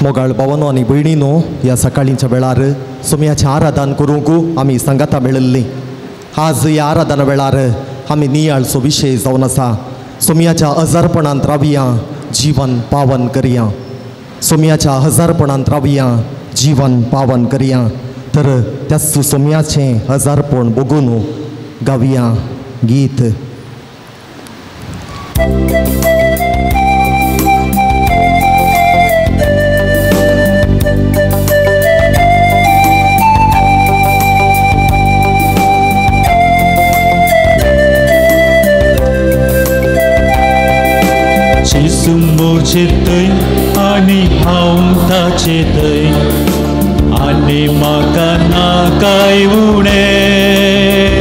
मोगाळ भावांनो आनी भयणींनो, ह्या सकाळींच्या वेळार सुमयाचें आराधन करूंक आमी संगता मेळिल्लीं. आज ह्या आराधना वेळार आमी नियाळचो विशय जावन आसा, सुमयाच्या हजारपणांत रावया, जीवन पावन करया. सुमयाच्या हजारपणांत रावया, जीवन पावन करया. तर त्याच सुमयाचें हजारपण बघून गावया गीत. सुमोचे थंय आनी हांव ताचे थंय, आनी म्हाका नाकाय उणें.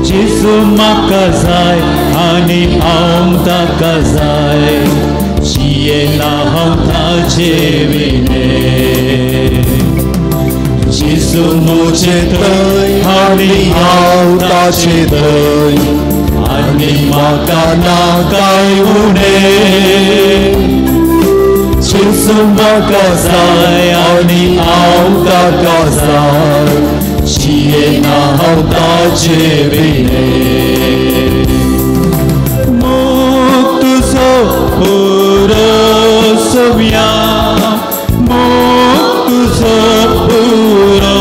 जेजू म्हाका जाय आनी हांव ताका जाय, जियेना हांव ताचे विणें. जेजू मोचे थंय आनी हांव ताचे थंय, आनी म्हाका नाकाय उणें. जेजू म्हाका जाय आनी हांव ताका जाय, जियेना हांव ताचे विणें. मोग तुजो पुरो सुमया, मोग तुजो पुरो.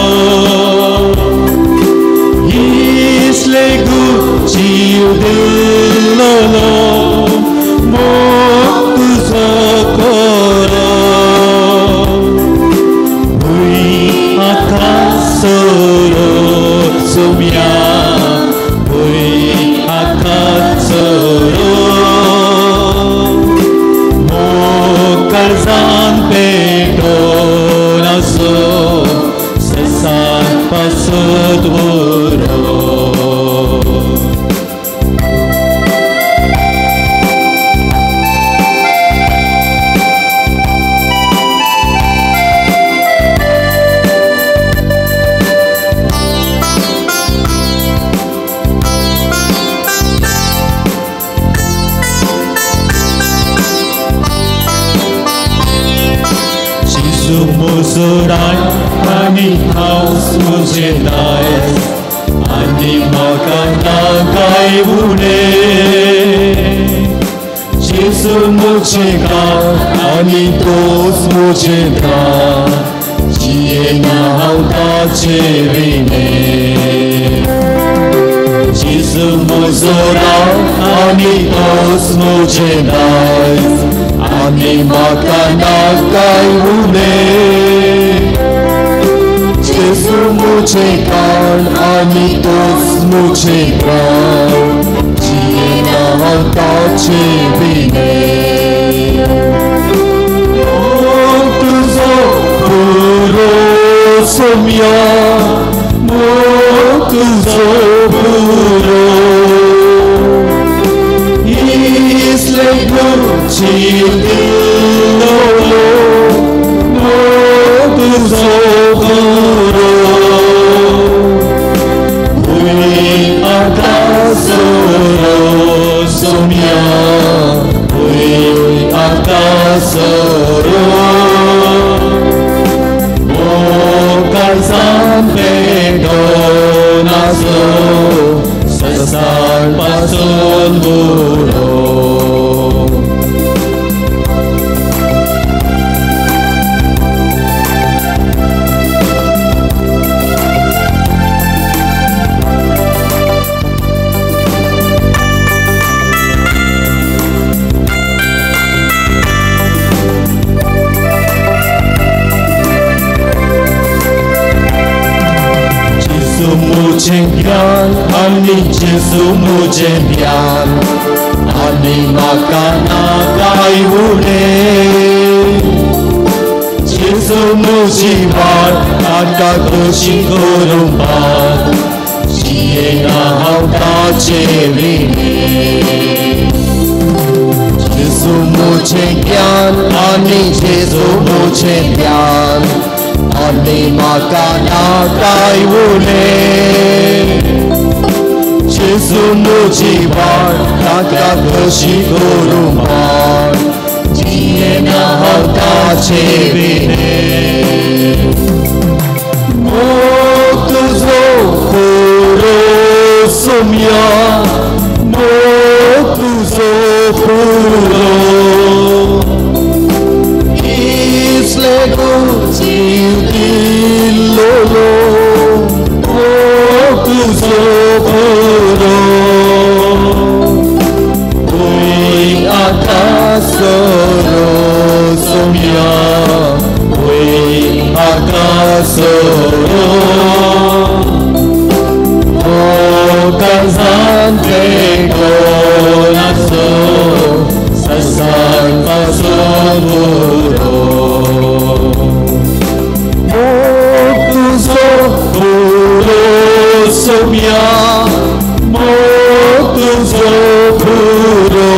इसले जीव दिल्लो मोग तुजो कोरो. भुंय आकाशरो सुमया, भुंय आकाशरो. मोग काळजान पेटोवन आसो, सेसान पासत व्हरो. म्हजो राय आनी हांव म्हजें दायज, आनी म्हाका नाकाय उणें. जेजू म्हजें गांव आनी तोच म्हजें दार, जियेना हांव ताचे विणें. जेजू म्हजो राव आनी तोच म्हजें दायज, आनी म्हाका नाकाय उणें. जेजू म्हजें कान आनी तोच म्हजें प्राण, जियेना हांव ताचे विणें. मोग तुजो पुरो सुमया, मोग तुजो पुरो. इसले जीव दिल्लो मोग तुजो पुरो. भुंय आकाशरो सुमया, भुंय आकाशरो. मोग काळजान पेटोवन आसो, सेसान पासून व्हरो. म्हजें ज्ञान आनी जेजू म्हजें ध्यान, आनी म्हाका नाकाय उणें. जेजू म्हजी वाट आतां कशी करूं पार, जियेना हांव ताचे विणें. जेजू म्हजें ज्ञान आनी जेजू म्हजें ध्यान, आनी म्हाका नाकाय उणें. जेजू म्हजी वाट ताका कशी करूं पार, जिये तेन्ना हांव ताचे विणे मोग तुजो पुरो सोम्या मोग तुजो पुरो इसले गो जीव दिल्लो मोग तुजो पुरो Akasoro somia, we akasoro, o kazante konaso, sasan pasoro, o tuzo puro somia, o tuzo puro.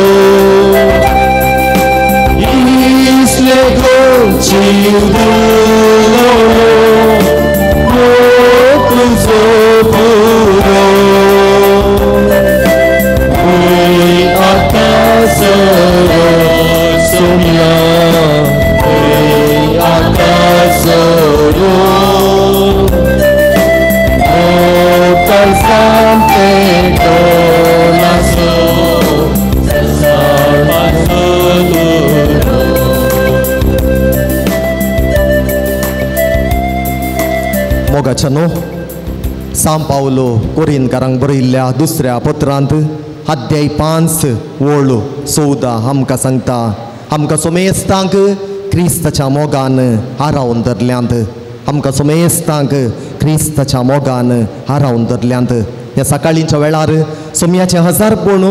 मोगाच्यानो Samb पावलो कोरिनकारांक बरयल्ल्या दुसऱ्या पत्रांत अध्याय 5 वोळ 14 आमकां सांगता आमकां सोमेस्तांक क्रिस्ताच्या मोगान हारावन धरल्यांत आमकां सोमेस्तांक क्रिस्ताच्या मोगान हारावन धरल्यांत ह्या सकाळींच्या वेळार सोम्याचें आजारपण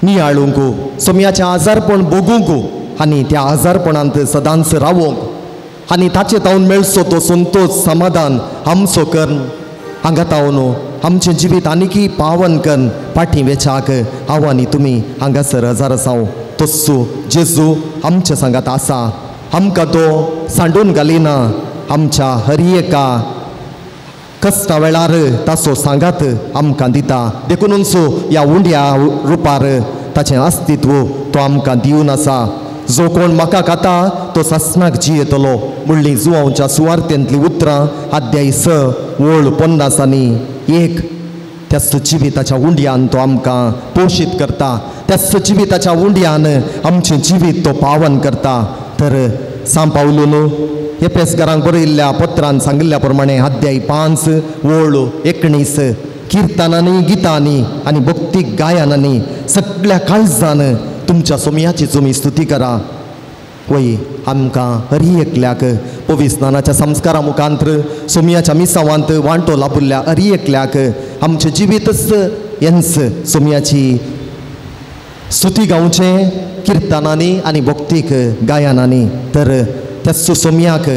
नियाळूंक सोम्याचें आजारपण भोगूंक आनी त्या आजारपणांत सदांच रावूंक आनी ताचे तावन मेळचो तो संतोष समाधान आमचो कर्ण हांगा तावन आमचें जिवीत आनीकी पावन कन्न फाटीं वेचाक हांव आनी तुमी हांगासर हजर आसाव तस्सो जेजू आमच्या सांगात आसा आमकां तो सांडून घालिना आमच्या हर एका कश्टा वेळार ताचो सांगात आमकां दिता देखूनच ह्या उंड्या रुपार ताचें अस्तित्व तो आमकां दिवन आसा जो कोण म्हाका खाता तो ससनाक जियेतलो म्हणली जुवांच्या सुवार्तेंतली उतरां अध्याय 6 वोळ 50 आनी 1 त्याच जिविताच्या उंडयान तो आमकां पोशीत करता त्याच जिविताच्या उंडयान आमचें जिवीत तो पावन करता तर सांब पावलो एपेसकारांक बरयल्ल्या पत्रांत सांगिल्ल्या प्रमाणे अध्याय 5 वोळ 19 किर्तनांनी गितांनी आनी भक्तीक गायनांनी सगळ्या काळजान तुमच्या सोम्याची तुमी स्तुती करा वय आमकां हर एकल्याक पवित्र स्नानाच्या संस्कारा मुखांतर सोम्याच्या मिसावांत वांटो लापुल्ल्या हर एकल्याक आमचें जिवीतच हेंच सोम्याची स्तुती गावचें किर्तनांनी आनी भक्तीक गायनांनी तर त्याच सोम्याक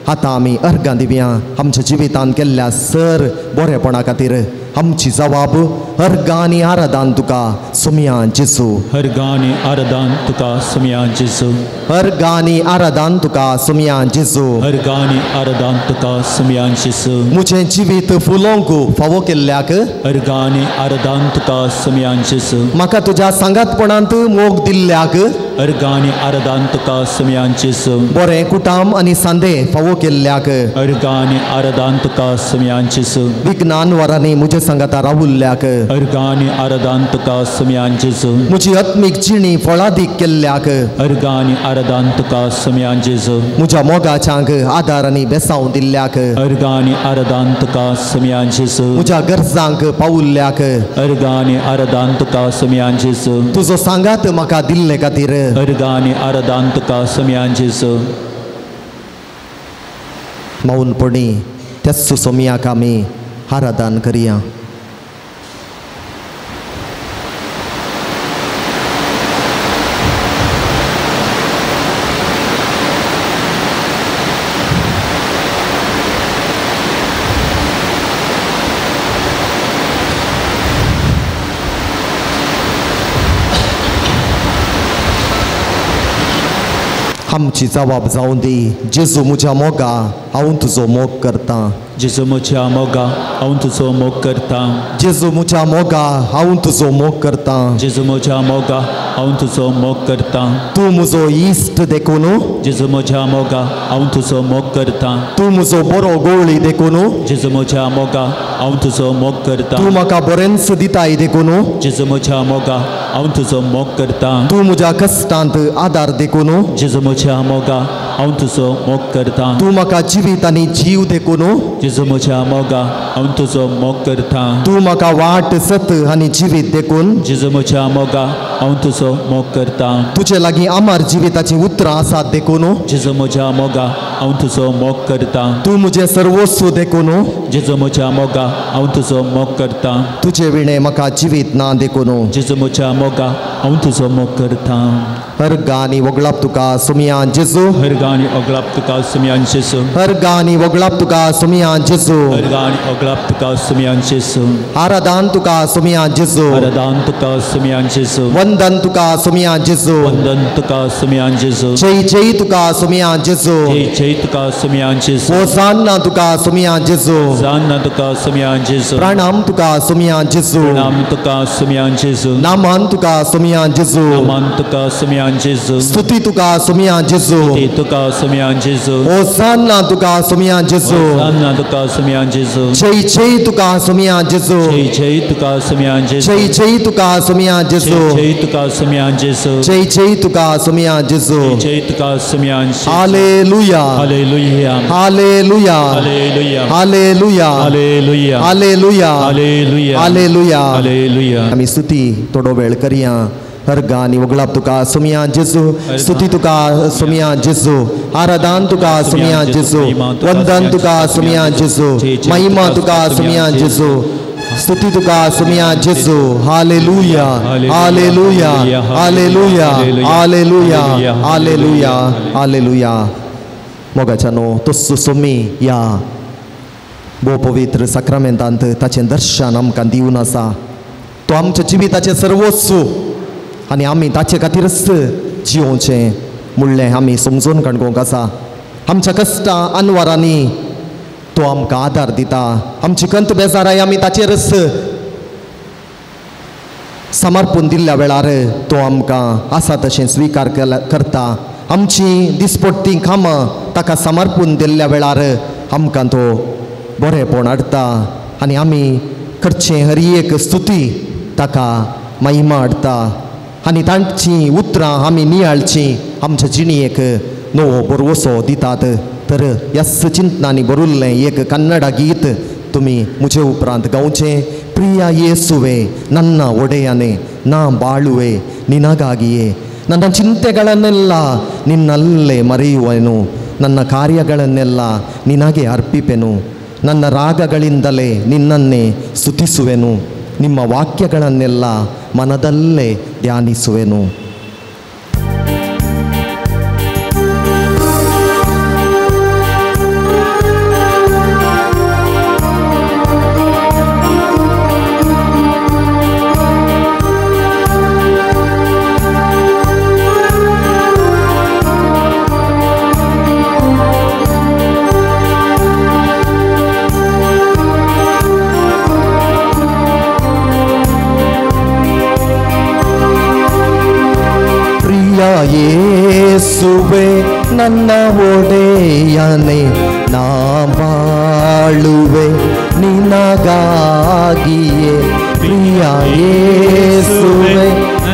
आतां आमी अर्गां दिवया आमच्या जिवितांत केल्ल्या सर बरेपणा खातीर आमची जबाब अर्गांनी आराधन तुका सोम्या जेजू अर्गांनी आराधन तुका सोम्या जेजू अर्गांनी आराधन तुका सोम्या जेजू अर्गांनी आराधन तुका सोम्या जेजू मुझें जिवीत फुलोवंक फावो केल्ल्याक अर्गांनी आराधन तुका सोम्या जेजू म्हाका तुज्या सांगातपणांत मोग दिल्ल्याक अर्गांनी आराधन तुका सोम्या जेजू बरें कुटाम आनी सांदे फावो केल्ल्याक अर्गांनी आराधन तुका सोम्या जेजू विज्ञान वरांनी मुझे सांगाता रावुल्ल्याक अर्गांनी आराधन तुका सोम्या जेजू म्हजी आत्मीक जिणी फळादीक केल्ल्याक अर्गांनी आराधन तुका सोम्या जेजू म्हज्या मोगाच्यांक आदार आनी बेसांव दिल्ल्याक अर्गांनी आराधन तुका सोम्या जेजू म्हज्या गरजांक पावुल्ल्याक अर्गांनी आराधन तुका सोम्या जेजू तुजो सांगात म्हाका दिल्ले खातीर अर्गांनी आराधन तुका सोम्या जेजू मौनपणी त्याच सोम्याक आमी आराधन करिया आमची जबाब जावं दी जेजू म्हज्या मोगा हांव तुजो मोग करता Gesù मुझे मोगा आऊं तुझो मोग करता जेजू मुझा मोगा हांव तुजो मोग करता Gesù मुझे मोगा आऊं तुझो मोग करता तू मुजो इश्ट देखून Gesù मुझे मोगा आऊं तुझो मोग करता तू मुजो बरो गोळी देखून Gesù मुझे मोगा आऊं तुझो मोग करता तू म्हाका बरेंच दिताय देखून Gesù मुझे मोगा आऊं तुझो मोग करता तू म्हज्या कश्टांत आदार देखून Gesù मुझे मोगा आऊं तुझो मोग करता तू म्हाका जिवीत आनी जीव देखून Gesù मुझे मोगा आऊं तुझो मोग करता तू म्हाका वाट सत आनी जिवीत देखून Gesù मुझे मोगा आऊं तुझो मोग करता तुजे लागीं आमार जिविताची उतरां आसात देखून Gesù मुझे मोगा आऊं तुझो मोग करता तू म्हजें सर्वस्व देखून Gesù मुझे मोगा आऊं तुझो मोग करता तुजे विणे म्हाका जिवीत ना देखून Gesù मुझे मोगा आऊं तुझो मोग करता हर गाणी वगळाप तुका सुमियान जेजू Ergani oglaptuka sumyan Gesù हर गाणी वगळाप तुका सुमियान जेजू Ergani oglaptuka sumyan Gesù आराधन तुका सुमियान जेजू Aradantuka sumyan Gesù वंदन तुका सुमियान जेजू Vandantuka sumyan Gesù जय जय तुका सुमियान जेजू Jaytuka sumyan Gesù होसान्ना तुका सुमियान जेजू Zanatuka sumyan Gesù प्रणाम तुका सुमियान जेजू Namtuka sumyan Gesù नामान तुका सुमियान जेजू Namantuka sumyan Gesù स्तुति तुका सुमियान जेजू Tituka sumyan Gesù होसान्ना तुका सुमियान जेजू Zanatuka sumyan Gesù जय जय तुका सुमियान जेजू Jaytuka sumyan Gesù जय जय तुका सुमियान जेजू Jaytuka sumyan Gesù जय जय तुका सुमियान जेजू Jaytuka sumyan Gesù hallelujah Hallelujah hallelujah Hallelujah hallelujah Hallelujah hallelujah Hallelujah hallelujah Hallelujah आम्ही स्तुती थोडो वेळ करया हर गाणी वगळाप तुका सुमियान जेजू स्तुती तुका सुमियान जेजू आराधन तुका सुमियान जेजू वंदन तुका सुमियान जेजू महिमा तुका सुमियान जेजू स्तुति तुका सुमियान जेजू हालेलुया हालेलुया हालेलुया हालेलुया हालेलुया हालेलुया मोगाच्यानो तस्सो सुमी या बो पवित्र साक्रामेंतांत ताचें दर्शन आमकां दिवन आसा तो आमच्या जिविताचें सर्वस्व आनी आमी ताचे खातीरच जिवोवचें म्हणलें आमी समजून काणकोंक आसा आमच्या कश्टां आनवारांनी तो आमकां आदार दिता आमची कंत बेजाराय आमी ताचेरच समर्पण दिल्ल्या वेळार तो आमकां आसा तशें स्विकार करता आमची दिसपट्टी कामां ताका समर्पण दिल्ल्या वेळार आमकां तो बरेंपण हाडटा आनी आमी करचें हर एक स्तुती ताका महिमा हाडटा आनी तांची उतरां आमी नियाळची आमच्या जिणेक नवो बरवसो दितात तर ह्या चिंतनांनी बरयल्लें एक कन्नड गीत तुमी म्हजे उपरांत गावचें प्रिय ಯೇಸುವೆ ನನ್ನ ಒಡೆಯನೇ ನಾ ಬಾಳುವೆ ನಿನಗಾಗಿಯೇ ನನ್ನ ಚಿಂತೆಗಳನ್ನೆಲ್ಲ ನಿನ್ನಲ್ಲೇ ಮರೆಯುವೆನು ನನ್ನ ಕಾರ್ಯಗಳನ್ನೆಲ್ಲ ನಿನಗೆ ಅರ್ಪಿಪೆನು ನನ್ನ ರಾಗಗಳಿಂದಲೇ ನಿನ್ನನ್ನೇ ಸ್ತುತಿಸುವೆನು ನಿಮ್ಮ ವಾಕ್ಯಗಳನ್ನೆಲ್ಲ ಮನದಲ್ಲೇ ಧ್ಯಾನಿಸುವೆನು ಯೇಸುವೆ ನನ್ನ ಒಡೆಯನೇ ನಾ ಬಾಳುವೆ ನಿನಗಾಗಿಯೇ ಪ್ರಿಯ ಯೇಸುವೆ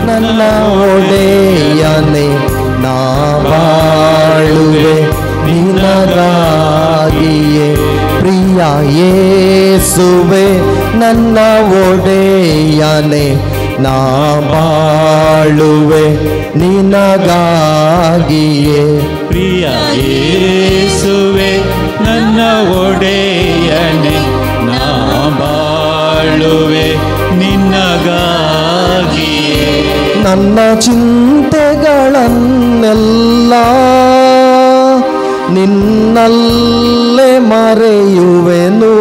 ನನ್ನ ಒಡೆಯನೇ ನಾ ಬಾಳುವೆ ನಿನಗಾಗಿಯೇ ಪ್ರಿಯ ಯೇಸುವೆ ನನ್ನ ಒಡೆಯನೇ ನಾ ಬಾಳುವೆ ನಿನಗಾಗಿಯೇ ಪ್ರಿಯ ಯೇಸುವೆ ನನ್ನ ಒಡೆಯನೇ ನಾ ಬಾಳುವೆ ನಿನಗಾಗಿಯೇ ನನ್ನ ಚಿಂತೆಗಳನ್ನೆಲ್ಲ ನಿನ್ನಲ್ಲೇ ಮರೆಯುವೆನು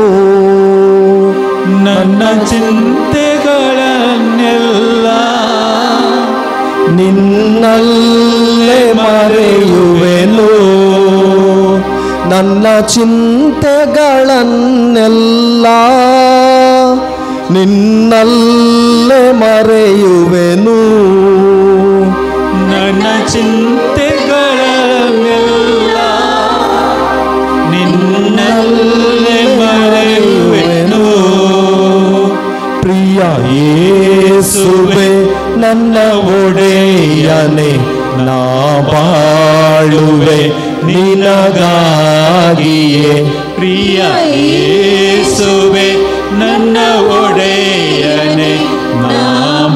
ನನ್ನ ಚಿಂತೆಗಳನ್ನೆಲ್ಲ ನಿನ್ನಲ್ಲೇ ಮರೆಯುವೆನು ನನ್ನ ಚಿಂತೆಗಳನ್ನೆಲ್ಲ ನಿನ್ನಲ್ಲೇ ಮರೆಯುವೆನು. ನನ್ನ ಚಿಂತೆಗಳನ್ನೆಲ್ಲ ನಿನ್ನಲ್ಲೇ ಮರೆಯುವೆನು. ಪ್ರಿಯ ಯೇಸುವೆ ನನ್ನ ಒಡೆಯನೆ, ನಾ ಬಾಳುವೆ ನಿನಗಾಗಿಯೇ. ಪ್ರಿಯ ಯೇಸುವೆ ನನ್ನ ಒಡೆಯನೆ, ನಾ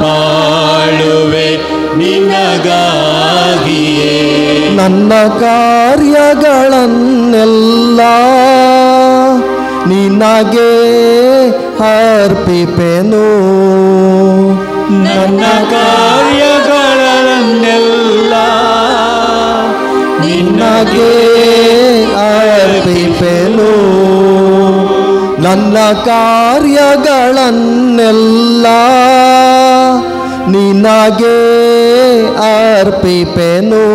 ಬಾಳುವೆ ನಿನಗಾಗಿಯೇ. ನನ್ನ ಕಾರ್ಯಗಳನ್ನೆಲ್ಲ ನಿನಗೆ ಅರ್ಪಿಪೆನು. ನನ್ನ ಕಾರ್ಯಗಳನ್ನೆಲ್ಲ ನಿನಗೆ ಅರ್ಪಿಪೆನು. ನನ್ನ ಕಾರ್ಯಗಳನ್ನೆಲ್ಲ ನಿನಗೆ ಅರ್ಪಿಪೆನು.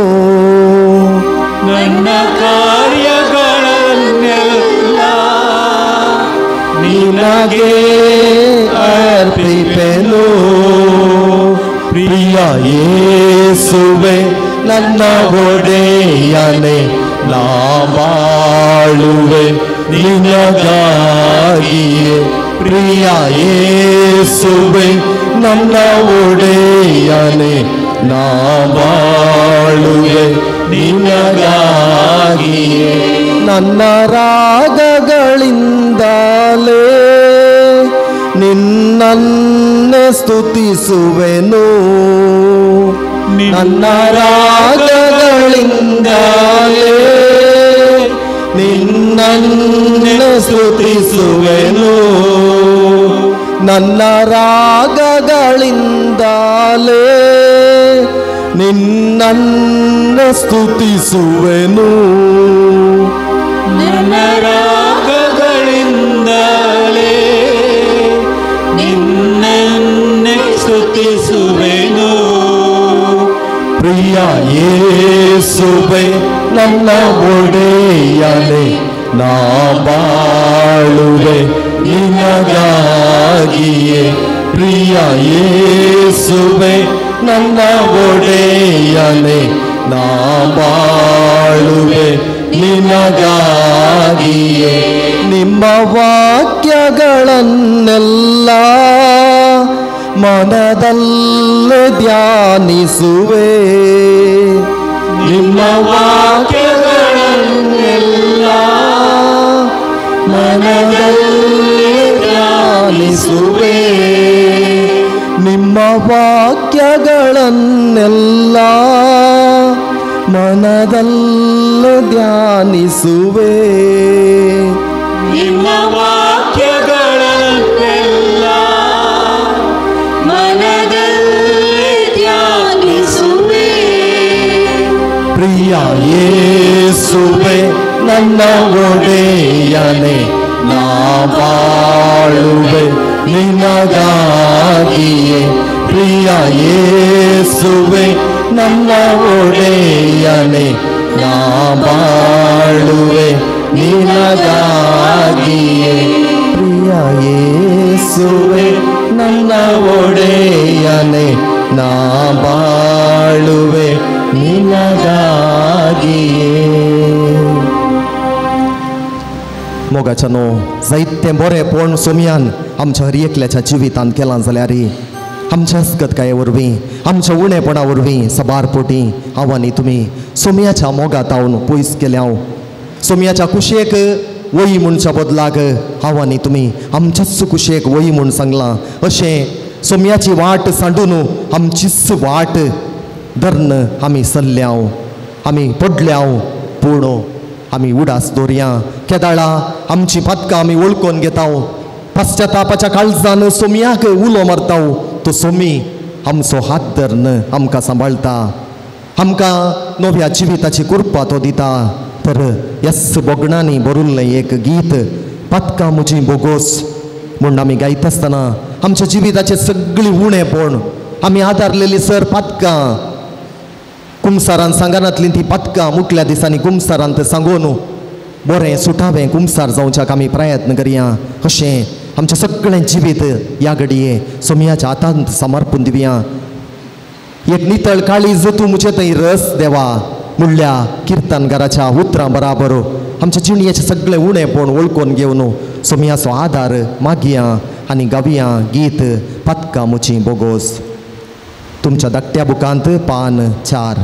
ನನ್ನ ಕಾರ್ಯಗಳನ್ನೆಲ್ಲ ನಿನಗೆ ಅರ್ಪಿಪೆನು. ಪ್ರಿಯ ಯೇಸುವೆ ನನ್ನ ಒಡೆಯನೆ, ನಾ ಬಾಳುವೆ ನಿನಗಾಗಿಯೇ. ಪ್ರಿಯ ಯೇಸುವೆ ನನ್ನ ಒಡೆಯನೆ, ನಾ ಬಾಳುವೆ ನಿನಗಾಗಿಯೇ. ನನ್ನ ರಾಗಗಳಿಂದಲೇ ನಿನ್ನನ್ನೇ ಸ್ತುತಿಸುವೆನು. ನನ್ನ ರಾಗಗಳಿಂದಲೇ ನಿನ್ನನ್ನೇ ಸ್ತುತಿಸುವೆನು. ನನ್ನ ರಾಗಗಳಿಂದಲೇ ನಿನ್ನನ್ನೇ ಸ್ತುತಿಸುವೆನು. ನನ್ನ ರಾಗಗಳಿಂದಲೇ ನಿನ್ನನ್ನೇ ಸ್ತುತಿಸುವೆನು. ಪ್ರಿಯ ಯೇಸುವೆ ನನ್ನ ಒಡೆಯನೆ, ನಾ ಬಾಳುವೆ ನಿನಗಾಗಿಯೇ. ಪ್ರಿಯ ಯೇಸುವೆ ನನ್ನ ಒಡೆಯನೆ, ನಾ ಬಾಳುವೆ ನಿನಗಾಗಿಯೇ. ನಿಮ್ಮ ವಾಕ್ಯಗಳನ್ನೆಲ್ಲ ಮನದಲ್ಲೇ ಧ್ಯಾನಿಸುವೆ. ನಿಮ್ಮ ವಾಕ್ಯಗಳನ್ನೆಲ್ಲ ಮನದಲ್ಲೇ ಧ್ಯಾನಿಸುವೆ. ನಿಮ್ಮ ವಾಕ್ಯಗಳನ್ನೆಲ್ಲ ಮನದಲ್ಲೇ ಧ್ಯಾನಿಸುವೆ. ನಿಮ್ಮ ವಾಕ್ಯಗಳನ್ನೆಲ್ಲ ಮನದಲ್ಲಿ ಧ್ಯಾನಿಸುವೆ. ಪ್ರಿಯ ಯೇಸುವೆ ನನ್ನ ಒಡೆಯನೆ, ನಾ ಬಾಳುವೆ ನಿನಗಾಗಿಯೇ. ಪ್ರಿಯ ಯೇಸುವೆ ನನ್ನ ಒಡೆಯನೆ, ನಾ ಬಾಳುವೆ ನಿನಗಾಗಿಯೇ. ಪ್ರಿಯ ಯೇಸುವೆ ನನ್ನ ಒಡೆಯನೆ, ನಾ ಬಾಳುವೆ निनगागिये मोगाच्यानो जायते बरें पोण सोमयान आमच्या हर एकल्याच्या जिवितांत केलां जाल्यार आमच्या हस्कतकाये वरवीं आमच्या उणेपणा वरवीं सबारपोटी आव्हानी तुमी सोमयाच्या मोगात हांव पयस केल्या सोमयाच्या कुशेक वई म्हणच्या बदलाक आव्हानी तुमी आमच्याच कुशेक वई म्हूण सांगलां अशें सोमयाची वाट सांडून आमचीच वाट धर्न आमी सल्ल्या आमी पडल्या पूण आमी उडास दवरया केदाळा आमची पदकां आमी वळखून घेता पश्चातापाच्या काळजान सोमयाक उलो मारता तो सोमी आमचो हात धरन आमकां सांबाळटा आमकां नव्या जिविताची कृपा तो दिता तर ह्याच बोगणांनी बरयल्लें एक गीत पदकां म्हजी बोगोस म्हूण आमी गायता आसतना आमच्या जिविताचे सगळी उणेपण आमी आदारलेली सर पदकां कुमसारान सांगनातली ती पदकां मुटल्या दिसांनी कुमसारान सांगून बरें सुटावें कुमसार जावच्याक आमी प्रयत्न करया अशें आमचें सगळें जिवीत ह्या घडये सोमयाच्या हातांत समर्पून दिवया एक नितळ काळीज तूं मुझे थंय रस देवा म्हणल्या किर्तनकाराच्या उतरां बराबर आमच्या जिणयेचें सगळें उणेंपण वळखून घेवन सोमयाचो आदार मागया आनी गावया गीत पतका मुची बोगोस तुमच्या धाकट्या बुकांत पान 4.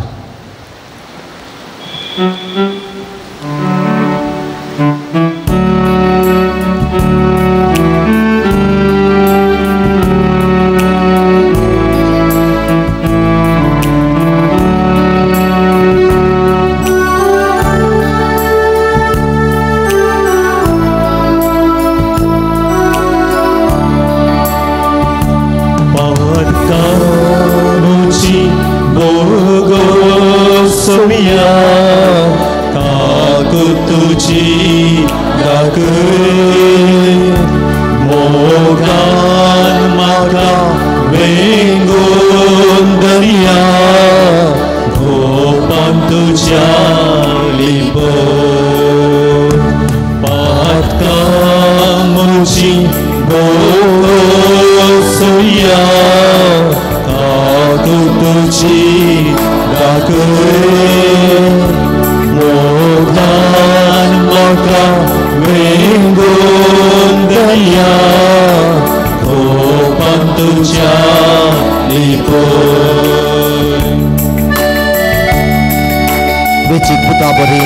वेचीक पुता बरी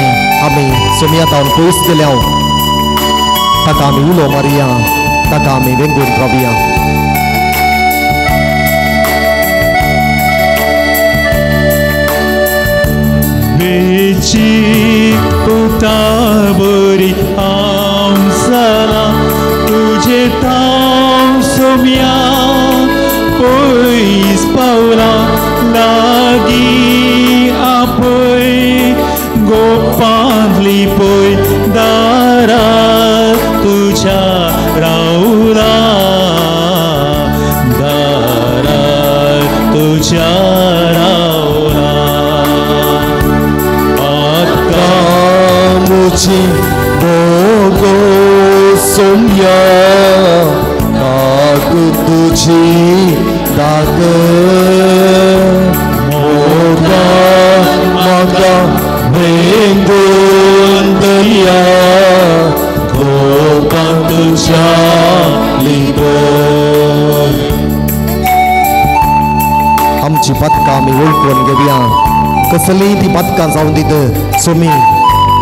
आमी सोमयातावन पयस गेल्या ताका आमी उलो मारया ताका आमी वेंगून रावया वेचीक पुता बरी आमसाला तुझे ताव सोमया पयस पावला लागी आपय गोपांतली पळय दारांत तुज्या रावला दारांत तुज्या रावला आत्ता मुची बोगो सोमया काकू तुझी दाग मोगा मागा वेंगून दया गोपान तुझ्या लिपोय आमची पदकां आमी वळखून घेवया कसलीय ती पदकां जावं दीत सोमी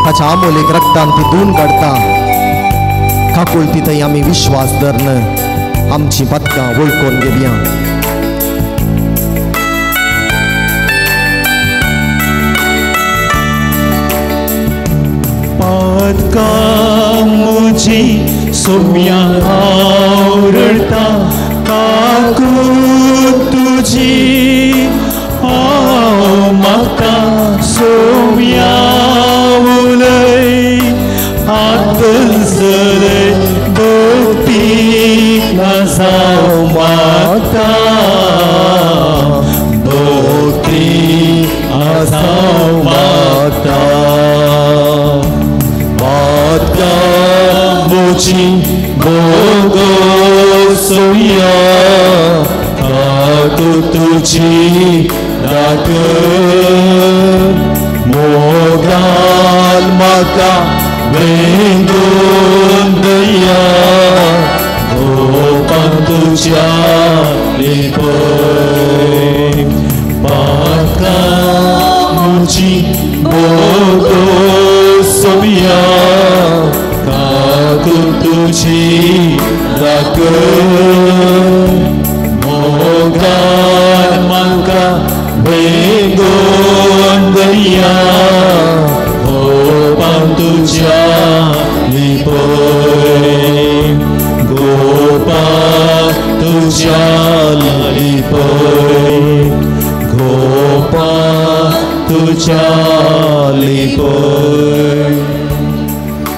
ताच्या आमोलीक रक्तान ती धुवन काडटा काकूळ ती थंय आमी विश्वास धरन आमची पदकां वळखून घेवया पदकां मुजी सोम्या आवडटा काकू तुजी म्हाका सोम्या उलय आतसले भक्ती नासाव माता भक्ती आसाव माता माता मुची बोगो सोया काकू तुजी दाग मोगान म्हाका वेंगून दया गोपान तुज्या लिपोय पदकां मुची बोगो सोमया काकू तुजी दाग मोगान म्हाका वेंगून दया गोपान तुज्या लिपोय गोपान तुज्या लिपोय गोपान तुज्या लिपोय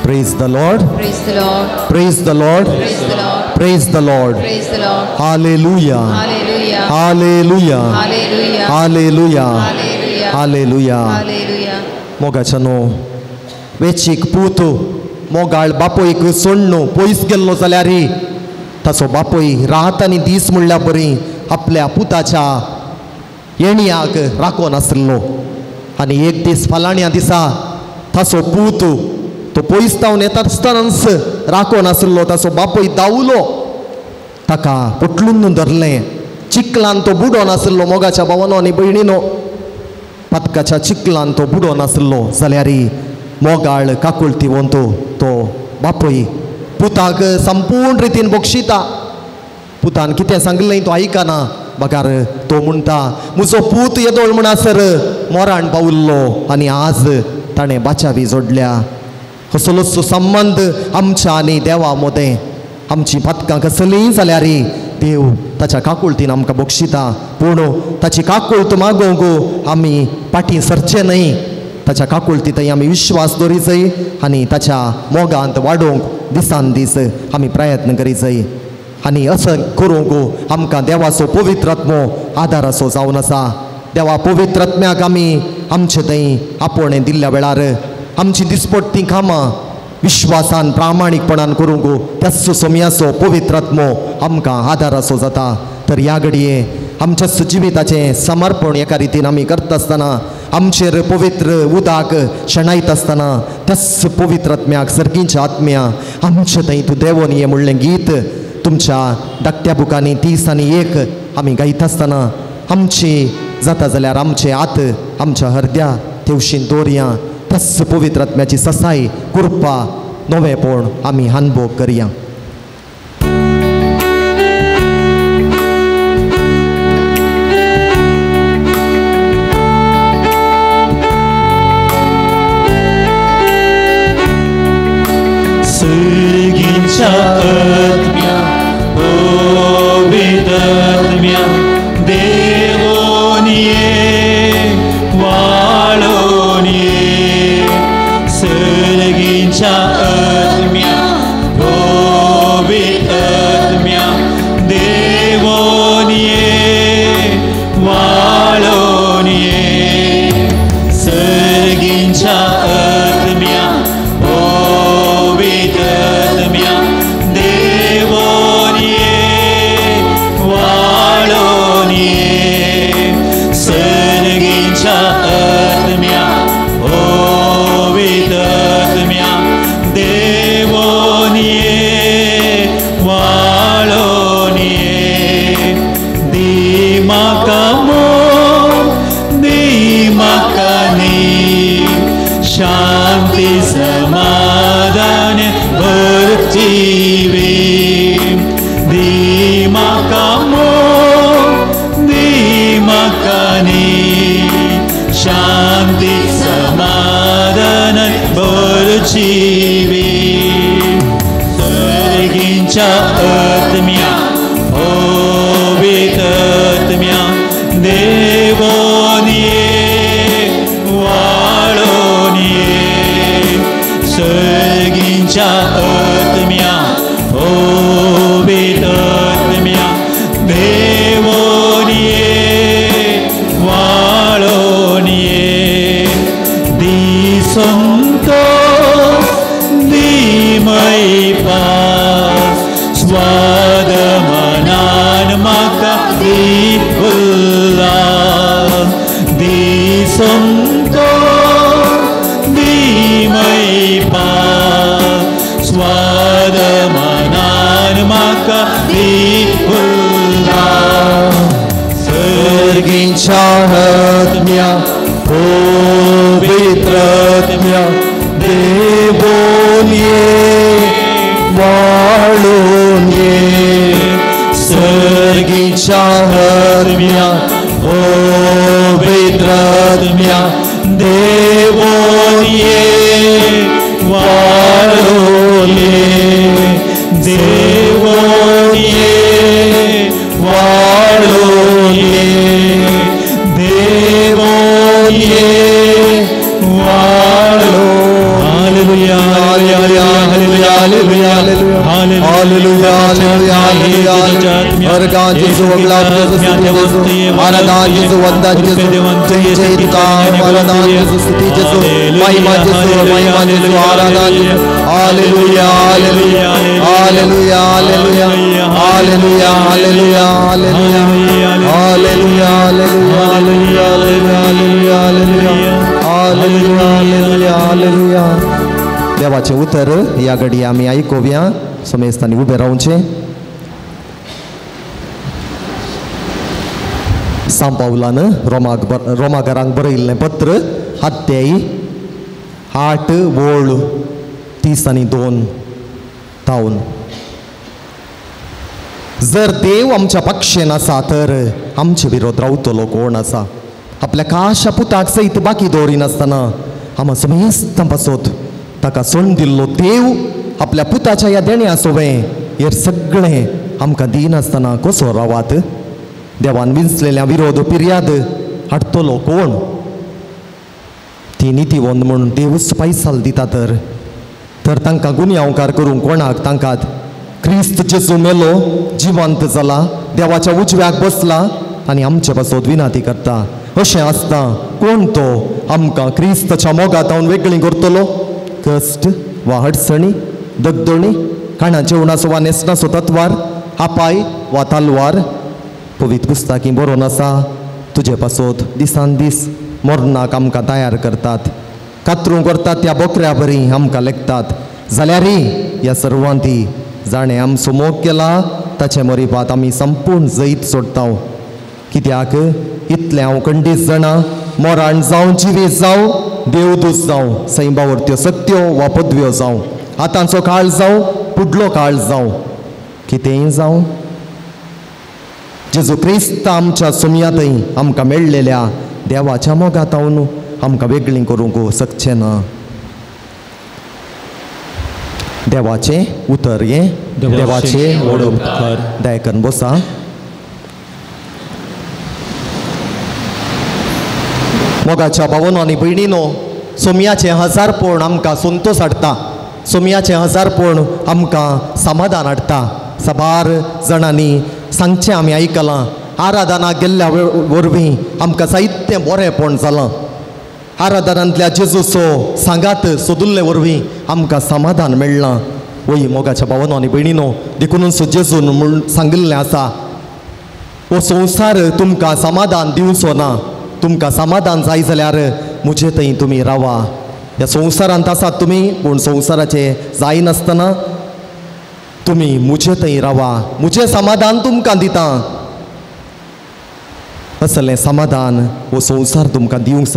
Praise the Lord. Praise the Lord. Praise the Lord. Praise the Lord. Praise the Lord. Praise the Lord. Hallelujah. Hallelujah. Hallelujah. Hallelujah. Hallelujah. Hallelujah. Hallelujah. Hallelujah. मोगाचनो वेचीक पूत मोगाळ बापोयक सोडून पयस गेल्लो जाल्यार ताचो बापोय रात आनी दीस म्हणल्या बरी आपल्या पुताच्या येणयाक राखो नासलो. आनी एक दीस फालाण्या दिसा ताचो पूत तो पयस जावन येता आसतनाच राखो नासलो. ताचो बापोय धांवलो ताका पटलून धरलें. चिखलान तो बुडो नासलो मोगाच्या भावानो आनी भयणीनो. पदकाच्या चिखलान तो बुडो नासलो जाल्यार मोगाळ काकुळती वंतो तो बापोय पुताक संपूर्ण रितीन बक्षिता. पुतान कितें सांगलें तो आयकना. बगार तो म्हणटा म्हजो पूत येदोळ म्हणसर मोराण पावल्लो आनी आज ताणें बाचावी जोडल्या. असलोच संबंद आमच्या आनी देवा मदें. आमची पदकां कसलीं जाल्यार देव ताच्या काकुळतीन आमकां बक्षिता. पूण ताची काकुळत मागोवंक आमी फाटीं सरचें न्हय. ताच्या काकुळती थंय आमी विश्वास दवरी जाय आनी ताच्या मोगांत वाडोवंक दिसान दीस आमी प्रयत्न करी जाय. आनी असं करूंक आमकां देवाचो पवित्र आत्मो आदार असो जावन आसा. देवा पवित्र आत्म्याक आमी आमचे थंय आपोवणें दिल्ल्या वेळार आमची दिसपट्टी कामां विश्वासान प्रामाणीकपणान करूंक त्याच सोम्याचो पवित्र आत्मो आमकां आदार असो जाता. तर ह्या घडये आमच्या जिविताचें समर्पण एका रितीन आमी करता आसतना आमचेर पवित्र उदक शेणायत आसतना त्याच पवित्र आत्म्याक सर्गीच्या आत्म्या आमचे थंय तूं देवोन ये म्हणलें गीत तुमच्या धाकट्या बुकांनी 30 आनी 1 आमी गायता आसतना आमची जाता जाल्यार आमचे हात आमच्या हृदया तेवशीन दवरया. त्याच पवित्र आत्म्याची ससाय कृपा नवेपण आमी अनुभव करया. सर्गीच्या आत्म्या पवित्र आत्म्या देवोन ये वाळोन ये. सर्गीच्या आत्म्या पवित्र आत्म्या देवोन ये वाळोन ये. सर्गीच्या आत्म्या शांति समाधान भर्तीवे दीमाकामो दीमाकानी शांति समाधान भर्तीवे. सर्गीच्या आत्म्या पवित्र आत्म्या देवोन ये वाळोन ये. सर्गीच्या आत्म्या पवित्र आत्म्या देवोन ये वाळोन ये. दिसंतो दिमय पास स्वाद मनान म्हाका दिवला. दिसंतो दिमय पास स्वाद मनान म्हाका दिवला. सर्गीच्या आत्म्या पवित्र आत्म्या देवोन ये वाळोन ये. सर्गीच्या आत्म्या पवित्र आत्म्या देवोन ये वाळोन ये. देवोन ये वाळोन ये. देवोन जेजू वगलाम जेजू स्तुती जेजू आराधना जेजू वंदन जेजू जय जयकार आराधना जेजू स्तुती जेजू महिमा जेजू आराधना जेजू हालेलुया हालेलुया हालेलुया हालेलुया हालेलुया हालेलुया हालेलुया हालेलुया हालेलुया हालेलुया हालेलुया हालेलुया. देवाचे उतर या घडी आम्ही ऐकूया. समेस्तानी उभे राहूनचे. सांत पावलानं रोमाकारांक बरयल्लें पत्र अध्याय 8 वोळ 30 आणि 2 तावन. जर देव आमच्या पक्षेन आसा तर आमचे विरोध रावतलो कोण आसा. आपल्या काशा पुताक सयत बाकी दवरिनासतना आमी समेस्त पासोत ताका सोडून दिल्लो देव आपल्या पुताच्या ह्या देण्या सोवें हेर सगळें आमकां दिनासतना कसो रावात. देवान विंचलेल्या विरोध पिर्याद हाडटलो कोण. ती नितीवंत म्हूण देवूच पैसाल दिता तर तांकां गुन्यांवकार करूंक कोणाक. तांकां क्रिस्त जेजू मेलो जिवंत जाला देवाच्या उजव्याक बसला आनी आमचे पासत विनाती करता. अशें आसता कोण तो आमकां क्रिस्ताच्या मोगातावन वेगळीं करतलो. कश्ट वा अडचणी दगदणी खाणा जेवणाचो वा न्हेसणाचो तत्वार आपाय वा तालवार. पवित्र पुस्तकी बरोवन आसा तुजे पासत दिसान दीस मरणाक आमकां तयार करतात. कातरूं करतात त्या बकऱ्या बरी आमकां लेखतात. जाल्यार ह्या सर्वांती जाणें आमचो मोग केला ताचे मरिपात आमी संपूर्ण जैत सोडता. कित्याक इतले हांव खंडीत जाणां मोराण जावं जिवे जावं देवदूत जावं सैबावर्त्यो सत्यो वा पदव्यो जावं आतांचो काळ जावं फुडलो काळ जावं कितेंय जावं जेजू क्रिस्त आमच्या सुमयातय आमकां मेळ्ळेल्या देवाच्या मोगातावन आमकां वेगळीं करूंक शकचें ना. देवाचे उतर हे देवाचे ओडपकार. दायकन बसा. मोगाच्या भावन आनी भयणीनो सोमयाचे हजारपण आमकां संतोश हाडटा. सोमयाचे हजारपण आमकां समाधान हाडटा. साबार जाणांनी सांगचें आमी आयकलां. आराधनाक गेल्ल्या वरवीं आमकां साहित्य बरेंपण जालां. आराधनांतल्या जेजूचो सांगात सोदुल्ले वरवीं आमकां समाधान मेळ्ळां. वय मोगाच्या भावनो आनी भयणीनो देखूनच जेजून म्हूण सांगिल्लें आसा हो संवसार तुमकां समाधान दिवचो ना. तुमकां समाधान जाय जाल्यार म्हजे थंय तुमी रावा. ह्या संवसारांत आसात तुमी पूण संवसाराचे जायनासतना तुमी म्हजे थंय रावा. म्हजें समाधान तुमकां दिता. असलें समाधान हो संवसार तुमकां दिवंक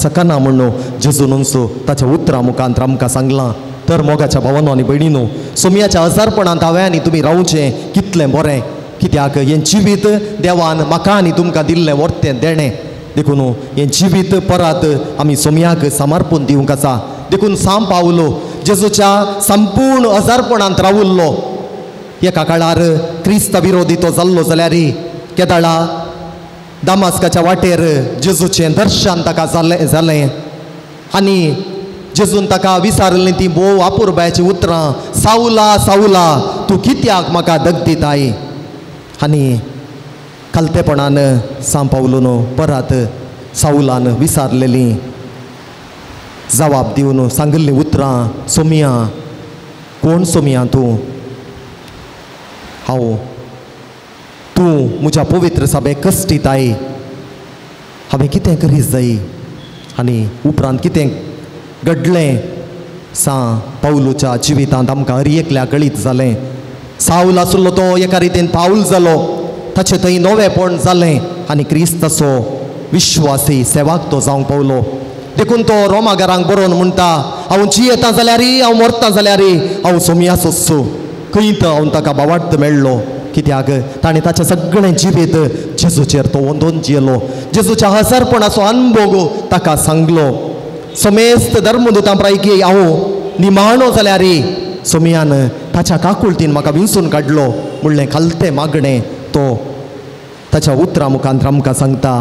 शकना म्हणून जेजूनच ताच्या उतरां मुखांत आमकां सांगलां. तर मोगाच्या भावनो आनी भयणीनो सोमयाच्या हजारपणांत हांवें आनी तुमी रावचें कितलें बरें. कित्याक हें जिवीत देवान म्हाका आनी तुमकां दिल्लें वर्तें देणें. देखून हें जिवीत परत आमी सोमयाक समर्पून दिवंक आसा. देखून सांत पावलो जेजूच्या संपूर्ण हजारपणांत रावुल्लो. एका काळार क्रिस्त विरोधी तो जाल्लो जाल्यार केदाळा दामास्काच्या वाटेर जेजूचें दर्शन ताका जालें आनी जेजून ताका विचारलें ती भोव आपुरबायाची उतरां. सावला सावला तूं कित्याक म्हाका दगदिताय. आनी खालतेपणान सांत पावलोन परत सावलान विचारलेली जबाब दिवन सांगिल्लीं उतरां. सोमया कोण सोमया तूं. हांव तूं म्हज्या पवित्र सभेक कश्टिताय. हांवें कितें करीत जाय आनी उपरांत कितें घडलें सांत पावलोच्या जिवितांत आमकां हर एकल्या कळीत जालें. सावल आसलो तो एका रितीन पावल जालो. ताचें थंय नवेंपण जालें आनी क्रिस्ताचो विश्वासी सेवाक तो जावंक पावलो. देखून तो रोमाकारांक बरोवन म्हणटा हांव जियेता जाल्यार हांव मरता जाल्यार हांव सोमयाचोच. खंय हांव ताका भावार्थ मेळ्ळो. कित्याक ताणें ताचें सगळें जिवीत जेजूचेर तो ओंदोन जियेलो. जेजूच्या हजारपणाचो अनुभव ताका सांगलो. समेस्त धर्मदुतां पैकी हांव निमाणो जाल्यार सोमयान ताच्या काकुळतीन म्हाका विंचून काडलो म्हणलें खालतें मागणें तो ताच्या उतरां मुखांत आमकां सांगता.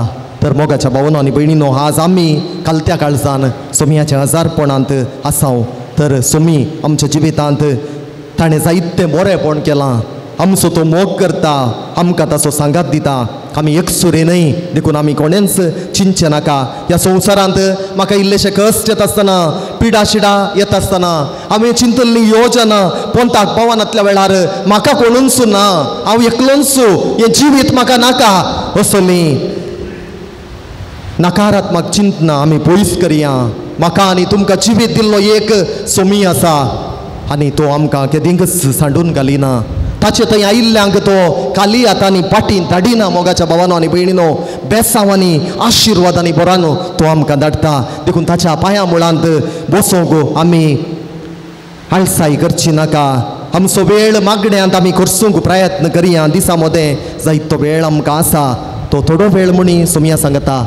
तर मोगाच्या भावनो आनी भयणीनो आज आमी खालत्या काळजान सोमयाच्या हजारपणांत आसांव. तर सोमी आमच्या जिवितांत ताणें जायतें बरेंपण केलां. आमचो तो मोग करता, आमकां ताचो सांगात दिता. आमी एकसुरेनय देखून आमी कोणेंच चिंतचे नाका. ह्या संवसारांत म्हाका इल्लेशे कश्ट येता आसतना, पिडा शिडा येता आसतना आमी चिंतल्ली योजना पोंताक पावनांतल्या वेळार म्हाका कोणूच ना, हांव एकलोच, हें जिवीत म्हाका नाका, असली नकारात्मक चिंतना आमी पयस करया. म्हाका आनी तुमकां जिवीत दिल्लो एक सोमी आसा आनी तो आमकां केदींच सांडून घालिना. ताचे थंय आयिल्ल्यांक तो खाली हातांनी पाटीन धाडिना. मोगाच्या भावांनो आनी भयणीनो, बेसांवांनी आशिर्वादांनी बरानो तो आमकां धाडटा. देखून ताच्या पांया मुळांत बसूंक आमी आळसाय करची नाका. आमचो वेळ मागण्यांत आमी करसूंक प्रयत्न करया. दिसा मोदें जायत तो वेळ आमकां आसा, तो थोडो वेळ म्हणी सोमया सांगता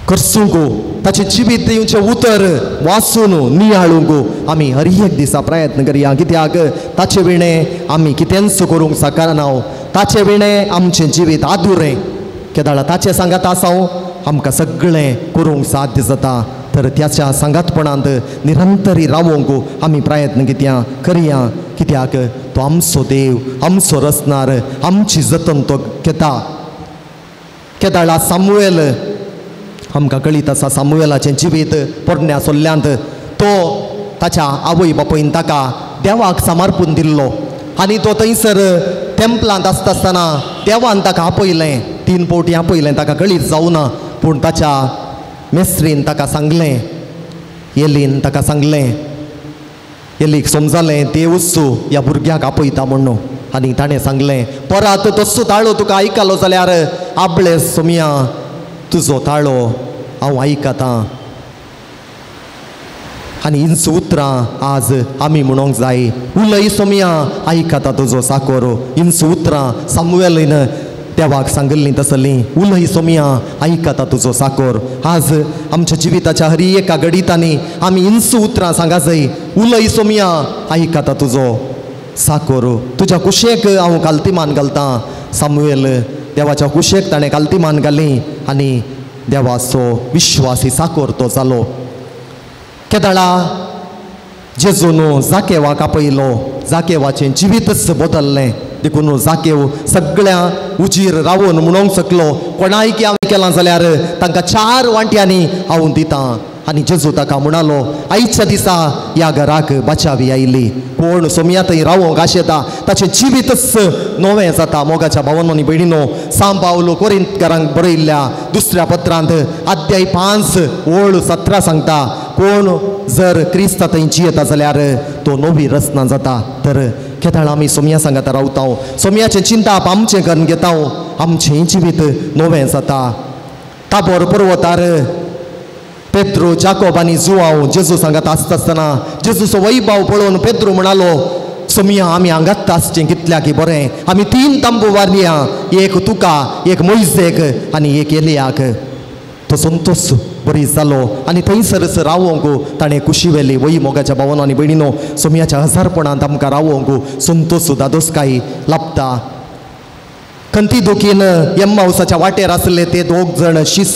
करसूंक, ताचे जिवीत दिवचे उतर वाचून नियाळूंक आमी हर एक दिसा प्रयत्न करया. कित्याक ताचे विणें आमी कितेंच करूंक शकना. ताचे विणें आमचें जिवीत आदुरें. केदाळा ताचे सांगात आसां आमकां सगळें करूंक साध्य जाता. तर त्याच्या सांगातपणांत निरंतरी रावूंक आमी प्रयत्न करया. कित्याक तो आमचो देव, आमचो रचणार, आमची जतन तो घेता. केदाळा सामुएल आमकां कळीत आसा. सामुएलाचें जिवीत पोरण्या सोल्ल्यांत तो ताच्या आवय बापूयन ताका देवाक समर्पून दिल्लो आनी तो थंयसर टेंपलांत आसता आसतना देवान ताका आपयलें. 3 फावटी आपयलें, ताका कळीत जावना. पूण ताच्या मेस्त्रीन ताका सांगलें, एलीन ताका सांगलें, एलीक समजलें देवूच ह्या भुरग्याक आपयता म्हणून. आनी ताणें सांगलें, परत तसो ताळो तुका आयकलो जाल्यार आपले सोमया तुजो ताळो हांव आयकतां. आनी हिंच उतरां आज आमी म्हणूंक जाय. उलय सोमया आयकता तुजो साकोर. हिंच उतरां सामुएलीन देवाक सांगल्लीं तसलीं. उलय सोमया आयकता तुजो साकोर. आज आमच्या जिविताच्या हर एका घडितांनी आमी हिंच उतरां सांगा जाय. उलय सोमया आयकता तुजो साकोर. तुज्या कुशेक हांव काल्तिमान घालतां. सामुएल देवाच्या कुशेक ताणें काल्तिमान घाली आनी देवाचो विश्वासी साकोर तो जालो. केदाळा जेजून जाकेवाक आपयलो. जाकेवाचें जिवीतच बदललें. देखून जाकेव सगळ्या उजीर रावून म्हणूंक शकलो, कोणाय की हांवें केलां जाल्यार तांकां 4 वांट्यांनी हांव दितां. आनी जेजू ताका म्हणालो, आयच्या दिसा ह्या घराक बचावी आयली. कोण सोमया थंय रावोंक आशेता ताचें जिवीतच नवें जाता. मोगाच्या भावांनो आनी भयणीनो, सांब पावलो कोरिंथकारांक बरयल्ल्या 2ऱ्या पत्रांत अध्याय 5:17 सांगता, कोण जर क्रिस्ता थंय जियेता जाल्यार तो नवी रचना जाता. तर केदाळा आमी सोमया सांगाता रावता. सोमयाचें चिंताप आमचें करून घेता. आमचें जिवीत नवें जाता. ताबोर पर्वतार पेद्रो, जाकोब आनी जुआंव जेजू सांगात आसता आसतना जेजूचो वैभव पळोवन पेद्रो म्हणालो, सोमया आमी हांगात आसचें कितल्याक बरें. आमी 3 तांबू वारया, एक तुका, एक मोइजेक आनी एक एलियाक. तो संतोष बरी जालो आनी थंयसरच रावोंक ताणें कुशी व्हेली. वय मोगाच्या भावांनो आनी भयणीनो, सोमयाच्या हजारपणांत आमकां रावोंक संतोष दादोसकाय लाभता. कंतीदुखीन एम्माउसाच्या वाटेर आसले ते 2 जण शिस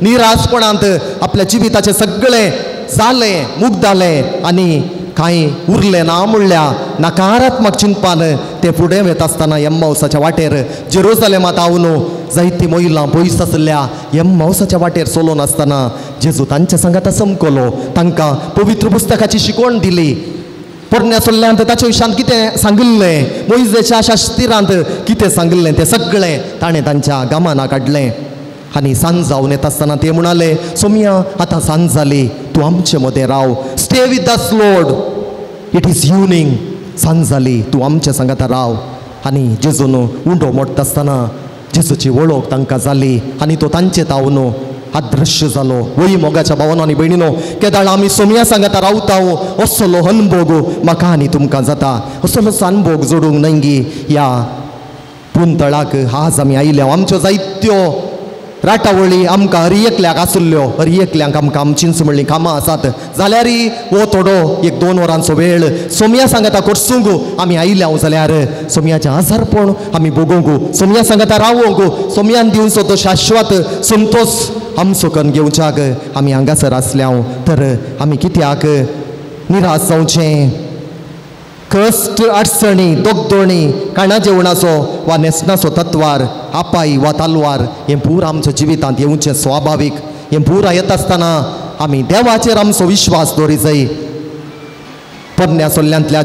निराशपणांत आपल्या जिविताचें सगळें जालें, मुग्धालें आनी कांय उरलें ना म्हणल्या नकारात्मक चिंतपान ते फुडें वता आसतना एम्माउसाच्या वाटेर जेरुसलेमांत हांवून जायतीं महिलां पयस आसल्या एम्माउसाच्या वाटेर चलोवन आसतना जेजू तांच्या सांगाता समकलो. तांकां पवित्र पुस्तकाची शिकवण दिली. पोरण्या सोल्ल्यांत ताचे विशयांत कितें सांगिल्लें, मोइजेच्या शास्त्रांत कितें सांगिल्लें तें सगळें ताणें तांच्या गामाना काडलें. आनी सांज जावन येता आसतना ते म्हणाले, सोमया आतां सांज जाली, तूं आमचे मदें राव. Stay with us Lord, it is evening. सांज जाली, तूं आमच्या सांगाता राव. आनी जेजून उंडो मोडटा आसतना जेजूची वळख तांकां जाली आनी तो तांचे तावन अदृश्य जालो. वय मोगाच्या भावांनो आनी भयणीनो, केदाळ आमी सोमया सांगाता रावता. असलो अनुभव म्हाका आनी तुमकां जाता. असलोच अनुभव जोडूंक नंगी ह्या पुंतळाक आज आमी आयल्या. आमच्यो जायत्यो राटावळी आमकां हर एकल्याक आसल्यो, हर एकल्यांक आमकां आमचींच म्हणली कामां आसात जाल्यारय हो थोडो 1-2 वरांचो वेळ सोमया सांगाता करसूंक आमी आयल्या जाल्यार सोमयाचें आजारपण आमी भोगूंक, सोमया सांगाता रावोंक, सोमयान दिवचो तो शाश्वत संतोष आमचो करून घेवच्याक आमी हांगासर आसल्या. तर आमी कित्याक निराश जावचें, कष्ट अडचणी दोगदोणी काणा जेवणाचो वा नेसनाचो तत्वार आपाई वा तालवार हें पूर आमच्या जिवितांत येवचें स्वाभावीक हें पुरा येता आसतना आमी देवाचेर आमचो विश्वास दवरी जाय पोरण्या सोल्ल्यांतल्या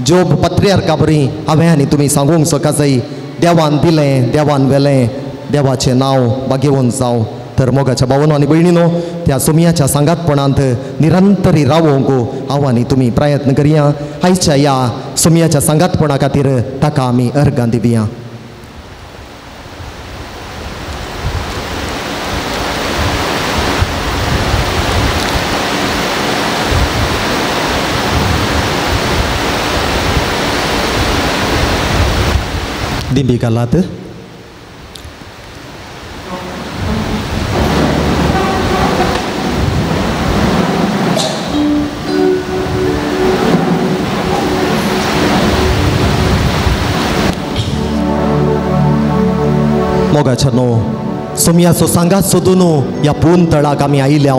जोब पत्र्यार बरी हांवें आनी तुमी सांगूंक सका जाय देवान दिलें देवान व्हेलें देवाचें नांव बागेवून जावं तर मोगाच्या भावांनो आनी भयणीनो त्या सुमयाच्या सांगातपणांत निरंतरी रावोंक हांव आनी तुमी प्रयत्न करया आयच्या ह्या सुमयाच्या सांगातपणा खातीर ताका आमी अर्गां दिवया दिंबी घालात मोगाच्या न्हू सुमयाचो सांगात सोदून ह्या पून तळाक आमी आयल्या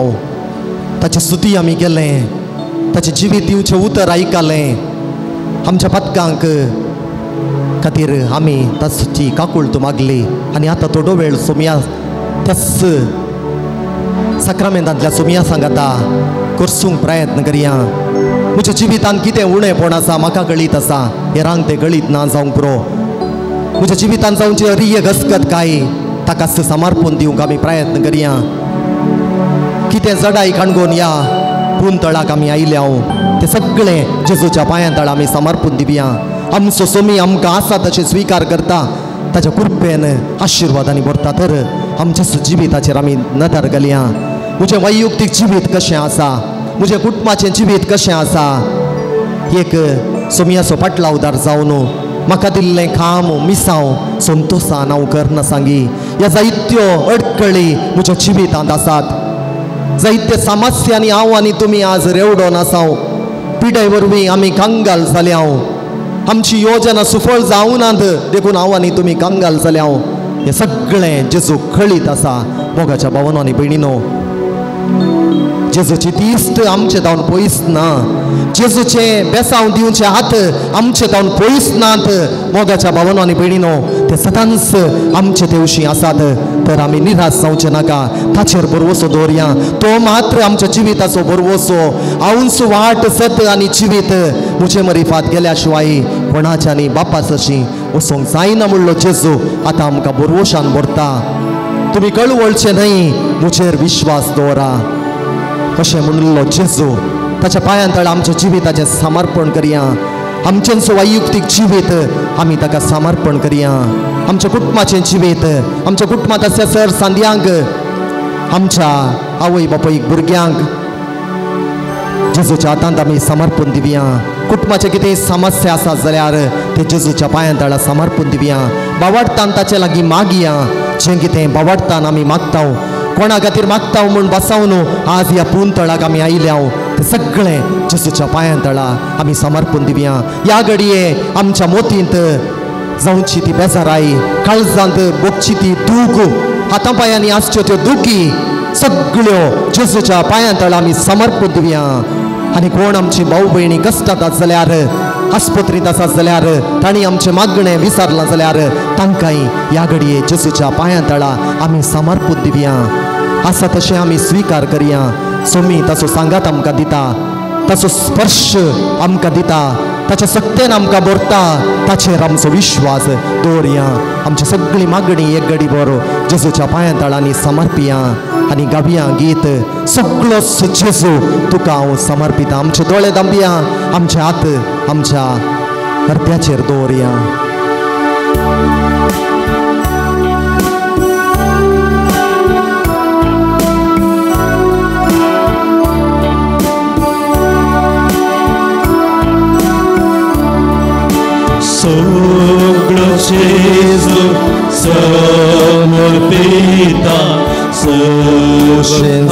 ताची स्तुती आमी केलें ताचें जिवीत दिवचें उतर आयकलें आमच्या पथकांक खातीर आमी ताची काकुळट मागली आनी आतां थोडो वेळ सुमया त्याच सक्रामेंतांतल्या सुमया सांगाता करसूंक प्रयत्न करया म्हज्या जिवितांत कितें उणेंपण आसा म्हाका गळीत आसा हेरांक तें गळीत ना जावंक पुरो म्हज्या जिवितांत जावची रिय घसकत काय ताकाच समर्पण दिवंक आमी प्रयत्न करया कितें जडाई काणगोन या पून तळाक आमी आयल्या तें सगळें जेजूच्या पांयां तळ आमी समर्पण दिवया आमचो सोमी आमकां आसा तशें स्विकार करता ताच्या कृपेन आशिर्वादांनी भरता तर आमच्या जिविताचेर आमी नदर घालया म्हजें वैयक्तीक जिवीत कशें आसा म्हजें कुटुंबाचें जिवीत कशें आसा एक सोमयाचो फाटला उदार जावन म्हाका दिल्लें काम मिसांव संतोशान हांव करना सांगी ह्या जायत्यो अडकळी म्हज्या जिवितांत आसात जायत्या समस्यांनी हांव आनी तुमी आज रेवडोन आसाव पिडाय वरवीं आमी कांगाल जाल्या आमची योजना सुफळ जावनात देखून हांव आनी तुमी कांगाल जाल्या हें सगळें जेजू कळीत आसा मोगाच्या भावांनो आनी भयणीनो जेजूची तिस्त आमचे जावन पयस ना जेजूचे बेसांव दिवचे हात आमचे जावन पयस नात मोगाच्या भावांनो आनी भयणीनो ते सदांच आमचे तेवशी आसात तर आमी निराश जावचे नाका ताचेर भरवोसो दवरया तो मात्र आमच्या जिविताचो भरवोसो हांवूच वाट सत आनी जिवीत म्हजे मरिफात गेल्या शिवाय कोणाच्या आनी बापाच अशी वसोंक जायना म्हणलो जेजू आतां आमकां भरवोशान भरता तुमी कळवळचे न्हय म्हजेर विश्वास दवरा कशें म्हणलो जेजू ताच्या पांयां तळ आमच्या जिविताचें समर्पण करया आमचें वैयक्तीक जिवीत आमी ताका समर्पण करया आमच्या कुटुंबाचें जिवीत आमच्या कुटुंबांत आसल्या सर सांद्यांक आमच्या आवय बापायक भुरग्यांक जेजूच्या हातांत आमी समर्पण दिवया कुटुंबाचे कितें समस्या आसात जाल्यार ते जेजूच्या पांयां तळा समर्पण दिवया बावाडतान ताचे लागीं मागया जें कितें बावाडतान आमी मागता कोणा खातीर मागता म्हूण बसावन आज ह्या पून तळाक आमी आयल्या ते सगळें जेजूच्या पांयां तळा आमी समर्पण दिवया ह्या घडये आमच्या मोतींत जावची ती बेजाराई काळजांत भोगची ती दूख हातां पांयांनी आसच्यो त्यो दुखी सगळ्यो जेजूच्या पांयां तळा आमी समर्पण दिवया आनी कोण आमची भाऊ भयणी कश्टांत आसा जाल्यार आस्पत्रींत आसात जाल्यार तांणी आमचें मागणें विसरलां जाल्यार तांकांय ह्या घडये जेजूच्या पांयां तळा आमी समर्पण दिवया आसा तशें आमी स्विकार करया सोमी ताचो सांगात आमकां दिता ताचो स्पर्श आमकां दिता ताच्या सक्तेन आमकां भरता ताचेर आमचो विश्वास दवरया आमची सगळी मागणी एक घडी बरो जेजूच्या पांयां तळांनी समर्पया आनी गावया गीत सगळोच जेजू तुका हांव समर्पिता आमचे दोळे दांबया आमचे हात आमच्या हृदयाचेर दवरया सगळं जेजू समर्पिता सदां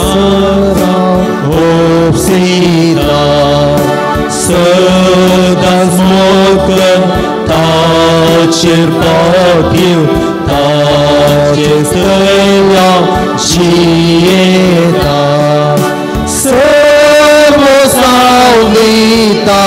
ओपसिता सदांच मोग ताचेर पावयो ताचेर सया जियेता सर्व सावलीता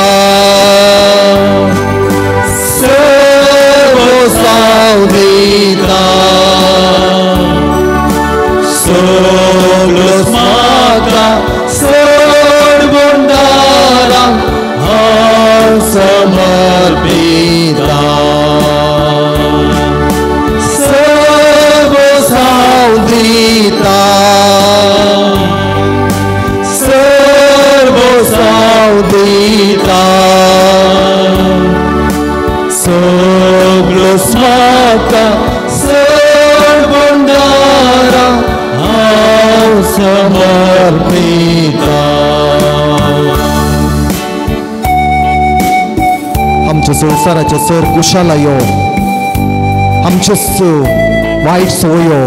समर्पिता आमचे संवसाराचे सर कुशलायो आमच्यो वायट सवयो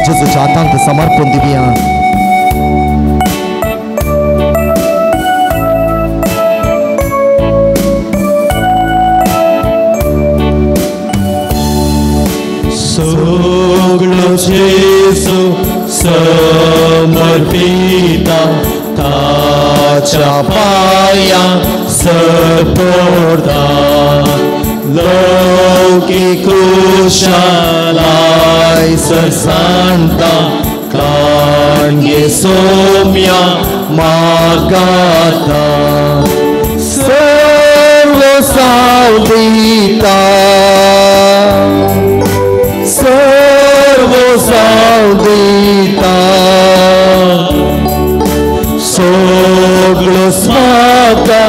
जेजूच्या हातांत समर्पण दिवया सगळो जेजू समर्पिता ताच्या पाया सपोर्दा लौकिक कुशलाय सरसांता कांगे सोम्या मागाता सर्व सावदिता सर्व सावदिता सगळो स्वाका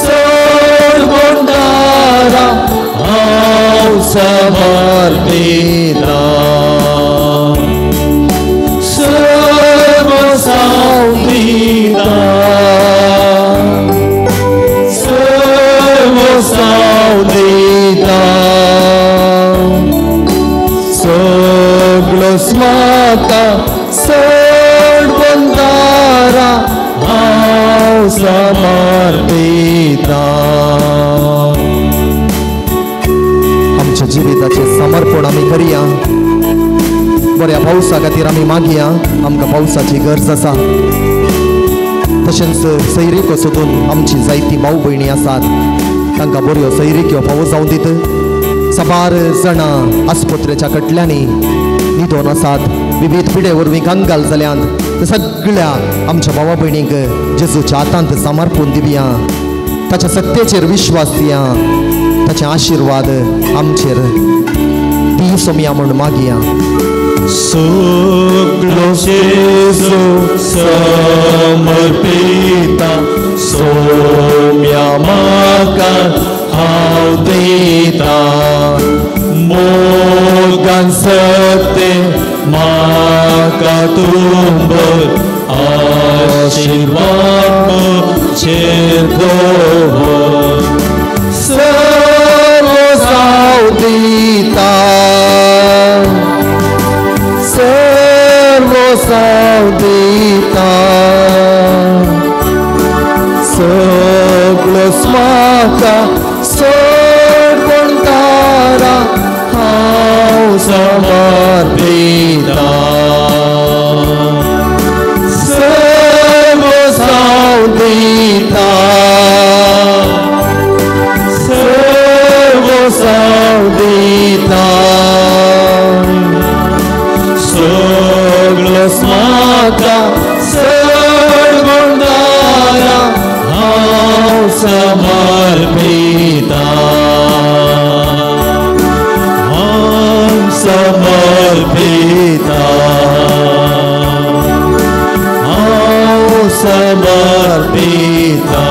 सर्वंडारा हांव समर्पिता सर्व सावदिता सर्व सावदिता सगळो स्वाका सर्वंडारा हांव समर्पिता आमच्या जिविताचे समर्पण आमी करया बऱ्या पावसा खातीर आमी मागया आमकां पावसाची गरज आसा तशेंच सैरीको सोदून आमची जायती भाव भयणी आसात तांकां बऱ्यो सैरीक्यो फावो जावं दीत साबार जाणां आस्पत्रेच्या कटल्यांनी न्हिदोन आसात विविध पिडे वरवीं कांगाल जाल्यांत सगळ्या आमच्या भावा भयणींक जेजूच्या हातांत समर्पण दिवया ताच्या सत्तेचेर विश्वास दिया ताचे आशिर्वाद आमचेर दी सोमया म्हूण मागया सगळो जेजू समर्पिता सोम्या म्हाका हांव दिता मोगान सत्य म्हाका तुंबर आशिर्वाद म्हजेर दवर सर्व सावदिता सर्व सावदिता सगळो स्वाका सर्वंडारा हांव समर्पिता सर्व सावदिता सर्व सावदिता सगळो स्वाका सर्वंडारा हांव समर्पिता हांव समर्पिता हांव समर्पिता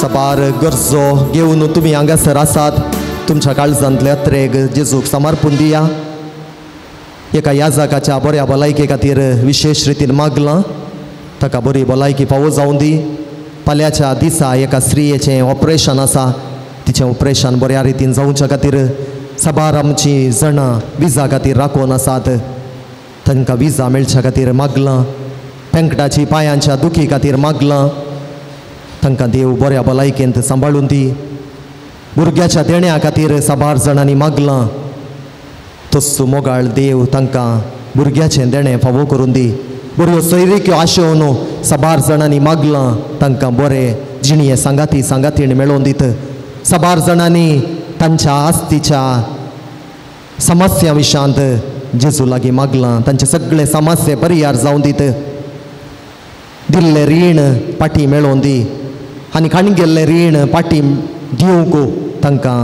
साबार गरजो घेवन तुमी हांगासर आसात तुमच्या काळजांतले अत्रेक जेजूक समर्पण दिया एका याजकाच्या बऱ्या भलायके खातीर विशेष रितीन मागलां ताका बरी भलायकी फावो जावं दी फाल्यांच्या दिसा एका स्त्रियेचें ऑपरेशन आसा तिचें ऑपरेशन बऱ्या रितीन जावच्या खातीर साबार आमची जाणां विजा खातीर राखून आसात तांकां विजा मेळच्या खातीर मागलां पेंकटाची पांयांच्या दुखी खातीर मागलां तांकां देव बऱ्या भलायकेंत सांबाळून दी भुरग्याच्या देण्या खातीर साबार जाणांनी मागलां तस्सो मोगाळ देव तांकां भुरग्याचें देणें फावो करून दी बऱ्यो सैरीक्यो आशेवन साबार जाणांनी मागलां तांकां बरें जिणये सांगातीण मेळोवन दीत साबार जाणांनी तांच्या आस्तीच्या समस्या विशांत जेजू लागीं मागलां तांचे सगळे समस्या परिहार जावं दीत दिल्लें रीण पाटी मेळोवन दी आनी खाणगेल्लें रीण पाटी दिवंक तांकां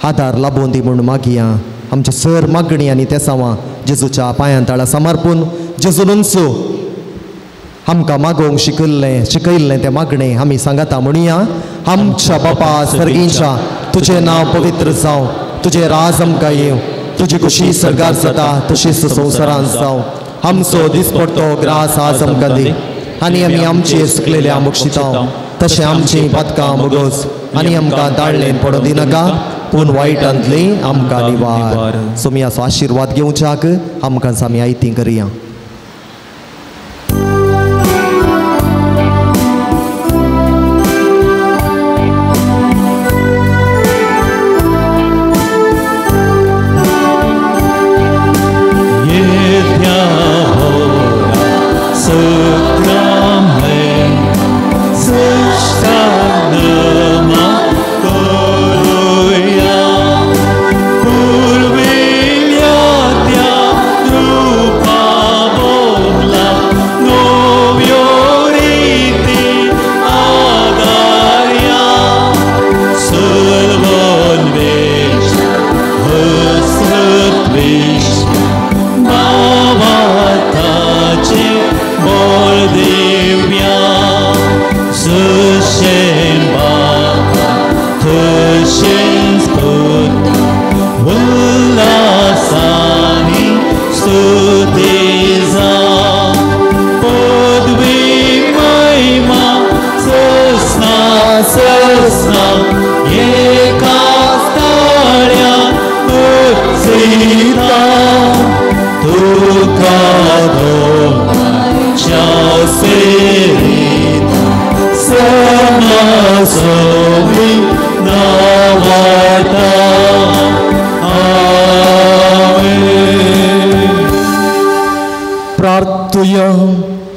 आदार लाबोवन दी म्हूण मागया आमचे सर मागणी आनी तेसावां जेजूच्या पांयां तळा समर्पून जेजूनच आमकां मागोवंक शिकयल्लें तें मागणें आमी सांगाता म्हणुया आमच्या बापा सर्गींच्या तुजें नांव पवित्र जावं तुजें राज आमकां येवं तुझी खुशी सरगार जाता तशीच संवसारांत जावं आमचो दिसपडटो ग्रास आज आमकां दी आनी आमी आमची सुकलेल्या मोक्षितांव तशें आमची पदकां मुगोस आनी आमकां दाळणेन पडो दिनाका पूण वायटांतली आमकां निवार सोमयाचो आशिर्वाद घेवच्याक आमकां आमी आयती करया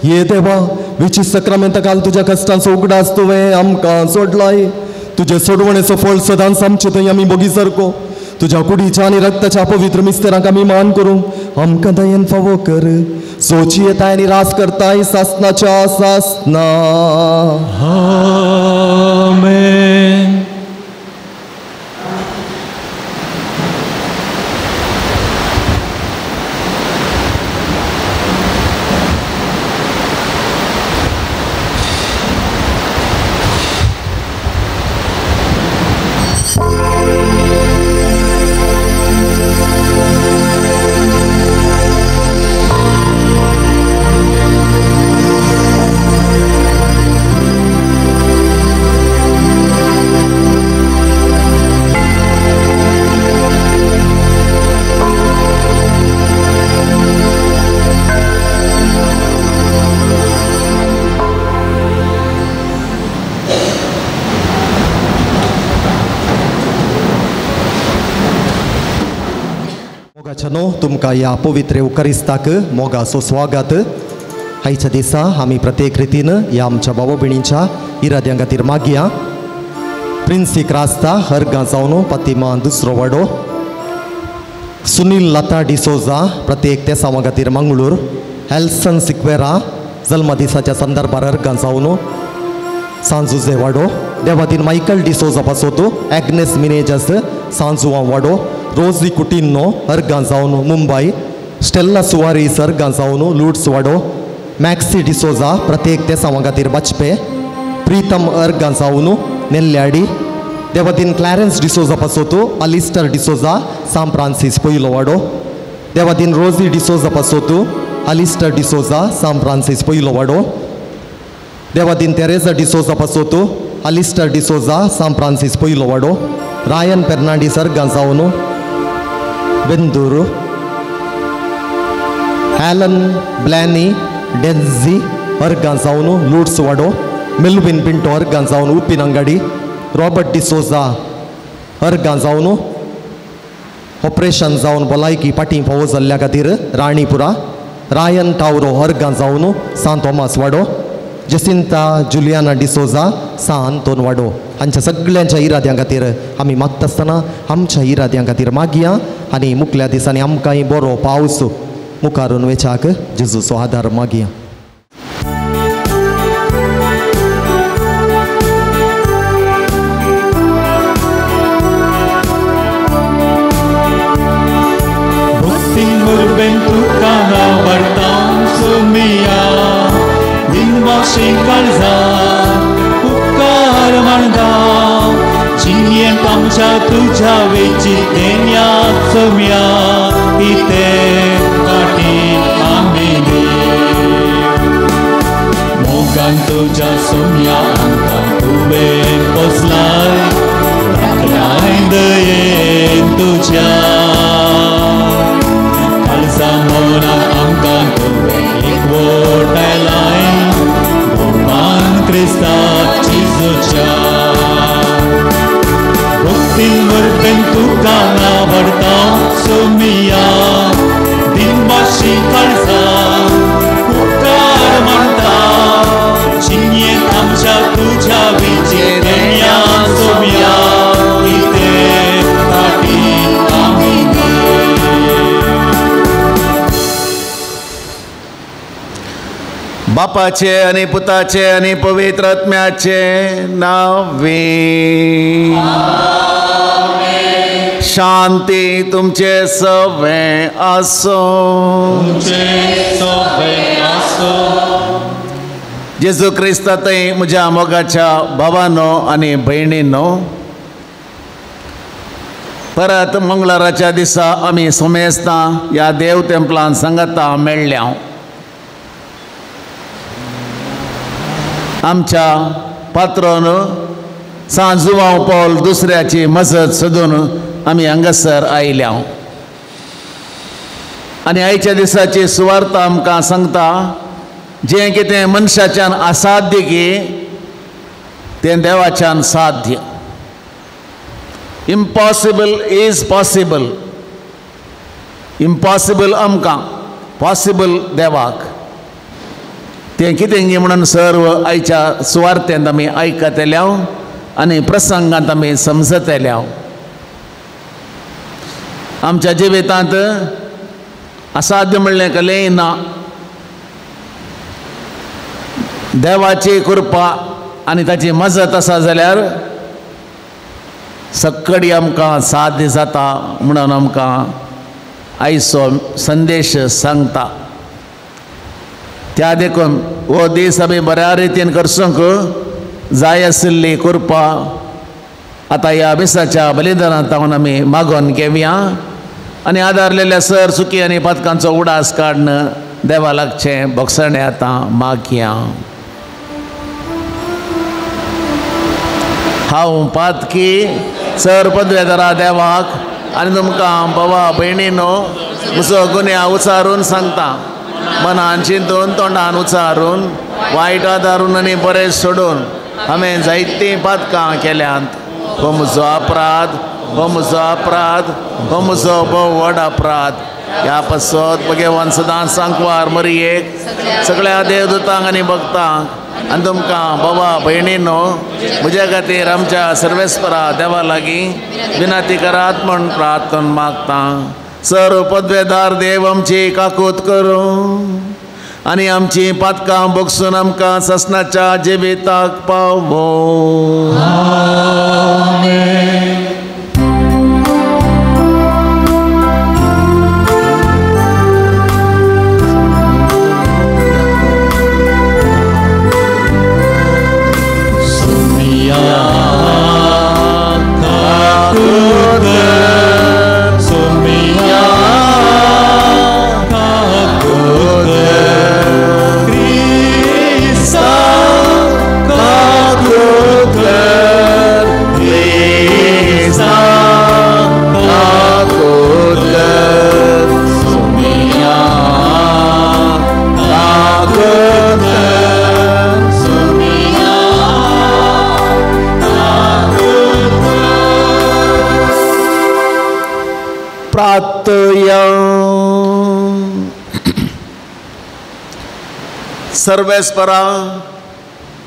ये देवा विची सक्रामेंत काल तुझ्या कष्टांचो उगडास तुवें आमकां सोडलाय तुजे सोडवणेचो फळ सदांच आमचे थंय आमी बोगी सारको तुझ्या कुडीच्या आनी रक्ताच्या पवित्र मिस्तेरांक आमी मान करूंक आमकां दयेन फावो कर सोची येताय आनी रास करताय सासनाच्या सासना आमेन तुमकां ह्या पवित्र युकारिस्ताक मोगाचो स्वागत आयच्या दिसा आमी प्रत्येक रितीन ह्या आमच्या भाव भयणींच्या इराद्यां खातीर मागया प्रिन्सी क्रास्ता हरगां जावन फातिमा दुसरो वाडो सुनील लता डिसोजा प्रत्येक त्या सावा खातीर मंगळूर एल्सन सिक्वेरा जल्मदिसाच्या संदर्भार हरगां जावन सांजुजे वाडो देवातीन मायकल डिसोजा पासोतो एग्नेस मिनेजस सांजुवा वाडो रोजी कुटिन्नो हरगां जावन मुंबई स्टेल्ला सुवारीस हरगां जावन लूड्स वाडो मॅक्सी डिसोजा प्रत्येक ते सावा खातीर बचपे प्रीतम हरगां जावन नेल्ल्याडी देवातीन क्लॅरेन्स डिसोजा पासोतो अलिस्टर डिसोजा सान फ्रांसीस पयलो वाडो देवातीन रोजी डिसोजा पासोतो अलिस्टर डिसोजा सान फ्रांसीस पयलो वाडो देवातीन तेरेजा डिसोजा पासोतो अलिस्टर डिसोजा सान फ्रांसीस पयलो वाडो रायन फेर्नांडीस हरगां जावन बेंदूर एलन ब्लॅनी डेन्झी हरगां जावन लूड्स वाडो मेल्विन पिंटो हरगां जावन उप्पिनंगडी रॉबर्ट डिसोजा हरगां जावन ऑपरेशन जावन भलायकी पाटी फावो जाल्ल्या खातीर राणीपुरा रायन टावरो हरगां जावन सान थॉमस वाडो जसिंता जुलियाना डिसोजा सान तोन वाडो हांच्या सगळ्यांच्या इराद्यां खातीर आमी मागता आसतना आमच्या इराद्यां खातीर मागया आनी मुखल्या दिसांनी आमकांय बरो पावस मुखारून वेचाक जेजूचो आदार मागया. तुझ्या वेची देण्यात सोम्या इथे पाठी आम्ही मोगान तुझ्या सोम्या अंगात तुवें पोसलाय धाकलाय दयेन तुझ्या खालसा मौनाक आमकां तुवें एकवट आयलाय गोपान क्रिस्ताची जुच्या भक्तीन वरपेन तुका आवडटा सोमिया दिनमाशी काळजा उपकार म्हणटा चिन्येत आमच्या तुझ्या विजेऱ्या सोमिया इथे फाटी आम्ही बापाचे आणि पुताचे आणि पवित्र आत्म्याचे नावे शांती तुमचे सवे आसो जेजू क्रिस्तातय म्हज्या मोगाच्या भावांनो आणि भयणींनो परत मंगळाराच्या दिसा आमी सोमेस्तां ह्या देव तेंपलान सांगाता मेळ्ळ्या आमच्या पात्रोन सांजुवांव पौल दुसऱ्याची मजत सोदून आमी हांगासर आयल्या आनी आयच्या दिसाची सुवार्थ आमकां सांगता जें कितें मनशाच्यान असाध्य की तें देवाच्यान साध्य इम्पॉसिबल इज पॉसिबल इम्पॉसिबल आमकां पॉसिबल देवाक तें कितें म्हणून सर्व आयच्या सुवार्थेंत आमी आयकत येल्या आनी प्रसंगांत आमी समजत येल्या आमच्या जिवितांत असाध्य म्हणलें कलेय ना देवाची कृपा आनी ताची मजत आसा जाल्यार सक्कडी आमकां साध्य जाता म्हणून आमकां आयचो संदेश सांगता त्या देखून हो दीस आमी बऱ्या रितीन करसूंक जाय आशिल्ली कृपा आतां ह्या दिसाच्या बलिदानांत आमी मागोन घेवया आनी आदारलेल्या सर सुकी आनी पातकांचो उडास काडन देवा लागचें भोगसणें आतां मागया हांव पातकी सर पदवेदारा देवाक आनी तुमकां भावा भयणीनो म्हजो गुन्या उचारून सांगता मनान चिंतून तोंडान उचारून वायट आदारून आनी बरें सोडून हांवें जायतीं पातकां केल्यांत हो म्हजो अपराध हो म्हजो अपराध हो म्हजो भोव व्हड अपराध ह्या पासत भगवान सदांच सांकवार मरयेक सगळ्या देवदूतांक आनी भक्तांक आनी तुमकां भावा भयणीनो म्हज्या खातीर आमच्या सर्वेस्परा देवा लागीं विनंती करात म्हूण प्रार्थना मागता सर्व पदवेदार देव आमची काकूत करूं आनी आमची पातकां भोगसून आमकां ससनाच्या जिविताक पावो सर्वेस्परा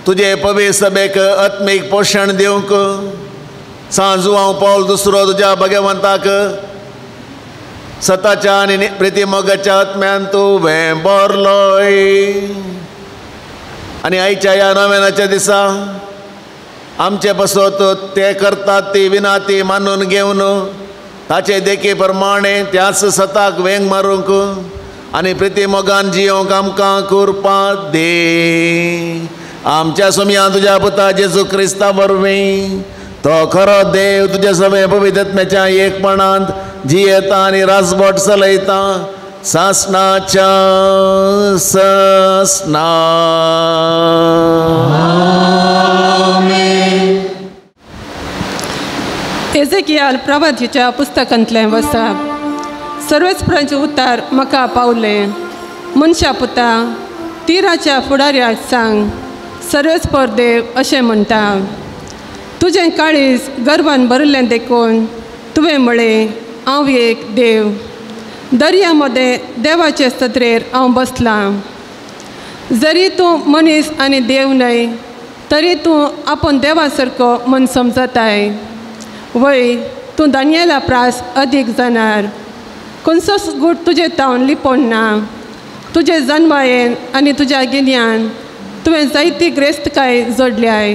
तुझे पवित्र सभेक आत्मीक पोषण दिवंक सांजुवांव पौल दुसरो तुज्या भगवंताक सताच्या आनी प्रितीमोगाच्या आत्म्यान तुवें बरलोय आनी आयच्या ह्या नव्यानाच्या दिसा आमचे बसत ते करतात ती विनाती मानून घेवन ताचे देखी प्रमाणे त्याच सताक वेंग मारूंक आनी प्रितीमोगान जियोंक आमकां कृपा दे आमच्या सोम्या तुज्या पुता जेजू क्रिस्ता वरवीं तो खरो देव तुज्या सगळे पवित्र आत्म्याच्या एकपणांत जी येता आनी राजबोट चलयता सासणाच्या ससना. एजेकियाल प्रवादीच्या पुस्तकांतलें वचप. सर्वेस्परांचे उतार म्हाका पावले. मनशा पुता, तिराच्या फुडाऱ्याक सांग, सर्वेस्पर देव अशें म्हणटा, तुजें काळीज गर्वान भरिल्लें देखून तुवें म्हळें हांव एक देव. दर्या मदें देवाचे सत्रेर हांव बसलां. जरी तूं मनीस आनी देव न्हय, तरी तूं आपूण देवा सारको म्हूण समजताय. वय तूं दानियेला प्रास अदीक जाणार. खंयचोच गूट तुजे तावन लिपोवन ना. तुजे जन्मायेन आनी तुज्या गिन्यान तुवें जायती ग्रेस्तकाय जोडल्याय.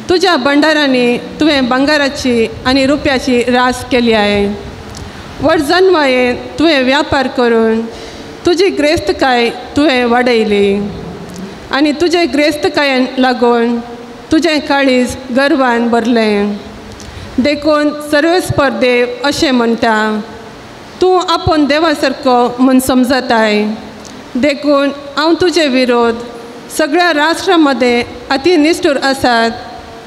तुज्या भंडारांनी तुवें भांगाराची आनी रुप्याची रास केल्याय. व्हड जन्मायेन तुवें व्यापार करून तुजी ग्रेस्तकाय तुवें वाडयली. आनी तुजे ग्रेस्तकायेन लागून तुजें काळीज गर्वान भरलें. देखून सर्वेस्पर देव अशें म्हणटा, तूं आपूण देवा सारको म्हूण समजताय. देखून हांव तुजे विरोध सगळ्या राष्ट्रां मदें अति निश्ठूर आसात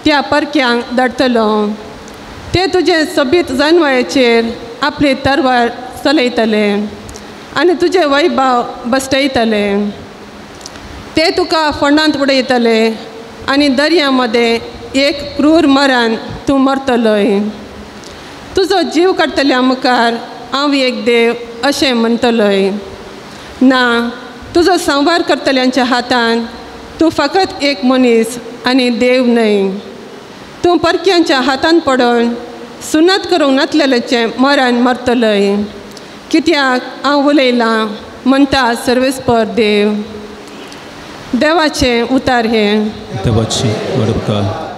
त्या परक्यांक धाडटलो. ते तुजे सोबीत जन्मायेचेर आपली तरवार चलयतले आनी तुजे वैभव बसयतले. ते तुका फोंडांत उडयतले आनी दर्या मदें एक क्रूर मरण तूं मरतलोय. तुजो जीव काडटल्या मुखार हांव एक देव अशें म्हणटलोय. ना, तुजो संवार करतल्यांच्या हातान तूं फकत एक मनीस आनी देव न्हय. तूं परक्यांच्या हातान पडून सुनात करूंक नासलेलेचें मरण मरतलोय. कित्याक हांव उलयलां म्हणटा सर्वेस्पर देव. देवाचें उतार हें. देवाची वडपकार.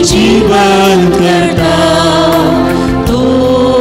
जीवन करता तो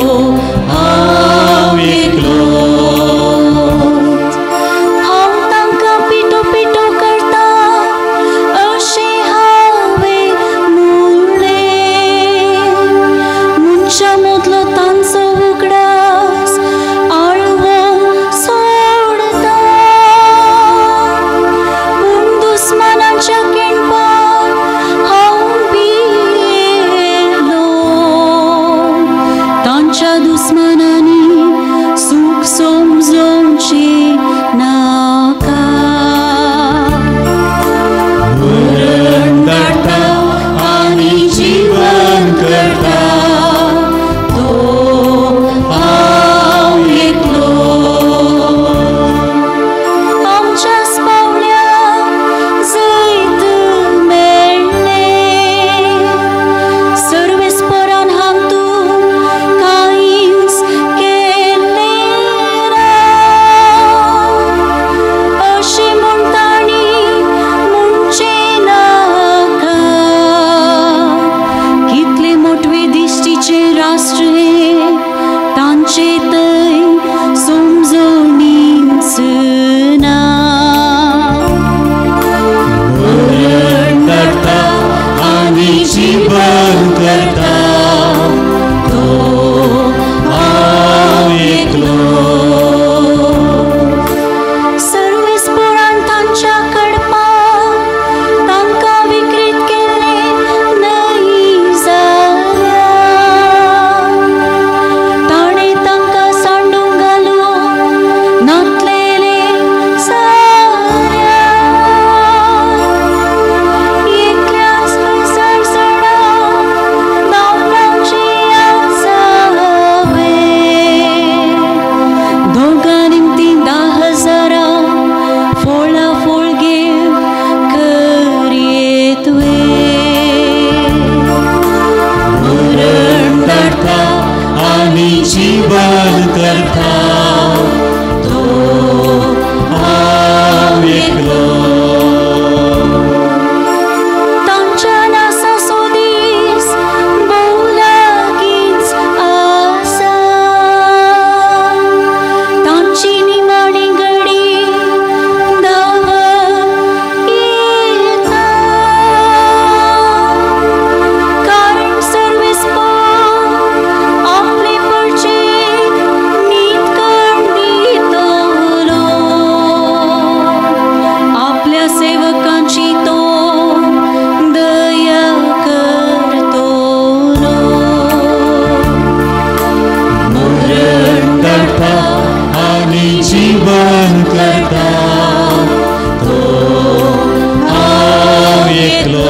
एकलो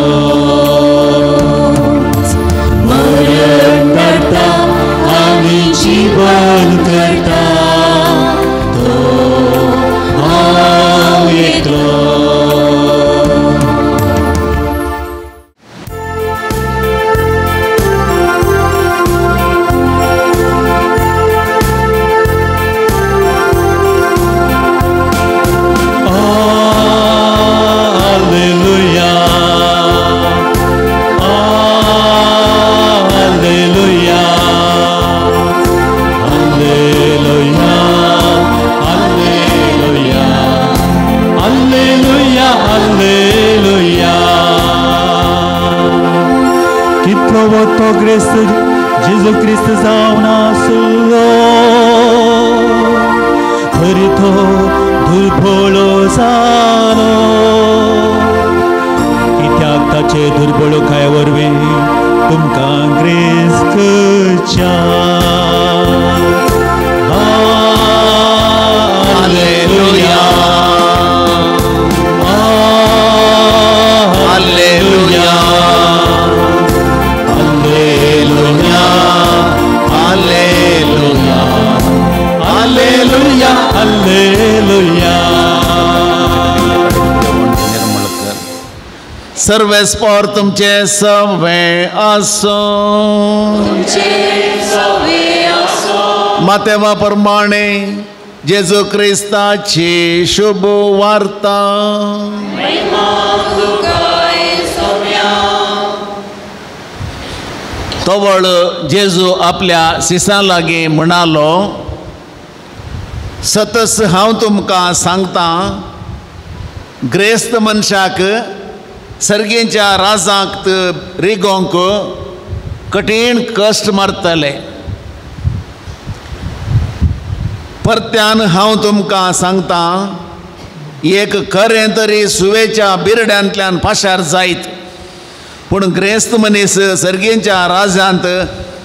मरण करता आनी जीवन करता तो हांव एकलो To Cristo, Jesus Cristo जावन आसलो तरी तो दुर्बळो जालो कित्याक ताचे दुर्बळकाय वरवीं तुमकां ग्रेस करच्या hallelujah hallelujah Alleluia, Alleluia, Alleluia. सर्वेस्पर तुमचे सवे आसो मातेवा प्रमाणे जेजू क्रिस्ताची शुभ वार्ता तवळ जेजू आपल्या शिसां लागीं म्हणालो सतस हांव तुमकां सांगता ग्रेस्त मनशाक सर्गेच्या राजांक रिगोंक कठीण कश्ट मारतले परत्यान हांव तुमकां सांगता एक खरें तरी सुवेच्या बिरड्यांतल्यान पाशार जायत पूण ग्रेस्त मनीस सर्गेच्या राजांत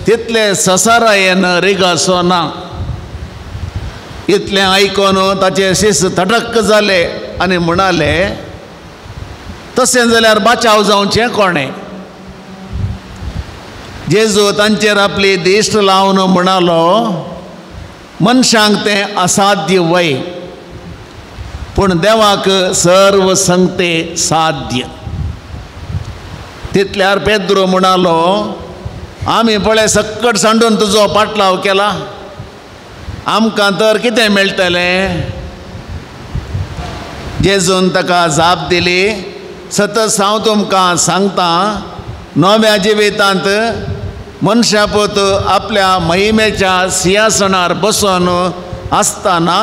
तितले ससारायेन रिगासो ना इतलें आयकोन ताचे शिस थटक्क जाले आनी म्हणाले तशें जाल्यार बाचाव जावचें कोणें जेजू तांचेर आपली दिश्ट लावन म्हणालो मनशांक तें असाध्य वय पूण देवाक सर्व संगते साध्य तितल्यार पेद्रो म्हणालो आमी पळय सक्कट सांडून तुजो पाटलाव केला आमकां तर कितें मेळटलें जेजून ताका जाप दिली सतत हांव तुमकां सांगता नव्या जिवितांत मनशापूत आपल्या महिमेच्या सिंहासनार बसून आसतना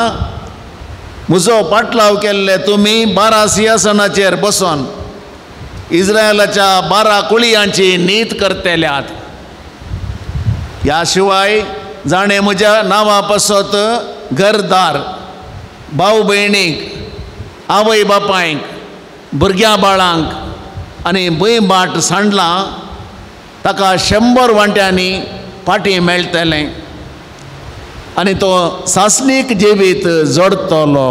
म्हजो पाटलाव केल्ले तुमी 12 सिंहासनाचेर बसून इस्रायलाच्या 12 कुळयांची नीत करतल्यात ह्या शिवाय जाणें म्हज्या नांवा पासत घरदार भाव भयणीक आवय बापायक भुरग्यां बाळांक आनी भंय बाट सांडलां ताका 100 वांट्यांनी फाटीं मेळटलें आनी तो सासणीक जिवीत जोडटलो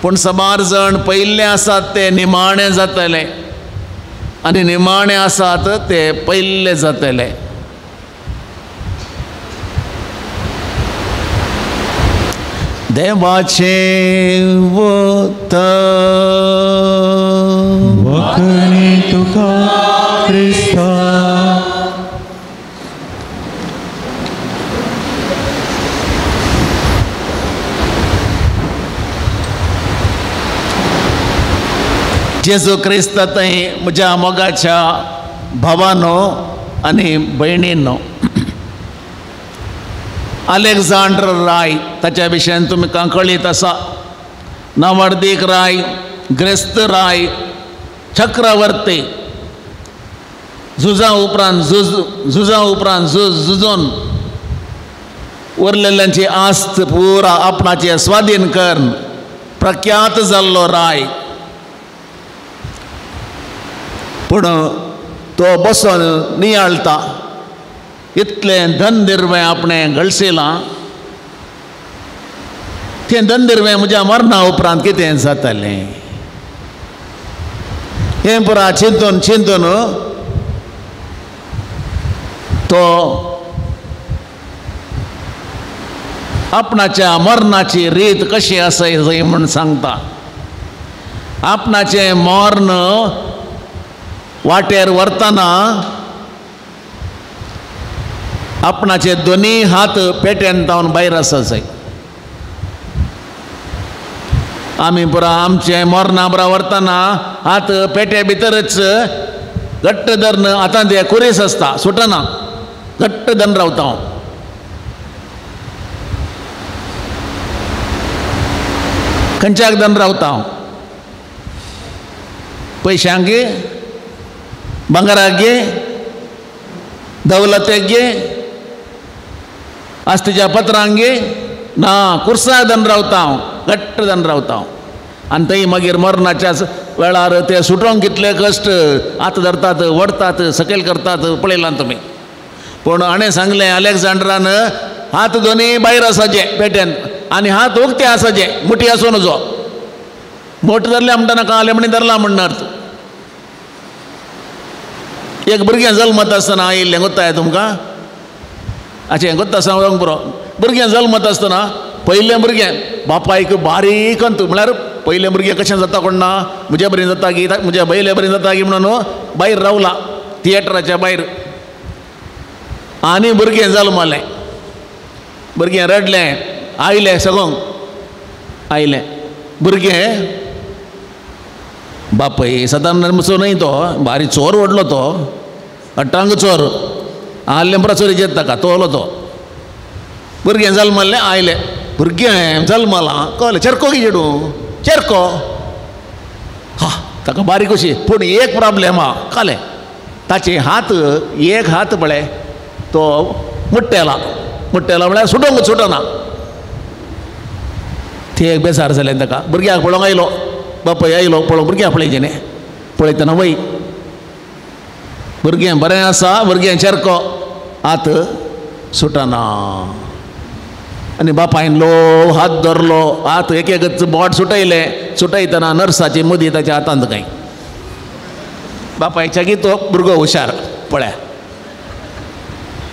पूण समार जण पयल्ले आसात ते निमाणे जातले आनी निमाणे आसात ते पयल्ले जातले देवाचे वत वखणी तुका क्रिस्ता जेजू क्रिस्त थंय म्हज्या मोगाच्या भावानो आनी भयणींनो अलेक्झांडर राय ताच्या विशयान तुमकां कळीत आसा नवर्दीक राय ग्रेस्त राय चक्रवर्ती झुजा उपरांत झुजून उरलेल्यांची आस्त पुरा आपणाचे स्वाधीन करून प्रख्यात जाल्लो राय पूण तो बसून नियाळटा इतलें धन निर्वय आपणें गळशिलां तें धन निर्वय म्हज्या मरणा उपरांत कितें जातलें हे पुरा चिंतून चिंतून तो आपणाच्या मरणाची रीत कशी असायची म्हणून सांगता. आपणाचे मरण वाटेर व्हरतना आपणाचे दोन्ही हात पेट्यान तावन भायर आसाय. आमी पुरा आमचे मरणा बरा व्हरतना हात पेट्या भितरच घट्ट धरून आतां ते कुरीस आसता सुटना घट्ट धरून रावता हांव. खंयच्याक धरून रावता हांव. पयशांक गे भांगराक गे दौलतेक गे आस्तीच्या पत्रांक गे ना कुर्साक धरून रावता हांव घट्ट धरून रावता हांव. आनी थंय मागीर मरणाच्या वेळार ते सुटोवंक कितले कश्ट हात धरतात वडतात सकयल करतात पळयलां तुमी. पूण हाणें सांगलें अलेक्झांडरान हात दोनी भायर आसाचे पेट्यान आनी हात उक्ते आसाचे मुठी आसूं नजो. मोठ धरल्या म्हणटा नाका आलेमणी धरला म्हणणार. एक भुरगें जल्मत आसतना आयिल्लें गोत्ताय तुमकां. अच्छा गोत्ता सांगूंक पुरो. भुरगें जल्मत आसतना पयलें भुरगें बापायक बारीक अंत म्हळ्यार पयलें भुरगें कशें जाता कोण ना म्हज्या बरें जाता की म्हज्या बैले बरें जाता की म्हणून भायर रावला थिएटराच्या भायर. आनी भुरगें जल्मलें. भुरगें रडलें आयलें सगळोंक आयलें. भुरगें बापय सदान मसो न्हय तो भारी चोर ओडलो तो अट्टांग चोर आल्लें पुरा चोरी ताका तोलो तो. भुरगें जल्मलें आयलें. भुरगें जल्मलां कळलें चेरको की चेडू चेरको हा ताका बारीक कशी. पूण एक प्रॉब्लेम आहा कळ्ळें ताचे हात एक हात पळय तो मुट्टेला म्हळ्यार सुटोवंक सुटना. ते एक बेजार जालें ताका. भुरग्याक पळोवंक आयलो बापाय आयलो पळोवंक भुरग्याक पळयचें न्ही पळयतना वय भुरगें बरें आसा भुरगें चेरको हात सुटना. आनी बापायन लो हात धरलो हात एक एक बोट सुटयलें. सुटयतना नर्साची मुदी ताच्या हातांत काय. बापायच्या की तो भुरगो हुशार पळय.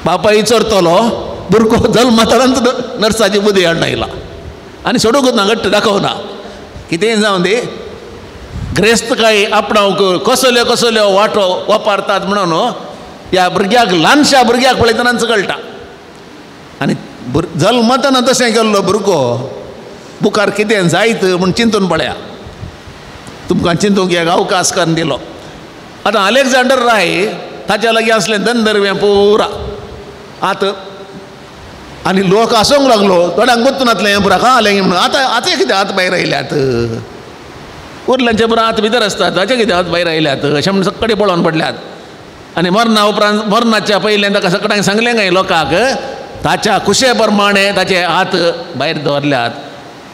बापाय विचारतलो भुरगो जल्मतानच नर्साची मुदी हाडून आयला आनी सोडूंकच ना घट्ट दाखवना. कितेंय जावं दी ग्रेस्त काय आपणावंक कसल्यो कसल्यो वाटो वापरतात म्हणून ह्या भुरग्याक ल्हानशा भुरग्याक पळयतनाच कळटा. आनी जल्मतना तशें केल्लो भुरगो मुखार कितें जायत म्हूण चिंतून पळया. तुमकां चिंतूंक एक अवकाश करून दिलो. आतां अलेक्झांडर राय ताच्या लागीं असलें धनदर्वें पुरा आत आनी लोक आसूंक लागलो थोड्यांक गुंतूनातलें हें पुरा खालें म्हणून आतां कितें हात भायर आयल्यात उरल्यांचे पुरा हात भितर आसतात ताचे कितें हात भायर आयल्यात अशें म्हणून सक्कडे पळोवन पडल्यात. आनी मरणा उपरांत मरणाच्या पयलें ताका सगळ्यांक सांगलें काय लोकांक ताच्या कुशे प्रमाणे ताचे हात भायर दवरल्यात.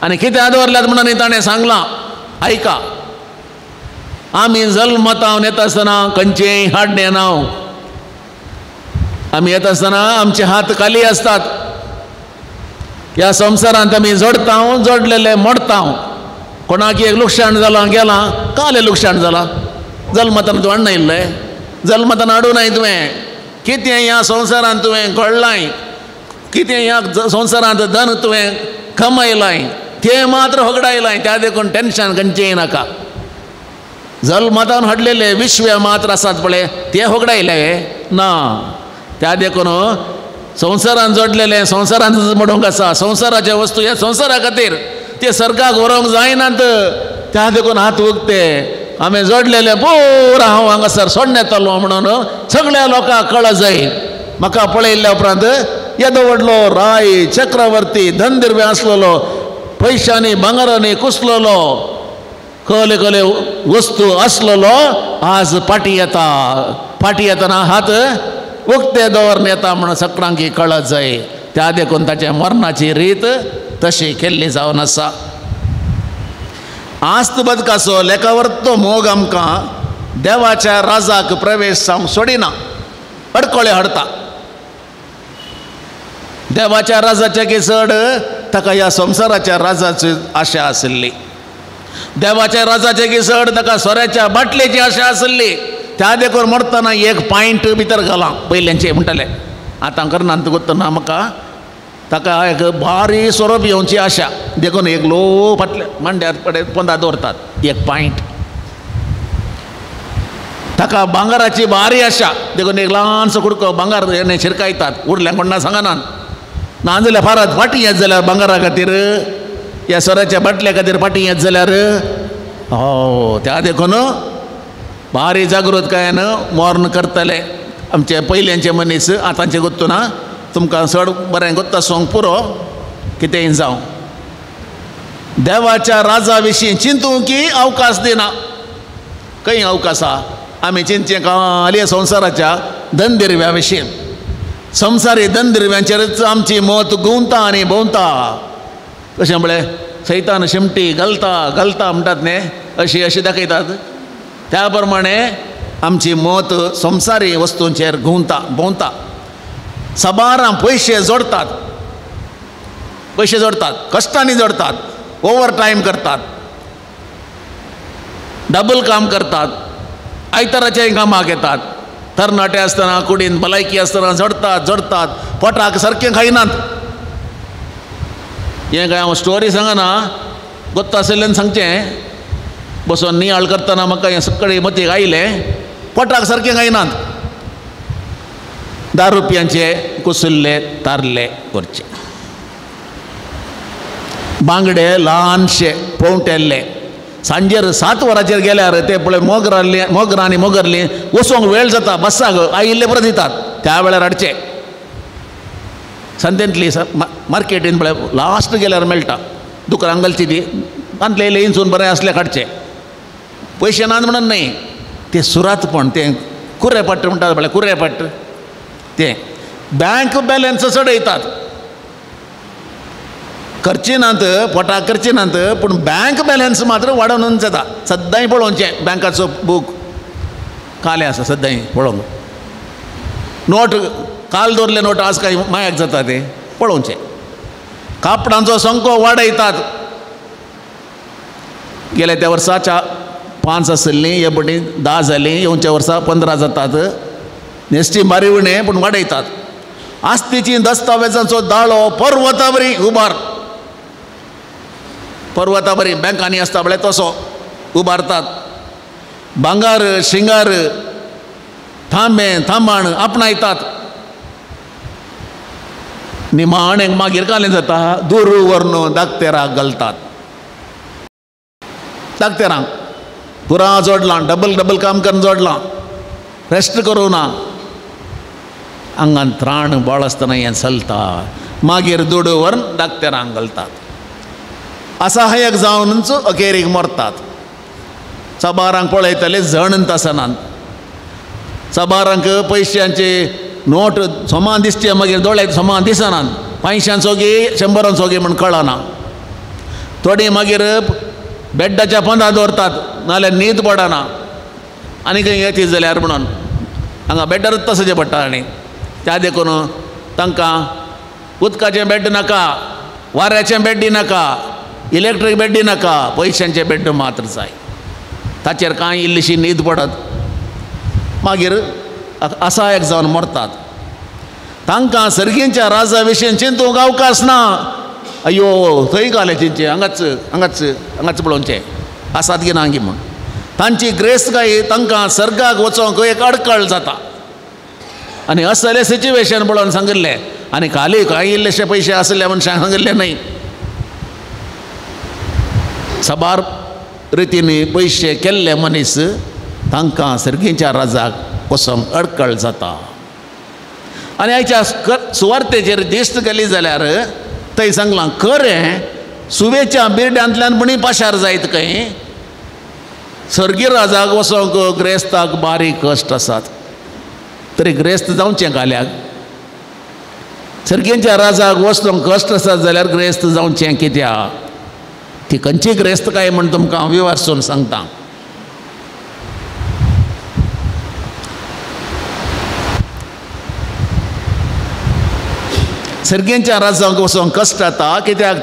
आनी कित्याक दवरल्यात म्हणून ताणें सांगलां आयका. आमी जल्मतावन येता आसतना खंयचेंय हाडणें नाव. आमी येता आसतना आमचे हात खाली आसतात. ह्या संवसारांत आमी जोडटाव जोडलेले मोडटाव. कोणाक एक लुकसाण जालां गेलां काले लुकसाण जालां. जल्मतान तूं हाडून आयिल्लें जल्मतान हाडूनाय तुवें. कितें ह्या संवसारांत तुवें घडलाय कितें ह्या संवसारांत धन तुवें कमयलाय तें मात्र होगडायलाय. त्या देखून टेन्शन खंयचेंय नाका. जल्मतान हाडलेले विश्वे मात्र आसात पळय ते होगडायले ना. त्या देखून संवसारांत जोडलेले संवसारांत मोडूंक आसा. संवसाराचे वस्तू हे संवसारा खातीर ते सर्गाक व्हरोंक जायनात. त्या देखून हात उगते आमी जोडलेले पुरा हांव हांगासर सोडून येतलो म्हणून सगळ्या लोकांक कळ जाय. म्हाका पळयल्ल्या उपरांत येदो व्हडलो राय चक्रवर्ती धनदिर्वे आसलेलो पयशांनी भांगरांनी कुसलेलो खले खले वस्तू आसलेलो आज पाटी येता. पाटी येतना हात उक्ते दवरून येता म्हणून सगळ्यांक कळत जाय. त्या देखून ताच्या मरणाची रीत तशी केल्ली जावन आसा. आस्त बदकाचो लेखावरतो मोग आमकां देवाच्या राजाक प्रवेश जावंक सोडिना अडकळे हाडटा. देवाच्या राजाचे की चड ताका ह्या संवसाराच्या राजाची आशा आशिल्ली. देवाच्या राजाचे घिसड ताका सोऱ्याच्या बाटलेची आशा आसली त्या देखून मरतना एक पॉयंट भितर घाला पयल्यांचे म्हणटाले आतां करना करतना म्हाका ताका एक बारी सोरो पिवची आशा देखून एक लो फाटल्या मांड्यार पडे पोंदा दवरतात एक पॉयंट ताका भांगाराची बारी आशा देखून एक ल्हानसो कुडको भांगार हें शिरकायतात उरल्यांक कोणा सांगनात ना जाल्यार फारत फाटी येत जाल्यार भांगारा खातीर ह्या सोऱ्याच्या बाटल्या खातीर फाटी येत जाल्यार हो त्या देखून भारी जागृतकायेन मोर्न करतले आमचे पयल्यांचे मनीस आतांचे गोत्तू ना तुमकां चड बरें गोत्ता सोंग पुरो कितेंय जावं देवाच्या राजा विशीं चिंतूं की अवकाश दिना खंय अवकाश आहा आमी चिंतचें खाली संवसाराच्या धनदिरव्या विशीं संवसारी धनदिरव्यांचेरच आमची मत गुंवता आनी भोंवता कशें म्हळें सैतान शिमटी घालता घालता म्हणटात न्ही अशी दाखयतात त्या प्रमाणे आमची मत संवसारी वस्तूंचेर घुंवता भोंवता सबारां पयशे जोडतात कश्टांनी जोडतात ओवर टायम करतात डबल काम करतात आयताराच्याय कामाक येतात तरणाटे आसतना कुडीन भलायकी आसतना जोडतात पोटाक सारकें खायनात हें काय हांव स्टोरी सांगना गोत्ता आसलेल्यान सांगचें बसून नियाळ करतना म्हाका हें सकाळीं मतीक आयलें पोटाक सारकें खायनात 10 रुपयांचे कुसुल्ले तारले करचे बांगडे ल्हानशे पोंवटेल्ले सांजेर 7 वरांचेर गेल्यार ते पळय मोगरांनी मोगरली वचोंक वेळ जाता बसाक आयिल्ले परत दितात त्या वेळार हाडचे संदेंतली मार्केटीन पळय लास्ट गेल्यार मेळटा दुकरांक घालची ती तांतले इंचून बरें असले काडचे पयशे नात म्हणून न्ही ते सुरातपण ते कुरेपट्ट म्हणटात पळय कुरेपट्ट ते बँक बॅलन्स चडयतात करचे नात पोटाक करचे नात पूण बँक बॅलन्स मात्र वाडोवनूच येता सद्दां पळोवचें बँकाचो बूक काले आसा सद्दां पळोवंक नोट काल दवरले नोट आज काय मायाक जाता ते पळोवचें कापडांचो संको वाडयतात गेल्या त्या वर्साच्या 5 आसली हे पटी 10 जाली येवच्या वर्सा 15 जातात नेस्टी बारी उणें पूण वाडयतात आस्तीची दस्तावेजांचो दाळो पर्वतावरी उबार पर्वतावरी बँकांनी आसता पळय तसो उबारतात भांगार शिंगार थांबे थांबाण आपणायतात निमाणेक मागीर कालें जाता दूर व्हरून दाक्तेराक घालतात दाक्तेरांक पुरा जोडलां डबल काम करून जोडलां रेस्ट करूं ना आंगान त्राण बळ आसतना हें चलता मागीर दूड व्हरून दाक्तेरांक घालतात असहाय्यक जावनूच अखेरीक मरतात सबारांक पळयतले जण आसनात सबारांक पयशांचे नोट सोमान दिसचे मागीर दोळ्याक सोमान दिसनात 500 सोगी 100 सोगी म्हण कळना थोडी मागीर बेड्डाच्या पोंदा दवरतात नाल्यार न्हीद पडना आनी खंय येती जाल्यार म्हणून हांगा बेड्डारूच तसोचें पडटा आनी त्या देखून तांकां उदकाचें बेड्ड नाका वाऱ्याचें बेड्डी नाका इलेक्ट्रीक बेड्डी नाका पयशांचें बेड्ड मात्र जाय ताचेर कांय इल्लीशी न्हीद पडत मागीर असहायक जावन मरतात तांकां सर्गींच्या राजा विशीं चिंतूंक अवकाश ना अयो थंय घाले चिंचे हांगाच पळोवचें आसात की ना गी म्हूण तांची ग्रेस्तकाय तांकां सर्गाक वचोंक एक अडकळ जाता आनी असले सिच्युएशन पळोवन सांगिल्लें आनी खाली कांय इल्लेशे पयशे आसले म्हूण सांगिल्लें न्हय सबार रितीनी पयशे केल्ले मनीस तांकां सर्गींच्या राजाक वचोंक अडकळ जाता आनी हाच्या सुवार्थेचेर दिश्ट केली जाल्यार थंय सांगलां खरें सुवेच्या बिरड्यांतल्यान पुणी पाशार जायत खंय सर्गी राजाक वचोंक ग्रेस्ताक बारीक कश्ट आसात तरी ग्रेस्त जावचें काल्याक सर्गींच्या राजाक वचोंक कश्ट आसात जाल्यार ग्रेस्त जावचें कित्याक ती खंयची ग्रेस्त काय म्हण तुमकां विवारसून सांगता सर्गींच्या राजाक वचोंक कश्ट जाता कित्याक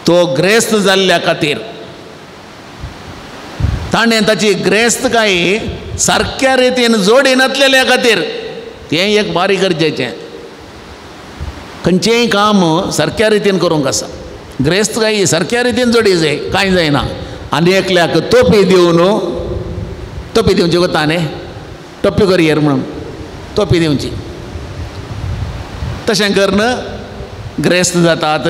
तो ग्रेस्त जाल्ल्या खातीर ताणें ताची ग्रेस्तकायी सारक्या रितीन जोडी नासलेल्या खातीर तें एक बारीक गरजेचें. खंयचेंय काम सारक्या रितीन करूंक आसा. ग्रेस्तकायी सारक्या रितीन जोडी जाय, कांय जायना. आनी एकल्याक तोपी दिवन तोपी दिवची कोता न्ही, टोपी करियर म्हणून तोपी दिवची. तशें करून ग्रेस्त जातात.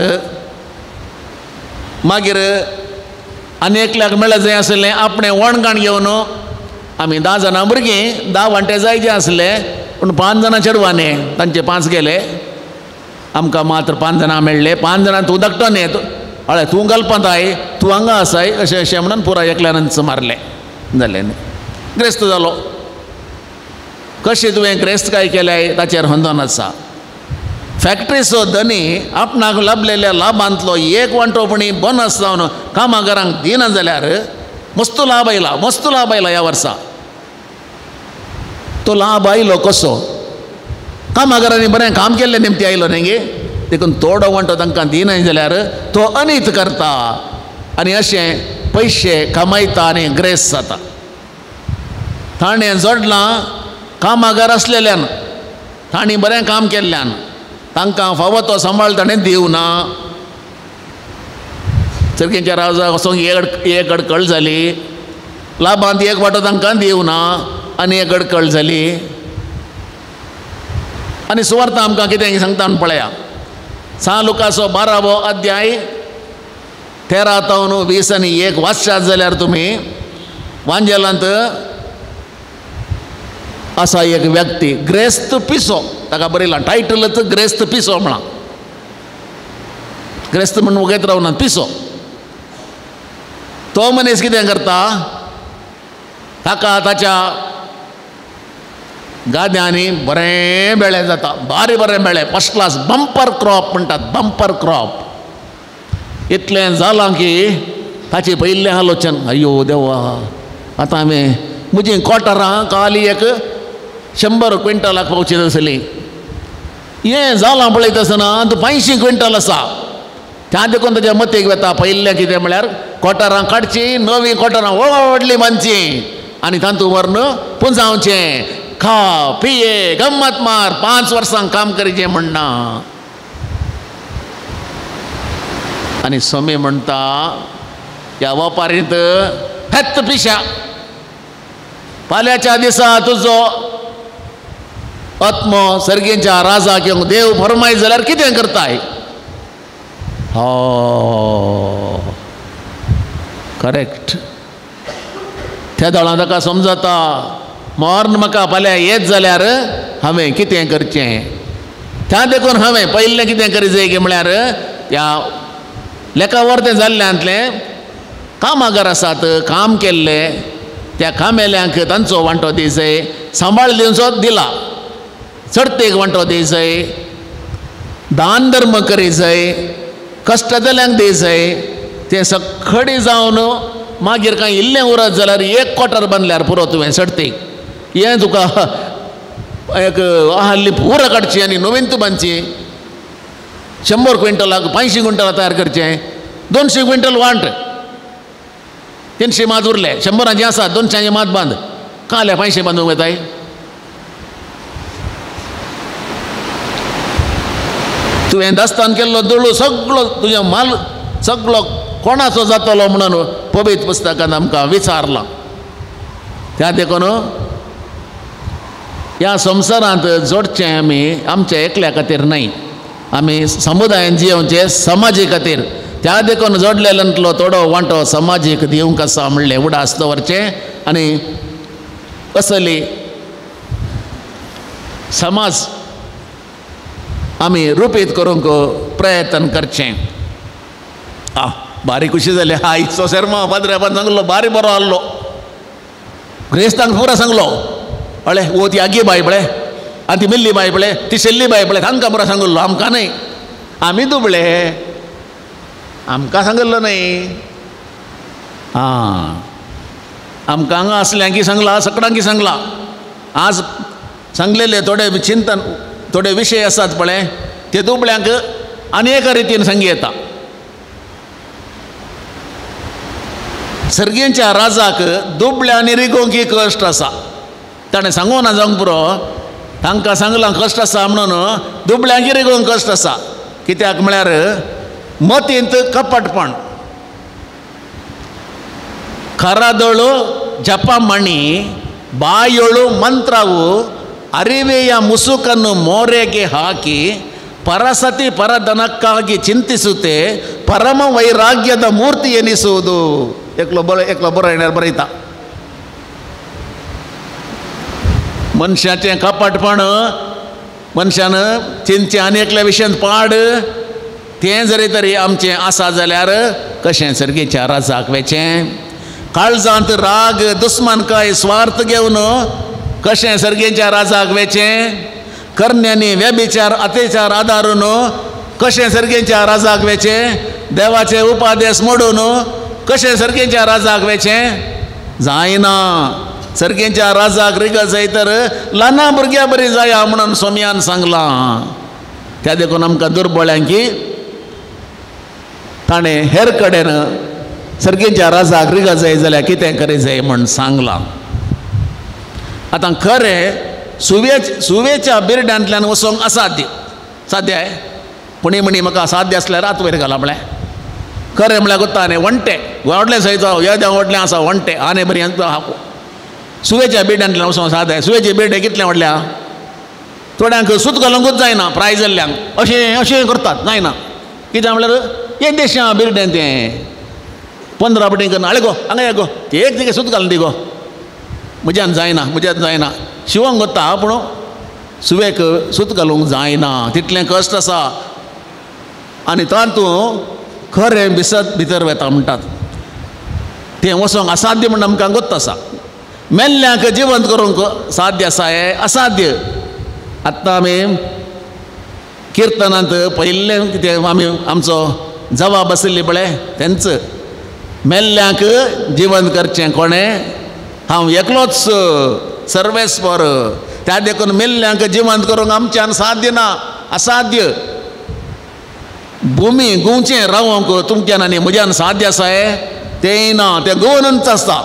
मागीर आनी एकल्याक मेळ्ळें जाय आसलें आपणें वणगाण घेवन आमी 10 जाणां भुरगीं 10 वांटे जायचे आसले पूण 5 जाणां चेडवांनी तांचे 5 गेले. आमकां मात्र 5 जाणां मेळ्ळे. 5 जाणां तूं धाकटो न्ही, हळें तूं घालपात आय, तूं हांगा आसाय अशें अशें म्हणून पुराय एकल्यानच मारलें. जालें न्ही, ग्रेस्त जालो. कशें तुवें ग्रेस्त काय केल्याय ताचेर हंदोन आसा. फॅक्टरीचो धनी आपणाक लाभलेल्या लाभांतलो एक वांटोपणी बोनस जावन कामगारांक दिना जाल्यार मस्त लाभ आयला ह्या वर्सा. तो लाभ आयलो कसो? कामगारांनी बरें काम केल्लें निमती आयलो न्ही गे. देखून थोडो वांटो तांकां दिना जाल्यार तो अनीत करता आनी अशें पयशे कमयता आनी ग्रेस जाता. ताणें जोडलां कामगार आसलेल्यान, तांणी बरें काम केल्ल्यान तांकां फावो तो सांबाळ ताणें दिवना. चरकेच्या राजा वचोंक एक अडकळ जाली, लाभांत एक वांटो तांकां दिवना आनी एक अडकळ जाली. आनी सुवार्ता आमकां कितें सांगता म्हूण पळया. सान लुकाचो 12वो अध्याय 13 ते 20 आनी 1 वाचशात जाल्यार तुमी वांजेलांत असा एक व्यक्ती ग्रेस्त पिसो, ताका बरयलां टायटलच ग्रेस्त पिसो म्हणा. ग्रेस्त म्हणून वगैत रावना, पिसो. तो मनीस कितें करता, ताका ताच्या गाद्यांनी बरें बेळें जाता, बारी बरें बेळें, फर्स्ट क्लास, बंपर क्रॉप म्हणटात, बंपर क्रॉप. इतलें जालां की ताची पयलें आलोचन, अयो देवा, आतां हांवें म्हजीं कोटारां काली एक 100 क्विंटलाक पावची आसली. हें जालां पळयता आसतना तूं 500 क्विंटल आसा. त्या देखून ताच्या मतीक वेता पयलें कितें म्हळ्यार कोटारां काडची, नवीं कोटारां व्हडलीं बांदची आनी तातूंत व्हरून पुंजावचें, खा पिये गम्मत मार, 5 वर्सां काम करचें म्हणना. आनी सोमी म्हणटा ह्या वेपारींत हेत पिशा, फाल्यांच्या दिसा तुजो आत्मो सर्गेच्या राजा किंवा देव फरमाय जाल्यार कितें करताय? करेक्ट. त्या दळां ताका समजता मोर्न म्हाका फाल्यां येत जाल्यार हांवें कितें करचें. त्या देखून हांवें पयलें कितें करी जाय गे म्हळ्यार त्या लेखा वर्तें जाल्ल्यांतलें कामगार आसात, काम केल्लें त्या कामेल्यांक तांचो वांटो दी जाय, सांबाळ दिवचो दिला, चडतेक वांटो दी जाय, दान धर्म करी जाय, कश्टदल्यांक दी जाय. तें सखडी जावन मागीर कांय इल्लें उरत जाल्यार 1 कोटर बांदल्यार पुरो तुवें चडतेक. हें तुका एक आहल्ली पुरां काडची आनी नवीन तूं बांदची. 100 क्विंटलाक 500 क्विंटलां तयार करचें, 200 क्विंटल वांट, 300 मात उरले, 100 आसा 200 मात बांद, काल्या 500 बांदूंक येताय. तुवें दास्तान केल्लो दळू सगळो तुज्या माल सगळो कोणाचो जातलो म्हणून पवित्र पुस्तकांत आमकां विचारलां. त्या देखून ह्या संवसारांत जोडचें आमी आमच्या एकल्या खातीर न्हय, आमी समुदायान जियोवचें समाजी खातीर. त्या देखून जोडलेल्यांतलो थोडो वांटो समाजीक दिवंक आसा म्हणलें उडास दवरचें आनी असली समाज आमी रुपीत करूंक प्रयत्न करचें. बारी खुशी जाली. इचो शर्मा पाद्र्यापान सांगलो बारी बरो आहलो, ग्रेस्तांक पुरा सांगलो, अळे वो ती आगी बाय पळय आनी ती मिल्ली बाय पळय, ती शेल्ली बाय पळय, तांकां पुरा सांगलो, आमकां न्हय, आमी दुबळे, आमकां सांगल्लो न्हय. आमकां हांगा असल्यांकी सांगला, सकडांकी सांगला. आज सांगलेले थोडे चिंतन, थोडे विशय आसात पळय, ते दुबळ्यांक आनी एका रितीन सांगी येता. सर्गेच्या राजाक दुबळ्या आनी रिगोंकी कश्ट आसा. ताणें सांगूं ना जावंक पुरो, तांकां सांगलां कश्ट आसा म्हणून दुबळ्यांक रिगोंक कश्ट आसा. कित्याक म्हळ्यार मतींत कपटपण, ಕರದೊಳು ಜಪ ಮಣಿ ಬಾಯೊಳು ಮಂತ್ರವು ಅರಿವೆಯ ಮುಸುಕನ್ನು ಮೋರೆಗೆ ಹಾಕಿ ಪರಸತಿ ಪರಧನಕ್ಕಾಗಿ ಚಿಂತಿಸುತ್ತೆ ಪರಮ ವೈರಾಗ್ಯದ ಮೂರ್ತಿ ಎನಿಸುವುದು. एकलो बरयता मनशाचें कपटपण, मनशान चिंतचे आनी एकल्या विशयान पाड, तें जरी तरी आमचें आसा जाल्यार कशें सर्गेच्या राजाक वेचें. काळजांत राग दुस्मानकाय स्वार्थ घेवन कशें सर्गेच्या राजाक वेचें. कर्ण्यांनी व्यभिचार अत्याचार आदारून कशें सर्गेच्या राजाक वेचें. देवाचे उपादेश मोडून कशें सर्गेच्या राजाक वेचें. जायना. सर्गेच्या राजाक रिगत जाय तर ल्हाना भुरग्यां बरी जाया म्हणून सोम्यान सांगलां. त्या देखून आमकां दुर्बळ्यांकी ताणें हेर कडेन सर्गेच्या राजाक रिगत जाय जाल्यार कितें करी जाय म्हण सांगलां. आतां खरें सुवेच्या बिरड्यांतल्यान वचोंक असाध्य. साध्य आहे पुणी म्हणी म्हाका साध्य आसल्यार रात वयर घाला म्हळ्यार खरें म्हळ्यार कोत्ता न्ही. वणटें व्हडलें सयतो येद्या व्हडलें आसा वणटें आनी बरी हाको. सुवेच्या बिरड्यांतल्यान वचोंक सादें. सुवेचे बिरडे कितलें व्हडल्या, थोड्यांक सूत घालूंकूच जायना प्राय जाल्ल्यांक. अशें अशें करतात, जायना. कित्याक म्हळ्यार एक देशां बिरडें तें 15 पटी करना. आळे गो हांगा ये गो एक तिके सूत घालून दी गो. म्हज्यान जायना. शिवंक कोत्ता पूण सुवेक सूत घालूंक जायना. तितलें कश्ट आसा. आनी तातूंत खरें बिसत भितर वेता म्हणटात. तें वचोंक असाध्य म्हण आमकां गोत्त आसा. मेल्ल्यांक जिवंत करूंक साध्य आसा हें असाध्य. आतां आमी किर्तनांत पयिल्लें कितें आमी आमचो जबाब आशिल्ली पळय तेंच. मेल्ल्यांक जिवंत करचें कोणें. हांव एकलोच सर्वेस्पर. त्या देखून मेल्ल्यांक जिवंत करूंक आमच्यान साध्य ना, असाध्य. भुमी गुंवचें रावोंक तुमच्यान आनी म्हज्यान साध्य आसा तें ना. तें गोवनूच आसता.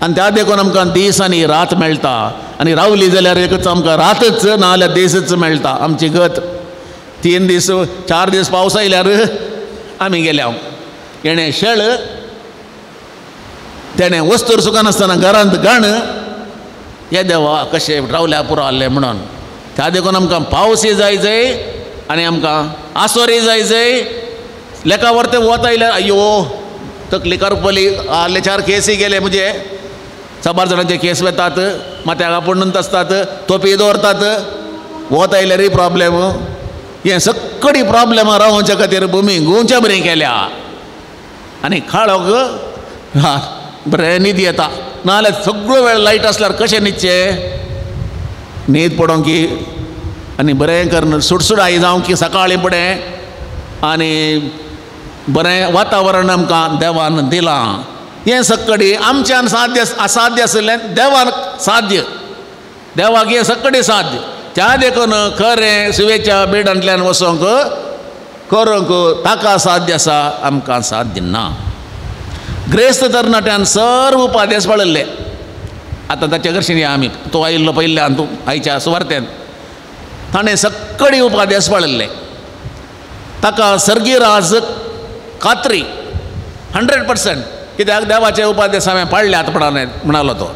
आनी त्या देखून आमकां दीस आनी रात मेळटा. आनी रावली जाल्यार एकच आमकां रातच ना जाल्यार दीसच मेळटा. आमची गत 3 दीस 4 दीस पावस आयल्यार आमी गेल्या. येणें शेळ तेणें वस्तूर सुकानासतना घरांत घाण हे देवा कशें रावल्या पुरो आहलें म्हणून. त्या देखून आमकां पावसय जाय आनी आमकां आसोरय जाय. लेका व्हरते वता आयल्यार अय्यो तकली करपली. आहले 4 केसी गेले म्हणजे 4 जाणांचे केस वेतात. माथ्याक आपुणूच आसतात. तोपी दवरतात. वत आयल्यारय प्रॉब्लेम. हें सक्कडी प्रॉब्लेमां रावोवच्या खातीर भुमी गुंवचें बरें केल्या. आनी खाळोक बरें न्हीद येता. नाजाल्यार सगळो वेळ लायट आसल्यार कशें न्हिदचें. न्हीद पडोंक की आनी बरें कर सुडसुडाय जावं की सकाळीं फुडें आनी बरें वातावरण आमकां देवान दिलां. हें सक्कडी आमच्यान साध्य असाध्य आशिल्लें देवान साध्य. देवाक हें सक्कडी साध्य. त्या देखून खरें सुवेच्या बिरडांतल्यान वचोंक करूंक ताका साध्य आसा, आमकां साध्य ना. ग्रेस्त तरणाट्यान सर्व उपादेश पळयल्ले. आतां ताचे कडच्यान या आमी. तो आयिल्लो पयल्यान तूं आयच्या सुवार्थेन ताणें सक्कडी उपादेश पळयल्ले. ताका सर्गी राज खात्री 100%. कित्याक देवाचे उपादेश हांवें पाळले आतां म्हणालो तो.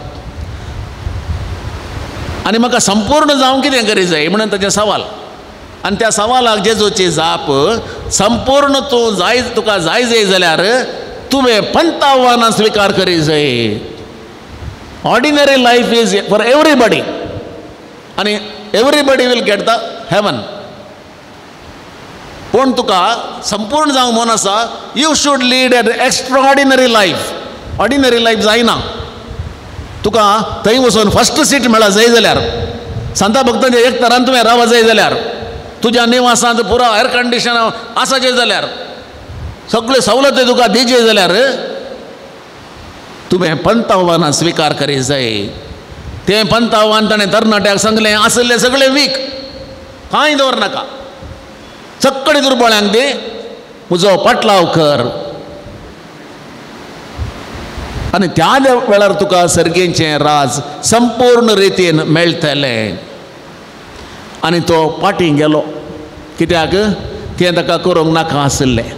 आनी म्हाका संपूर्ण जावंक कितें करी जाय म्हणून ताचें सवाल. आनी त्या सवालाक जेजूची जाप संपूर्ण तुका जाय जाल्यार तुवें पंतावाना स्विकार करी जाय. Ordinary life is for everybody आनी everybody will get the heaven. पूण तुका संपूर्ण जावंक मन आसा you should lead an extraordinary life. Ordinary life जायना. तुका थंय वचून फस्ट सीट मेळा जाय जाल्यार सांता भक्तांच्या एक तरान तुवें रावा जाय जाल्यार तुज्या निवासांत पुरो एअर कंडिशन आसाचें जाल्यार सगळ्यो सवलती तुका दिजे जाल्यार तुवें पंतावाना स्विकार करी जाय. तें पंतावान ताणें तरणाट्याक सांगलें आसले सगळें वीक कांय दवर नाका. सक्कडी दुर्बळ्यांक दी. म्हजो पाटलाव कर. आनी त्या वेळार तुका सर्गेचें राज संपूर्ण रितीन मेळटलें. आनी तो पाटी गेलो, कित्याक तें ताका करूंक नाका आसलें.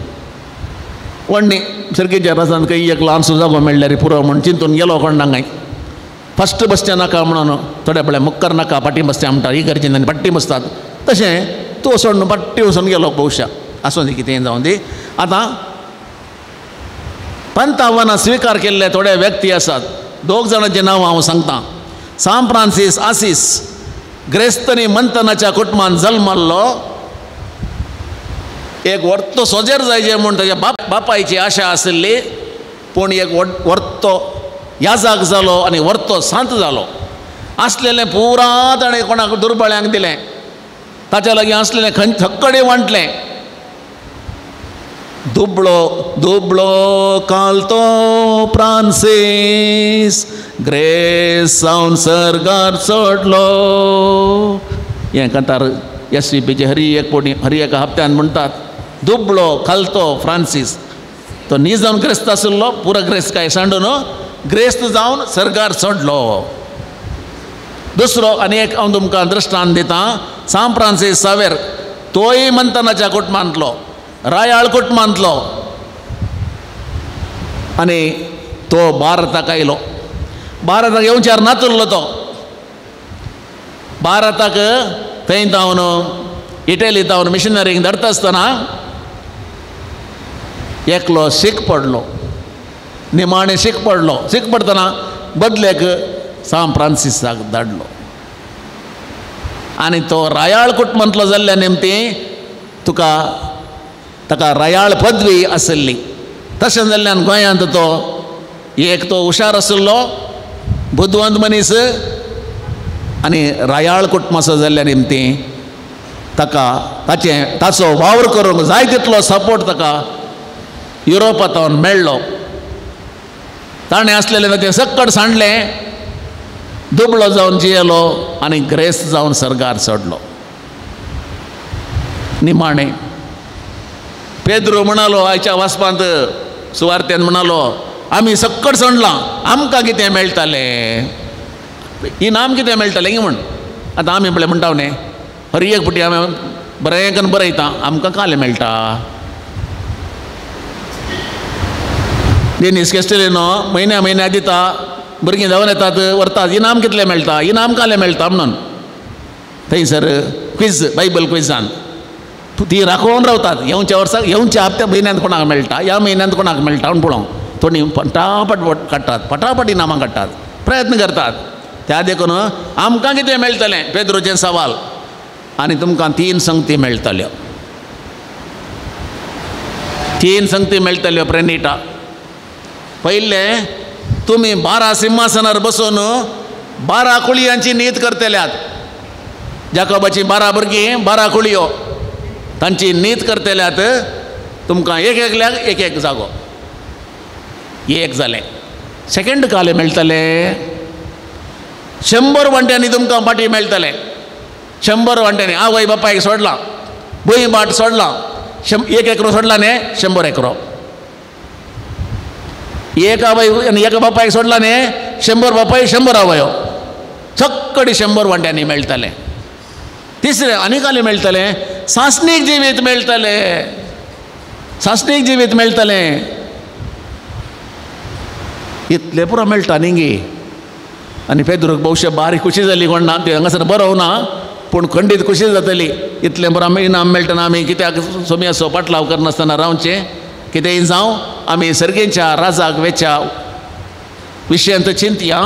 वडणी सर्गेच्या राजान खंय एक ल्हानसो जागो मेळ्ळ्यार पुरो म्हूण चिंतून गेलो कोणांगाय. फस्ट बसचें नाका म्हणून थोडे पळय मुक्कर नाका पाटी बसचें म्हणटा, ही गरजेन आनी पट्टी बसतात. तशें तूं वचून पट्टी वचून गेलो भौशा. आसूं दी कितें जावं दी. आतां पंत आव्हानां स्विकार केल्ले थोडे व्यक्ती आसात. 2 जाणांचीं नांवां हांव सांगतां. सान फ्रांसीस आसीस ग्रेस्तनी मंथनाच्या कुटुंबांत जल्मल्लो. एक वर्तो सोजेर जायचे म्हूण ताच्या बापायची आशा आशिल्ली, पूण एक वर्तो याजाक जालो आनी वर्तो सांत जालो. आसलेलें पुरा ताणें कोणाक दुर्बळ्यांक दिलें. ताच्या लागीं आसलेलें थक्कडे वांटलें. दुबळो कालतो फ्रांसीस ग्रेस जावन सर्गार चडलो. हें कांतार SVPचे हरी एका हप्त्यान म्हणटात. दुबळो खालतो फ्रांसीस तो न्ही जावन ग्रेस्त आशिल्लो, पुरो ग्रेस्त काय सांडून ग्रेस्त जावन सर्गार चडलो. दुसरो आनी एक हांव तुमकां दृश्टांत दितां. सान फ्रांसीस सावेर तोय मंथनाच्या कुटुंबांतलो, रायाळ कुटुंबांतलो, आनी तो भारताक आयलो. भारताक येवच्यार नाचुल्लो तो. भारताक थंय जावन इटली जावन मिशनरींक धाडटा आसतना एकलो शीक पडलो, निमाणें शीक पडलो. शीक पडतना बदलेक सान फ्रांसिसाक धाडलो. आनी तो रायाळ कुटुंबांतलो जाल्ल्या निमती ताका रायाळ पदवी आशिल्ली. तशें जाल्ल्यान गोंयांत तो एक तो हुशार आशिल्लो, बुदवंत मनीस आनी रायाळ कुटुंबाचो जाल्ल्या निमती ताचो वावर करूंक जाय तितलो सपोर्ट ताका युरोपांत मेळ्ळो. ताणें आसलेलें ताचें सक्कड सांडलें, दुबळो जावन जियेलो आनी ग्रेस्त जावन सर्गार चडलो. निमाणें पेद्रू म्हणालो आयच्या वाचपांत सुवार्थ्यान म्हणालो, आमी सक्कड चडलां, आमकां कितें मेळटलें, इनाम कितें मेळटलें गी म्हूण. आतां आमी पळय म्हणटा न्ही, हर एक फावटी आमी बरें करून बरयता, आमकां काले मेळटा. डेनिस कॅस्टेलिनो म्हयन्या दिता, भुरगीं जावन येतात व्हरतात, इनाम कितलें मेळटा, इनाम कालें मेळटा म्हणून. थंयसर क्विज, बायबल क्विजान ती राखोवन रावतात. येवच्या हप्त्या म्हयन्यांत कोणाक मेळटा, ह्या म्हयन्यांत कोणाक मेळटा म्हूण पळोवंक. थोडी पटापट काडटात, पटापट इनामां काडटात, प्रयत्न करतात. त्या देखून आमकां कितें मेळटलें पेद्रूचें सवाल. आनी तुमकां 3 संगती मेळटल्यो. 3 संगती मेळटल्यो प्रेनिटा. पयलें, तुमी 12 सिंहासनार बसून 12 कुळयांची न्हीद करतल्यात. जाकोबाची 12 भुरगीं 12 कुळयो तांची न्हीद करतल्यात. तुमकां एकल्याक एक जागो, एक जालें. सेकंड काले मेळटले 100 वांट्यांनी तुमकां पाटी मेळटले. 100 वांट्यांनी. आवय बापायक सोडलां, भूंय बाट सोडलां, 1 एकरो सोडला न्ही, 100 एकरो. एक आवय आनी एका बापायक सोडला न्ही, 100 बापाय 100 आवयो, सक्कडी 100 वांट्यांनी मेळटले. तिसरें आनी काले मेळटले, सासणीक जिवीत मेळटले. सासणीक जिवीत मेळटलें. इतलें पुरो मेळटा न्ही गे. आनी पेद्रूक भौशा बारीक खुशी जाली. कोण ना ते हांगासर बरो ना, पूण खंडीत खुशी जातली. इतलें बरो इनाम मेळटना आमी कित्याक सोमयाचो पाटलाव करनासतना रावचें. कितेंय जावं, आमी सर्गेच्या राजाक वेच्या विशयांत चिंतया,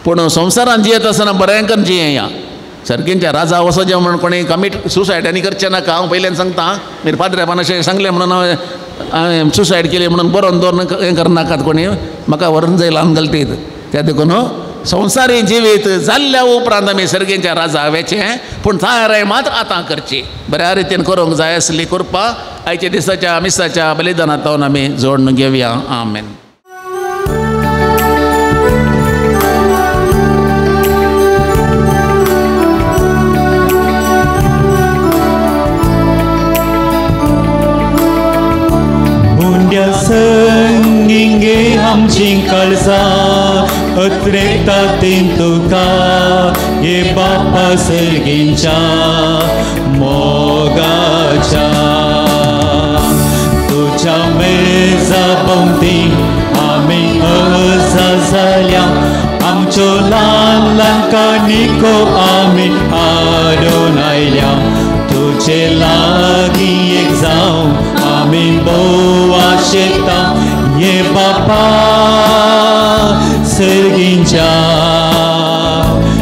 पूण संवसारांत जियेत आसतना बरें करून जियेया. सर्गेच्या राजा वचोचें म्हणून कोणी कमीट सुसायड करचें नाका. हांव पयल्यान सांगता, मागीर पाद्र्यापान अशें सांगलें म्हणून हांवें सुसायड केली म्हणून बरोवन दवरून हें करनाकात. कोणी म्हाका व्हरून जाय ल्हान गलतीत. त्या देखून संवसारी जिवीत जाल्ल्या उपरांत आमी सर्गेच्या राजा वेचें, पूण तयारी मात आतां करची. बऱ्या रितीन करूंक जाय आसली कृपा आयच्या दिसाच्या मिसाच्या बलिदानांतल्यान आमी जोडून घेवया. आमेन. संगिंगे आमची काळजां अत्रेकता तीन तुका ये बापा सर्गींच्या मोगाच्या तुझ्या मेजा भोवती आमी हळसा जाल्या आमच्यो ल्हान ल्हान काणिको आमी हाडून आयल्या तुजे लागीं एक जावं आमी भोव आशेता ये बापा सर्गींच्या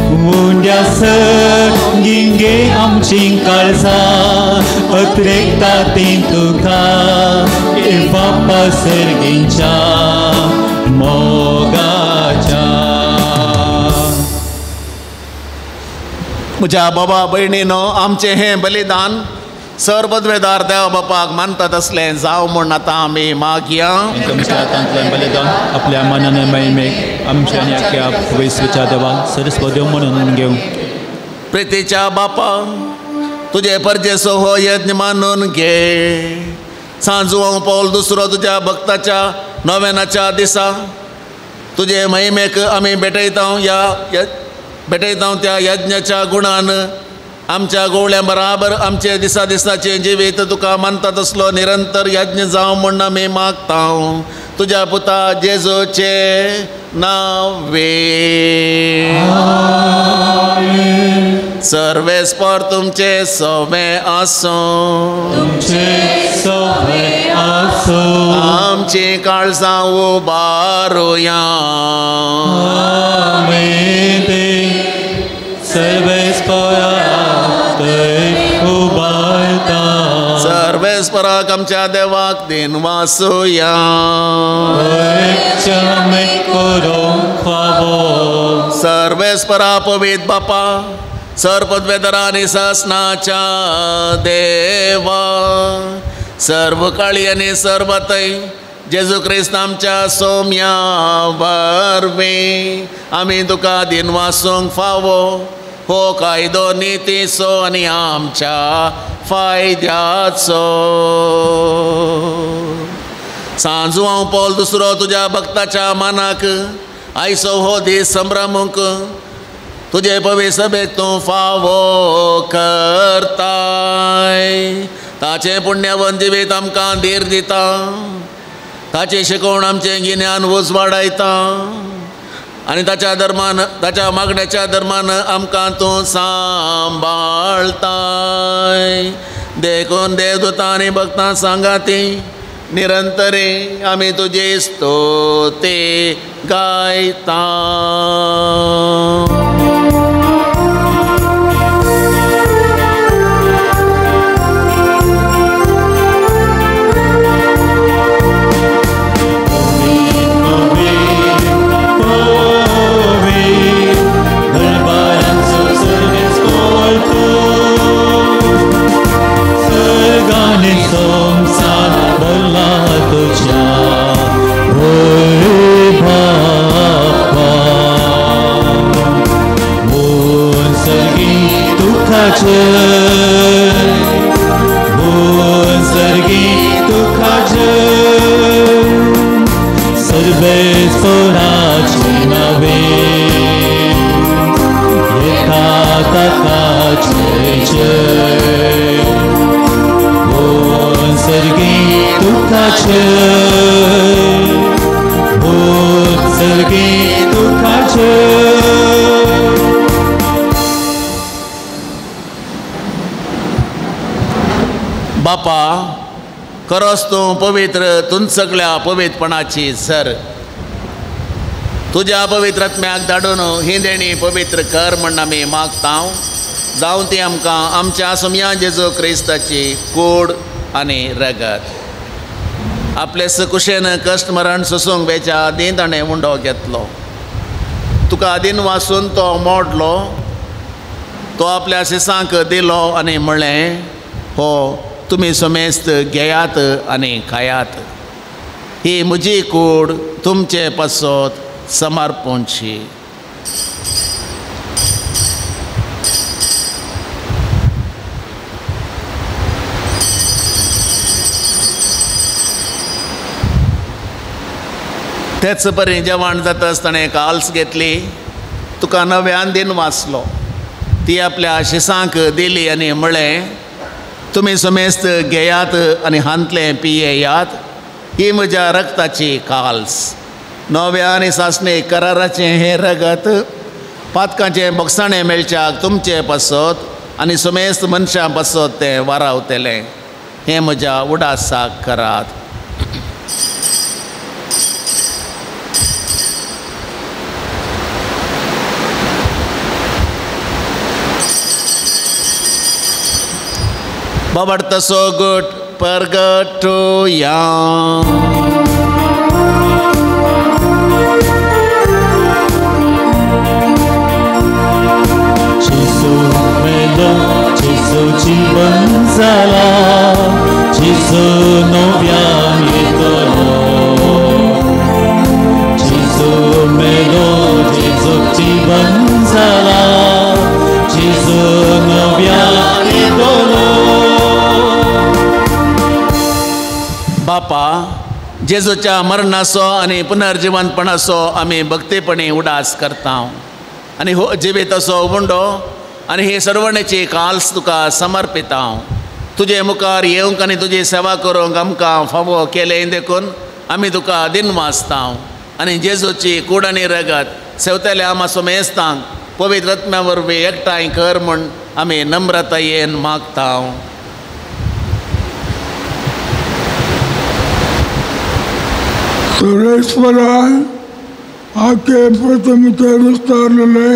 मुंड्या सर्गिंगे आमची काळजां अत्रेकता तीं तुका ये बापा सर्गींच्या मोगाच्या म्हज्या बाबा भयणीनो आमचें हें बलिदान सर्वपदवेदार देवा बापाक मानतात असलें जावं म्हूण आतां आमी मागया. तुमच्या हातांतल्यान बलिदान आपल्या मनान महिमेक आमच्या आनी आख्या वैसच्या देवा सरस्वदेव म्हणून घेवं. प्रितीच्या बापा तुजे परजेचो हो यज्ञ मानून घे. सांजू पावल दुसरो तुज्या भक्ताच्या नोवेनाच्या दिसा तुजे महिमेक आमी भेटयता त्या यज्ञाच्या गुणान आमच्या गोवळ्या बराबर आमचे दिसा दिसाचे जिवीत तुका मानतात असलो निरंतर यज्ञ जावं म्हूण आमी मागता तुज्या पुता जेजूचे नावे. सर्वेस्पर तुमचे सवे आसूं आमची काळजां उबारुया. सर्वेस्पराक आमच्या देवाक दिन वासुया. सर्वेस्परा पवित्र बापा सर्वपदवेदारा आनी शासनाच्या देवा सर्व काळी आनी सर्वतय जेजू क्रिस्त आमच्या सोम्या वरवीं आमी तुका दिन वासूंक फावो हो कायदो नितीचो आनी आमच्या फायद्याचो. सांजू हांव पावल दुसरो तुज्या भक्ताच्या मनाक आयचो हो दीस संभ्रमूंक तुजे पवित्र सभेक तूं फावो करताय. ताचें पुण्यवन जिवीत आमकां धीर दिता ताची शिकवण आमचें गिन्यान उजवाडायता आनी ताच्या धर्मान ताच्या मागण्याच्या धर्मान आमकां तूं सांबाळताय. देखून देवदूतां आनी भक्तां सांगाती निरंतरी आमी तुजी स्तुती गायता. बापा खरोच तूं पवित्र तुन सगळ्या पवित्रपणाची सर तुज्या पवित्र आत्म्याक धाडून ही देणी पवित्र कर म्हण आमी मागता. जावं ती आमकां आमच्या सोम्या जेजू क्रिस्ताची कूड आनी रगत आपले कुशेन कश्ट मरण सोसूंक बेच्या आदीं ताणें उंडो घेतलो. तुका आदीन वाचून तो मोडलो तो आपल्या शिसांक दिलो आनी म्हणलें हो तुमी समेस्त घेयात आनी खायात. ही म्हजी कूड तुमचे पासत समर्पणची. तेच परी जेवण जाता आसतना एक आल्स घेतली, तुका नव्यान दिन वाचलो, ती आपल्या शिसांक दिली आनी म्हळें, तुमी समेस्त घेयात आनी हांतलें पियेयात, ही म्हज्या रक्ताची काल्स, नव्या आनी सासणे कराराचें हें रगत, पातकाचें बोगसाणें मेळच्याक तुमचें पासत आनी समेस्त मनशां पासत तें वारावतलें, हें म्हज्या उडासाक करात. Babarta so good, purgatoria. Jesu melo, Jesu जीवन झाला, Jesu नव्यान येतलो. Jesu melo, Jesu जीवन झाला, Jesu नव्यान येतलो. बापा, जेजूच्या मरणाचो आनी पुनर्जिवनपणाचो आमी भक्तीपणी उडास करता आनी हो जिवीत असो उबुंडो आनी ही सर्वणेची काल्स तुका समर्पिता. तुजे मुखार येवंक आनी तुजी सेवा करूंक आमकां फावो केले देखून आमी तुका दिन वाचता आनी जेजूची कूड आनी रगत सेवतले आमा समेस्तांक पवित्र आत्म्या वरवीं एकठांय कर म्हूण आमी नम्रतायेन मागता. सर्वेश्वराय, आके प्रथमेचे विस्तारलेले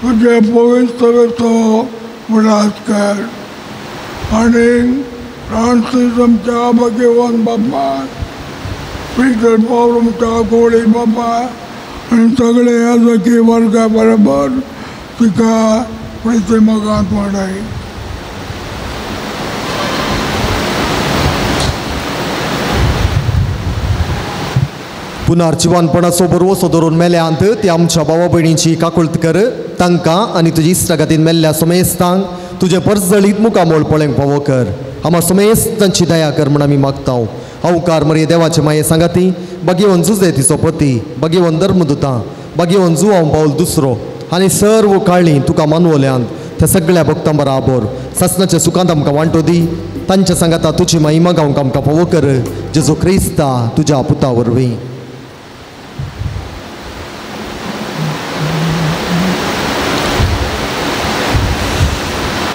तुझे पवित्रतेचो उडास कर आनी फ्रांसीस आमच्या भगवान बाबा, पीटर पौल आमच्या गोडी बाबा आनी सगळे याजकी वर्गा बरोबर तिका प्रितिमगांत वाडय. पुनर्जिवनपणाचो बरवसो धरून मेल्यांत ती आमच्या भावा भयणींची काकुळट कर, तांकां आनी तुजी इश्टागतीन मेल्ल्या समेस्तांक तुजे परजळीत मुखामोल पळोवंक फावो कर. आमा समेस्तांची दया कर म्हूण आमी मागता. अवकार मरे देवाचे माये सांगाती, भगीवन जुजे तिचो पती, भगीवन धर्मदुतां, भगीवन जुवांव पावल दुसरो आनी सर्व काळी तुका मानवल्यांत त्या सगळ्या भक्तां बराबर ससनाच्या सुखांत आमकां वांटो दी. तांच्या सांगाता तुजी महिमा गावंक आमकां फावो कर, जेजू क्रिस्ता तुज्या पुता वरवीं.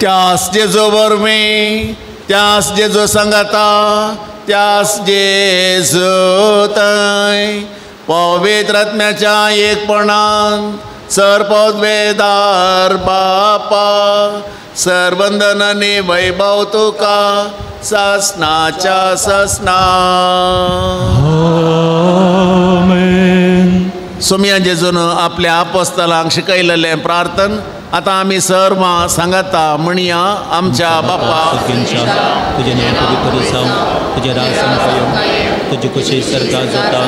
त्यास जेजू वरवीं, त्यास जेजू सांगाता, त्यास जेजू थंय पवित्र आत्म्याच्या एकपणान सरपदवेदार बापा, सरवंदन आनी वैभव तुका ससनाच्या ससना. सोम्या जेजून आपल्या आपोस्तलांक शिकयलेलें प्रार्थन आतां आमी सर्व सांगाता म्हणया. आमच्या बापा, तुझे नेम पवित्र जावं, तुझे राज संपयो, तुजी कशी सरकार जाता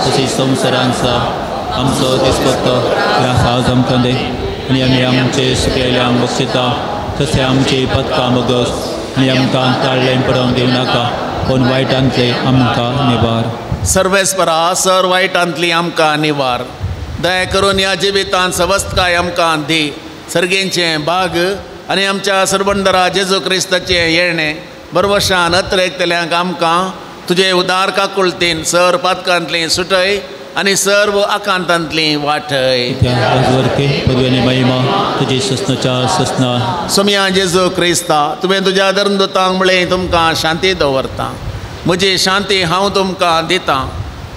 तशी संवसारांचा आमचो दिसपत्त ह्या साज आमकां दे आनी आमी आमचे सुकयल्यांक बक्षिता तशें आमची पदकां बगस आनी आमकां ताळ्ळें पडोवंक दिवं नाका, पूण वायटांतले आमकां निवार. सर्वेस्परा, सर वायटांतली आमकां निवार. दया करून ह्या जिवितांत सवस्तकाय आमकां दी. सर्गेंचें भाग आनी आमच्या सरबंदरा जेजू क्रिस्ताचें येणें बरवशान अत्रेकतल्यांक आमकां तुजे उदार काकुळतीन सर पातकांतली सुटय आनी सर्व आकांतांतली वाटय. पदवेनी महिमा तुजी ससनाच्या ससना. सोम्या जेजू क्रिस्ता, तुवें तुज्या धर्मदुतांक म्हळें तुमकां शांती दवरता. म्हजी शांती हांव तुमकां दितां.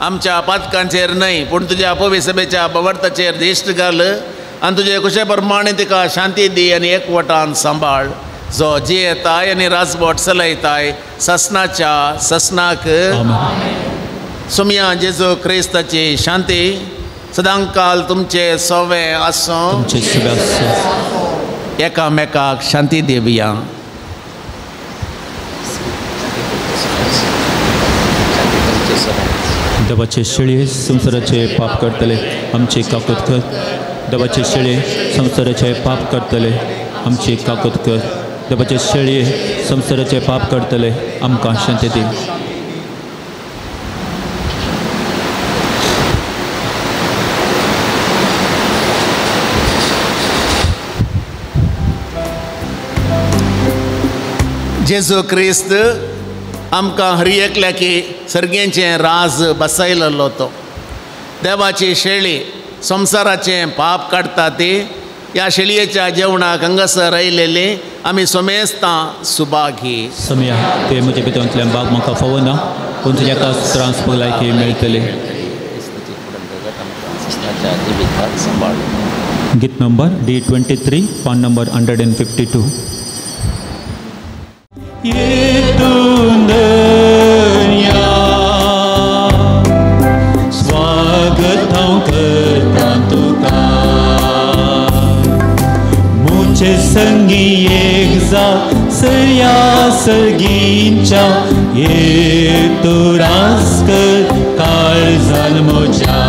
आमच्या पातकांचेर न्हय पूण तुज्या पवित्र सभेच्या बवर्ताचेर दिश्ट घाल आनी तुजे कुशे प्रमाणे तिका शांती दी आनी एकवटान सांबाळ, जो जियेताय आनी राजवट चलयताय ससनाच्या ससनाक. सोम्या जेजू क्रिस्ताची शांती सदांकाल तुमचे सोवे आसूं. एकामेकाक शांती दिवया. देवाचे शिळे संसाराचे पाप करतले आमची काकूत कर. देवाचे शिळे संसाराचे पाप करतले आमची काकूत कर. देवाचे शिळे संसाराचे पाप करतले आमकां शांती दी. जेजू क्रिस्त आमकां हर एकल्याकी सर्गेचें राज बसयलेलो तो देवाची शेळी संवसाराचें पाप काडटा ती ह्या शेळयेच्या जेवणाक हांगासर आयलेली आमी सोमेस्तां सुभागी समया ते म्हजे भितरांतल्यान बाग म्हाका फावो ना पूण तुज्या कात्रांस भलायकी मेळटली. गीत नंबर D23 पान नंबर 152. स्वागतम करता तुका मुझे संगी एक जा सया सर्गींच्या ये तो रास्कर काळजान मोच्या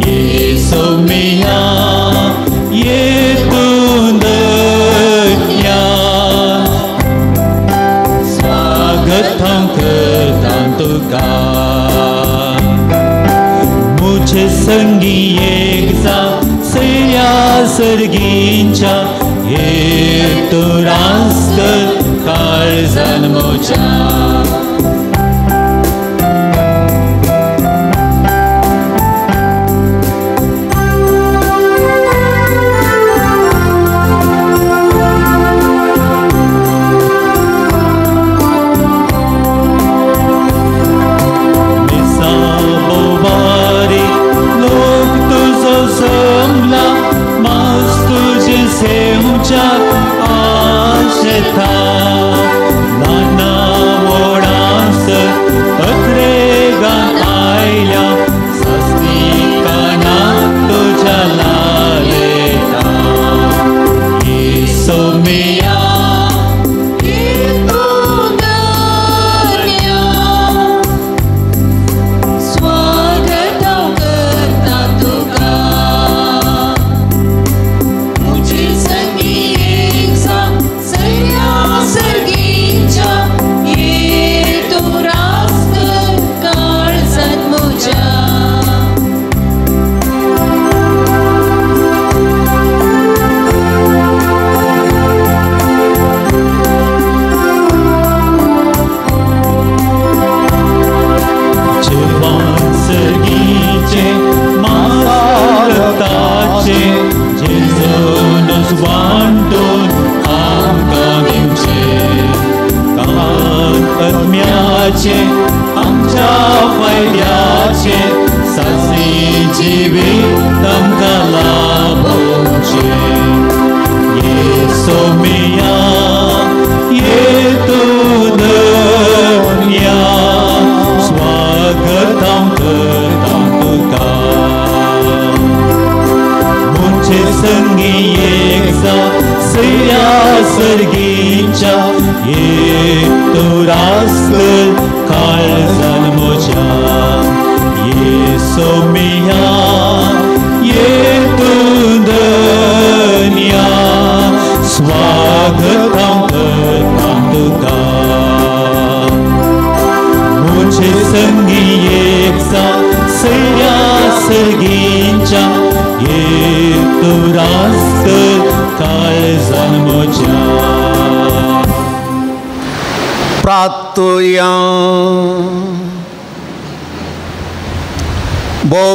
ये सोमिया ये तुंदया स्वागतम करता तुका मुझे संगी एक जा सया सर्गींच्या ये तो रास्कर काळजान मोच्या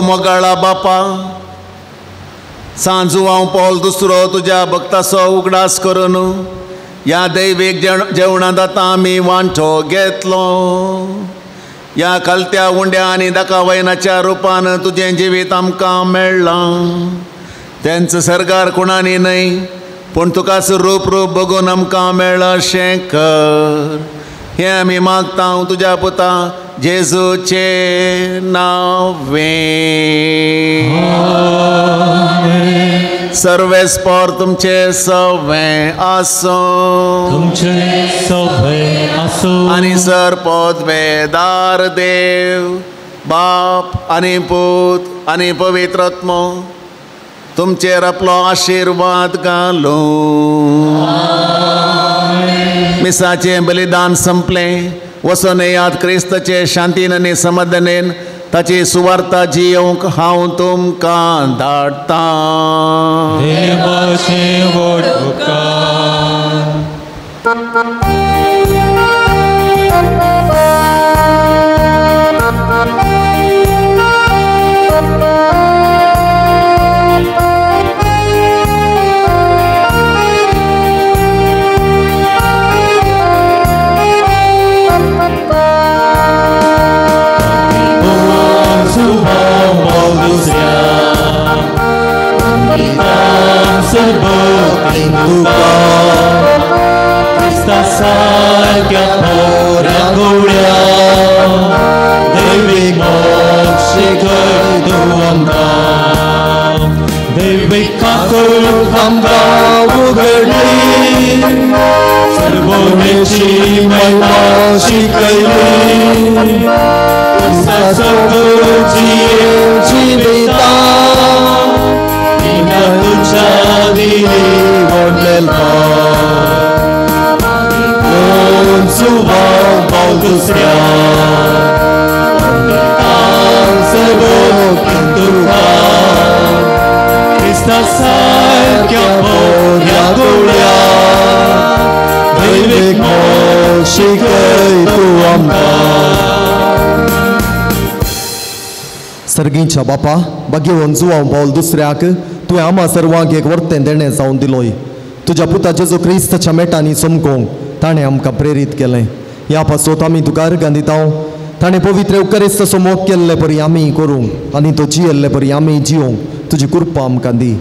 मोगाळा बापा सांजू हांव पॉल दुसरो तुज्या भक्ताचो उगडास करून ह्या दैवीक जेवणांत आतां आमी वांटो घेतलो. ह्या खालत्या उंड्या आनी दाखा रुपान तुजें जिवीत आमकां मेळ्ळां. तेंच सरकार कोणानी न्हय पूण तुकाच रूप बघून आमकां मेळ्ळां अशें कर. हें आमी मागता तुज्या पुता जेजूचे नांवे. सर्वेस्पर तुमचे सवे आसूं आनी सरपोत वेदार देव बाप आनी पूत आनी पवित्र आत्मो तुमचेर आपलो आशिर्वाद घालूं. मिसाचें बलिदान संपलें वचून येयात क्रिस्ताचे शांतीन आनी समाधानेन ताची सुवार्ता जियोवंक हांव तुमकां धाडटां. देवाचें व्हड उपकार सरभोगीन तुका क्रिस्ता सारक्या पोरा गवळ्या दैवीक मोक्ष कर तूं आमकां दैवीक काकूळ आमकां उगडली सर्वोमेची महिमा शिकयली जिविता तुझ्या दिली वडलेलपा सुभाव पाव दुसऱ्या सर्वोगीन तुका क्रिस्ता सारक्या पोरया गवळ्या दैवीक मोक्ष शिकय तूं आमकां सर्गीच्या बापा बागेवन जुवांव पावल दुसऱ्याक तुवें आम्हा सर्वांक एक वर्तें देणें जावन दिलोय तुज्या पुता जेजू क्रिस्ताच्या मेटांनी चमकोवंक ताणें आमकां प्रेरीत केलें ह्या पासत आमी तुका अर्गां दिता ताणें पवित्र उकरिस्त मोग केल्ले परी आमी करूंक आनी तो जियेल्ले परी आमी जिवंक तुजी कृपा आमकां दी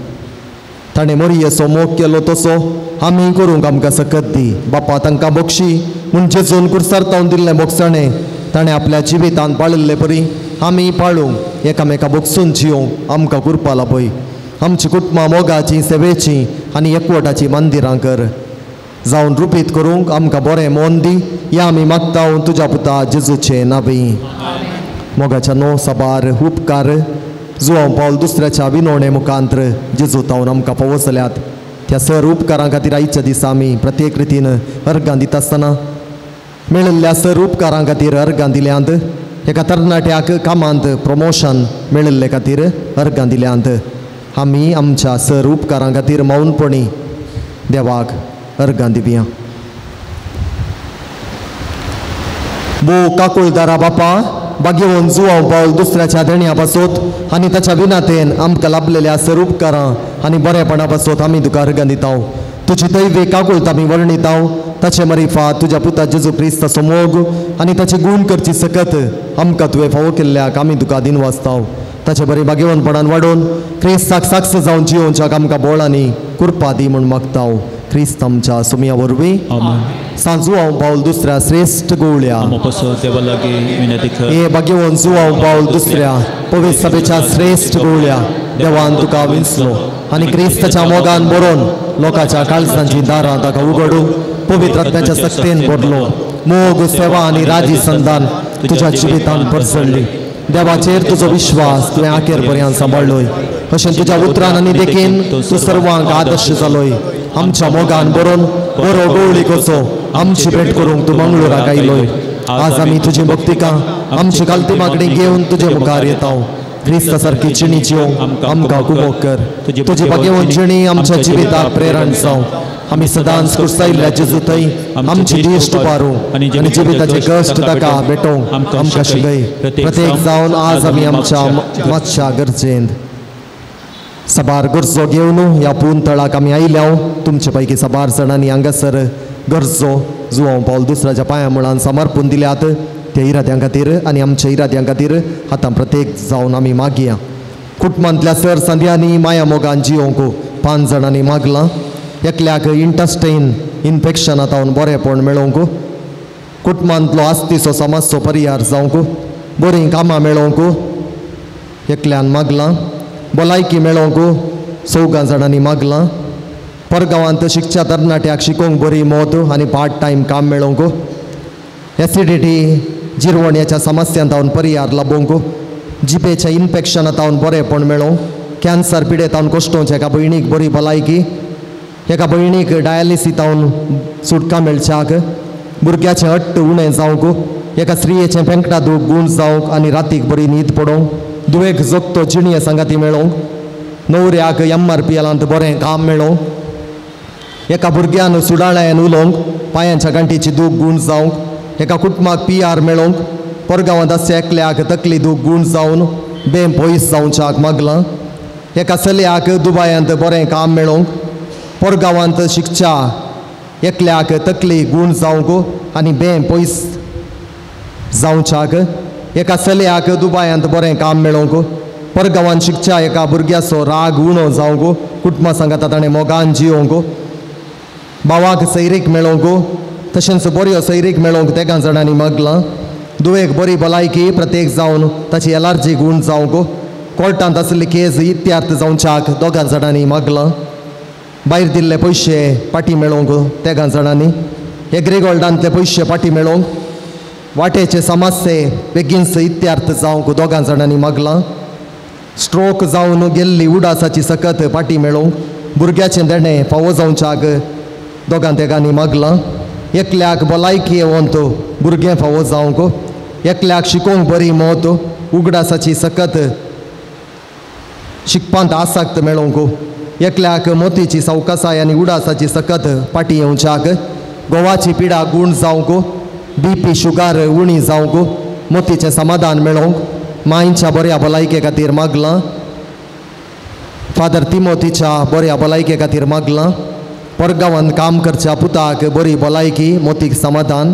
ताणें मरियेचो मोग केलो तसो आमी करूंक आमकां सकत दी बापा तांकां बक्षी म्हूण जेजून कुर्सारतावन दिल्लें बोगसणें ताणें आपल्या जिवितांत पाळिल्ले परी आमी पाळूंक एकामेका बोगसून जिवंक आमकां कृपा लाभय आमची कुटुंबां मोगाची सेवेची आनी एकवटाची मंदिरां कर जावन रुपीत करूंक आमकां बरें मोन दी या आमी मागता तुज्या पुता जेजूचे नांवी मोगाच्या नो साबार उपकार जुवांव पावल दुसऱ्याच्या विनवणे मुखांत्र जेजू तावन आमकां पवसल्यात त्या सर उपकारां खातीर आयच्या दिसा आमी प्रत्येक रितीन अर्गां दिता आसतना मेळिल्ल्या सर उपकारां खातीर अर्गां दिल्यांत एका तरणाट्याक कामांत प्रमोशन मेळिल्ले खातीर अर्गां दिल्यांत आमी आमच्या सर उपकारां खातीर मौनपणी देवाक अर्गां दिवया बो काकुळदारा बापा बागेवन जुवांव पावल दुसऱ्याच्या देण्या पासत आनी ताच्या विनातेन आमकां लाभलेल्या सर उपकारां आनी बरेपणा पासत आमी तुका अर्गां दिता तुजी दैवीक काकुळत आमी वर्णिता ताचे मरिफा तुज्या पुता जेजू क्रिस्ताचो मोग आनी ताचे गुण करची सकत आमकां तुवें फावो केल्ल्याक आमी तुका दिन वाचता ताचे बरे बागेवनपणान वाडोवन क्रिस्ताक साक्ष जावन जिवोवच्याक आमकां बोळ आनी कृपा दी म्हूण मागता क्रिस्त आमच्या सुमया वरवीं सांजू हांव पावल दुसऱ्या श्रेष्ठ गवळ्या हे बागेवन जुवांव पावल दुसऱ्या पवित्र सभेच्या श्रेष्ठ गवळ्या देवान तुका विंचलो आनी क्रिस्ताच्या मोगान बरोवन लोकांच्या काळजांची दारां ताका उगडून पवित्र आत्म्याच्या सक्तेन भरलो मोग सेवा आनी राजी संदान तुज्या जिवितांत परसडली देवाचेर तुजो विश्वास तुवें आखेर पर्यंत सांबाळलोय अशें तुज्या उतरान आनी देखीन तूं सर्वांक आदर्श जालोय आमच्या मोगान बरोवन बरो गवळी कसो आमची भेट करूंक तूं मंगळुराक आयलोय आज आमी तुजी भक्तिका आमची कालती मागणी घेवन तुजे मुखार येता क्रिस्ता सारकी जिणी जिवंक आमकां कुमोग कर तुजी बागेवन जिणी आमच्या जिविताक प्रेरण जावं आमी सदांच कुर्सायिल्ल्या जेजू थंय आमची दिश्ट पारूं आनी जिविताचे कश्ट ताका भेटोवंक आमकां शिकय प्रत्येक जावन आज आमी आमच्या मातशा गरजेंत साबार गरजो घेवन ह्या पून तळाक आमी आयल्या तुमचे पैकी साबार जाणांनी हांगासर गरजो जुवांव पावल दुसऱ्याच्या पांया मुळान समर्पून दिल्यात त्या इराद्यां खातीर आनी आमच्या इराद्यां खातीर आतां प्रत्येक जावन आमी मागया कुटुंबांतल्या सर संध्यांनी माया मोगान जिवंक 5 जाणांनी मागलां एकल्याक इंटस्टाइन इन्फेक्शना तावन बरेंपण मेळोवंक कुटुंबांतलो आस्तीचो समाजचो परिहार जावंक बरीं कामां मेळोवंक एकल्यान मागलां भलायकी मेळोवंक 14 जाणांनी मागलां परगांवांत शिकच्या तरणाट्याक शिकोवंक बरी मोद आनी पार्ट टायम काम मेळोवंक एसिडिटी जिरवण्याच्या समस्यांत तावन परिहार लाभोवंक जिपेच्या इन्फेक्शना तावन बरेंपण मेळोवंक कॅन्सर पिडेतावन कश्टोवंक एका भयणीक बरी भलायकी एका भयणीक डायलिसीतावन सुटका मेळच्याक भुरग्याचें हट्ट उणें जावंक एका स्त्रियेचें पेंकटा दूख गूण जावंक आनी रातीक बरी न्हीद पडोवंक दुवेक जगतो जिणये संगाती मेळोवंक न्हवऱ्याक MRPLांत बरें काम मेळोवंक एका भुरग्यान सुडाळ्यान उलोवंक पांयांच्या गांठीची दूख गूण जावंक एका कुटुंबाक PR मेळोवंक परगांवांत आसच्या एकल्याक तकली दूख गूण जावन बेपयस जावच्याक मागलां एका चलयाक दुबयांत बरें काम मेळोवंक परगांवांत शिकच्या एकल्याक तकली गूण जावंक आनी बेपयस जावच्याक एका चलयाक दुबयांत बरें काम मेळोवंक परगांवांत शिकच्या एका भुरग्याचो राग उणो जावंक कुटुंबा सांगाता ताणें मोगान जियोंक भावाक सैरीक मेळोवंक तशेंच बऱ्यो सैरीक मेळोवंक तेगा जाणांनी मागलां दुवेक बरी भलायकी प्रत्येक जावन ताची एलर्जी गूण जावंक कोर्टांत आसली केस इत्यार्थ जावच्याक दोगां जाणांनी मागलां भायर दिल्ले पयशे पाटी मेळोवंक तेगा जाणांनी एग्रीगोल्डांतले पयशे पाटी मेळोवंक वाटेचे समस्ये बेगीनच इत्यार्थ जावंक दोगां जाणांनी मागलां स्ट्रोक जावन गेल्ली उडासाची सकत पाटी मेळोवंक भुरग्याचें देणें फावो जावच्याक दोगां तेगांनी मागलां एकल्याक भलायकी येवंत भुरगें फावो जावंक एकल्याक शिकोवंक बरी मोत उगडासाची सकत शिकपांत आसक्त मेळोवंक एकल्याक मोतीची सवकासाय आनी उडासाची सकत पाटी येवच्याक गोवाची पिडा गूण जावंक BP शुगर उणी जावंक मोतीचें समाधान मेळोवंक मांयच्या बऱ्या भलायके खातीर मागलां फादर तिमोथीच्या बऱ्या भलायके खातीर मागलां परगांवांत काम करच्या पुताक बरी भलायकी मोतीक समाधान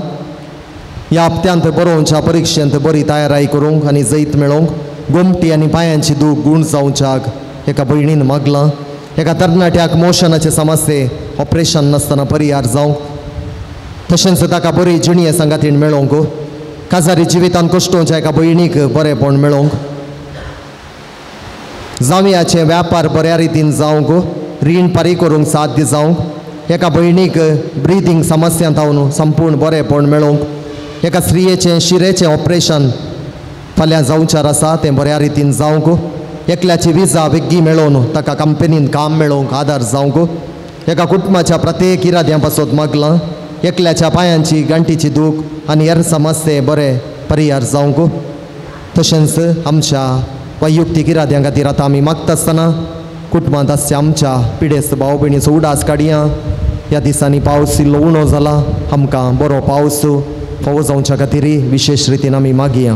ह्या हप्त्यांत बरोवच्या परिक्षेंत बरी तयाराई करूंक आनी जैत मेळोवंक गोमटी आनी पांयांची दूख गूण जावच्याक एका भयणीन मागलां एका तरणाट्याक मोशनाचे समस्ये ऑपरेशन नासतना परिहार जावंक तशेंच ताका बरी जिणये संगातीन मेळोवंक काजारी जिवितांत कश्टोवच्या एका भयणीक बरेपण मेळोवंक जावयाचे व्यापार बऱ्या रितीन जावंक रीण फारीक करूंक साध्य जावंक एका भयणीक ब्रिथींग समस्यांतावन संपूर्ण बरेपण मेळोवंक एका स्त्रियेचें शिरेचें ऑपरेशन फाल्यां जावचार आसा तें बऱ्या रितीन जावंक एकल्याची विजा बेगी मेळोवन ताका कंपनीन काम मेळोवंक आदार जावंक एका कुटुंबाच्या प्रत्येक इराद्यां पासत मागलां एकल्याच्या पांयांची गांठीची दूख आनी हेर समस्ये बरे परिहार जावंक तशेंच आमच्या वैयक्तीक इराद्यां खातीर आतां आमी मागता आसतना कुटुंबांत आसच्या आमच्या पिडेस्त भाव भयणीचो उडास काडया ह्या दिसांनी पावस इल्लो उणो जाला आमकां बरो पावस फावो जावच्या खातीर विशेष रितीन आमी मागया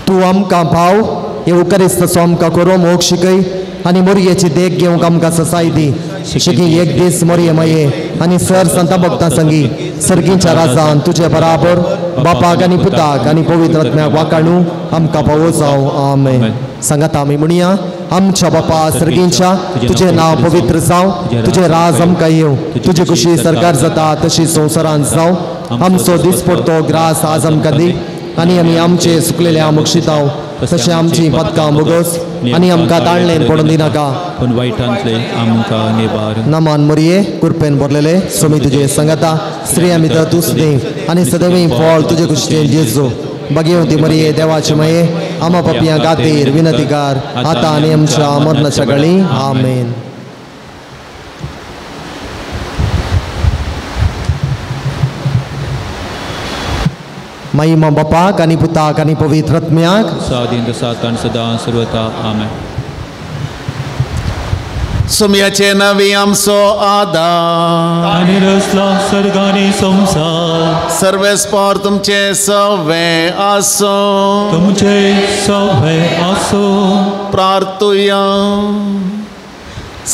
तूं आमकां भाव येवकारिस्तसो आमकां करो मोग शिकय आनी मोरयेची देख घेवंक आमकां ससाय दी शिकी एक दीस मोरये माये आनी सर संत भक्तां संगी सर्गीच्या राजान तुजे बराबर बापाक आनी पुताक आनी पवित्र आत्म्याक वाकाणू आमकां फावो जावं आमेन सांगात आमी म्हणया आमच्या बापा सर्गीच्या तुजें नांव पवित्र जावं तुजें राज आमकां येवं तुजी खुशी सरकार जाता तशी संवसारांत जावं आमचो दिसपडटो ग्रास आज आमकां दी आनी आमी आमचे सुकलेले मुक्षितांव तशें आमची पदकां बोगस आनी आमकां ताळणेन पडून दिनाका पूण वायटांतले आमकां निबार नमान मोरये कृपेन भरलेले सोमी तुजे संगता स्त्री आमी तूच दी आनी सदैवी फळ तुजे कुशीचें जेजू भगवती मरिये देवाचे मये आमा पपियां खातीर विनतीकार आतां आनी आमच्या मरणाच्या घडी आमेन महिमा बापाक आनी पुताक आनी पवित्र आत्म्याक सादीन सातान सदा सर्वता आमेन सुमयाचे नवी आमचो आदार आनी रसला सर्गानी संसार सर्वेस्पर तुमचे सवे आसो तुमचे सवे आसो प्रार्थुया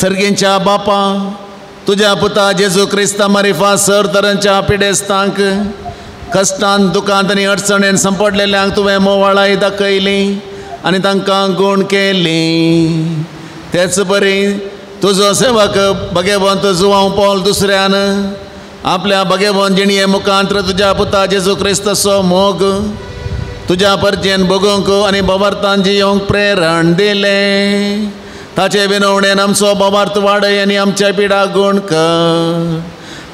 सर्गींच्या बापा तुझ्या पुता जेजू क्रिस्ता मारिफा सर तरांच्या पिडेस्तांक कश्टांत दुखांत आनी अडचणेन संपडलेल्यांक तुवें मोवाळाय दाखयली आनी तांकां गूण केली तेच बरी तुजो सेवक भगवंत जुवांव पॉल दुसऱ्यान आपल्या भगवंत जिणये मुखांत्र तुज्या पुता जेजू क्रिस्तसो मोग तुज्या परजेन भोगूंक आनी बोवार्थान जियोंक प्रेरण दिलें ताचे विनवणेन आमचो बोवार्थ वाडय आनी आमच्या पिडा गूण कर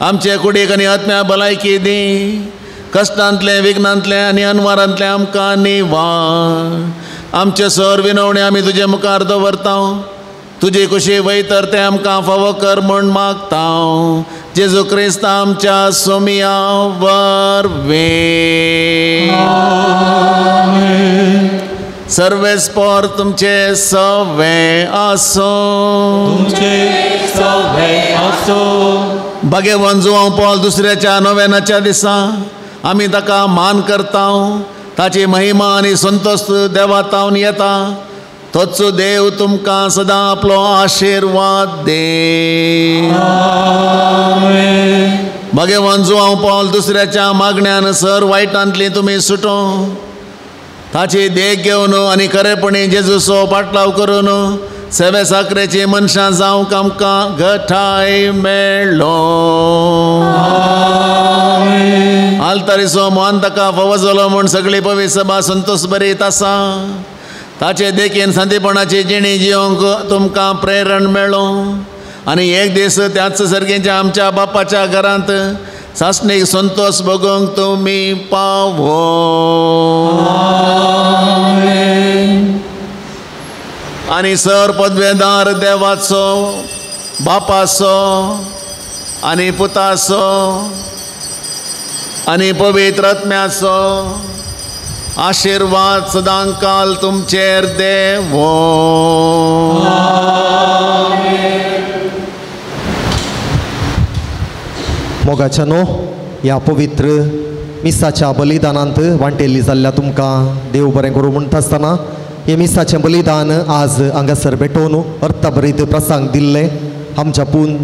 आमचे कुडीक आनी आत्म्या भलायकी दी कश्टांतले विघ्नांतले आनी अनवारांतले आमकां निवार आमचे सर विनवणे आमी तुजे मुखार दवरता तुजी खुशी वयतर ते आमकां फावो कर म्हूण मागता जेजू क्रिस्त आमच्या सोमिया वरवीं सर्वेस्पर तुमचे सवे आसो भगवंत जुवांव पॉल दुसऱ्याच्या नोवेनाच्या दिसा आमी ताका मान करता ताची महिमा आनी संतोष देवातावन येता तोच देव तुमकां सदां आपलो आशिर्वाद दे भगवंत जुवांव पॉल दुसऱ्याच्या मागण्यान सर वायटांतली तुमी सुटो ताची देख घेवन आनी खरेपणी जेजूचो पाटलाव करून सवे साकरेची मनशां जावंक आमकां घटाय मेळ्ळो आलतारीचो मोहन ताका फावो जालो म्हूण सगळी पवित्र सभा संतोश बरीत आसा ताचे देखीन संतीपणाची जिणी जियोंक तुमकां प्रेरण मेळो आनी एक दीस त्याच सर्गेच्या आमच्या बापाच्या घरांत सासणीक संतोष भोगूंक तुमी पावो आनी सर पदवेदार देवाचो बापाचो आनी पुताचो आनी पवित्र आत्म्याचो आशीर्वाद सदांकाल तुमचेर देवो मोगाच्यानो ह्या पवित्र मिसाच्या बलिदानांत वांटेल्ली जाल्ल्या तुमकां देव बरें करूं म्हणटा आसतना हे मिसाचें बलिदान आज हांगासर भेटोवन अर्थभरीत प्रसंग दिल्ले आमच्या पूण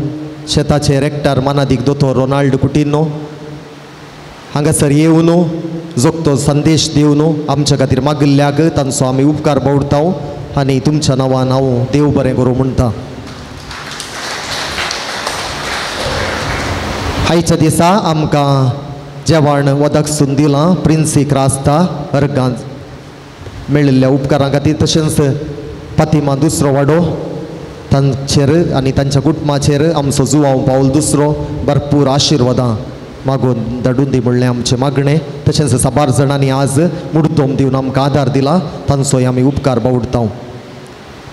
शेताचे रेक्टर मानादीक दोतोर रोनाल्ड कुटिनो हांगासर येवन जोगतो संदेश दिवन आमच्या खातीर मागिल्ल्याक तांचो आमी उपकार बावडटा आनी तुमच्या नांवान हांव देव बरें करूं म्हणटा आयच्या दिसा आमकां जेवण वदकसून दिलां प्रिन्सी क्रास्ता अर्गांत मेळिल्ल्या उपकारां खातीर तशेंच फातिमा दुसरो वाडो तांचेर आनी तांच्या कुटुंबाचेर आमचो जुवांव पावल दुसरो भरपूर आशिर्वादां मागून धाडून दी म्हणलें आमचें मागणें तशेंच साबार जाणांनी आज मुर्तोम दिवन आमकां आदार दिला तांचोय आमी उपकार बावडटा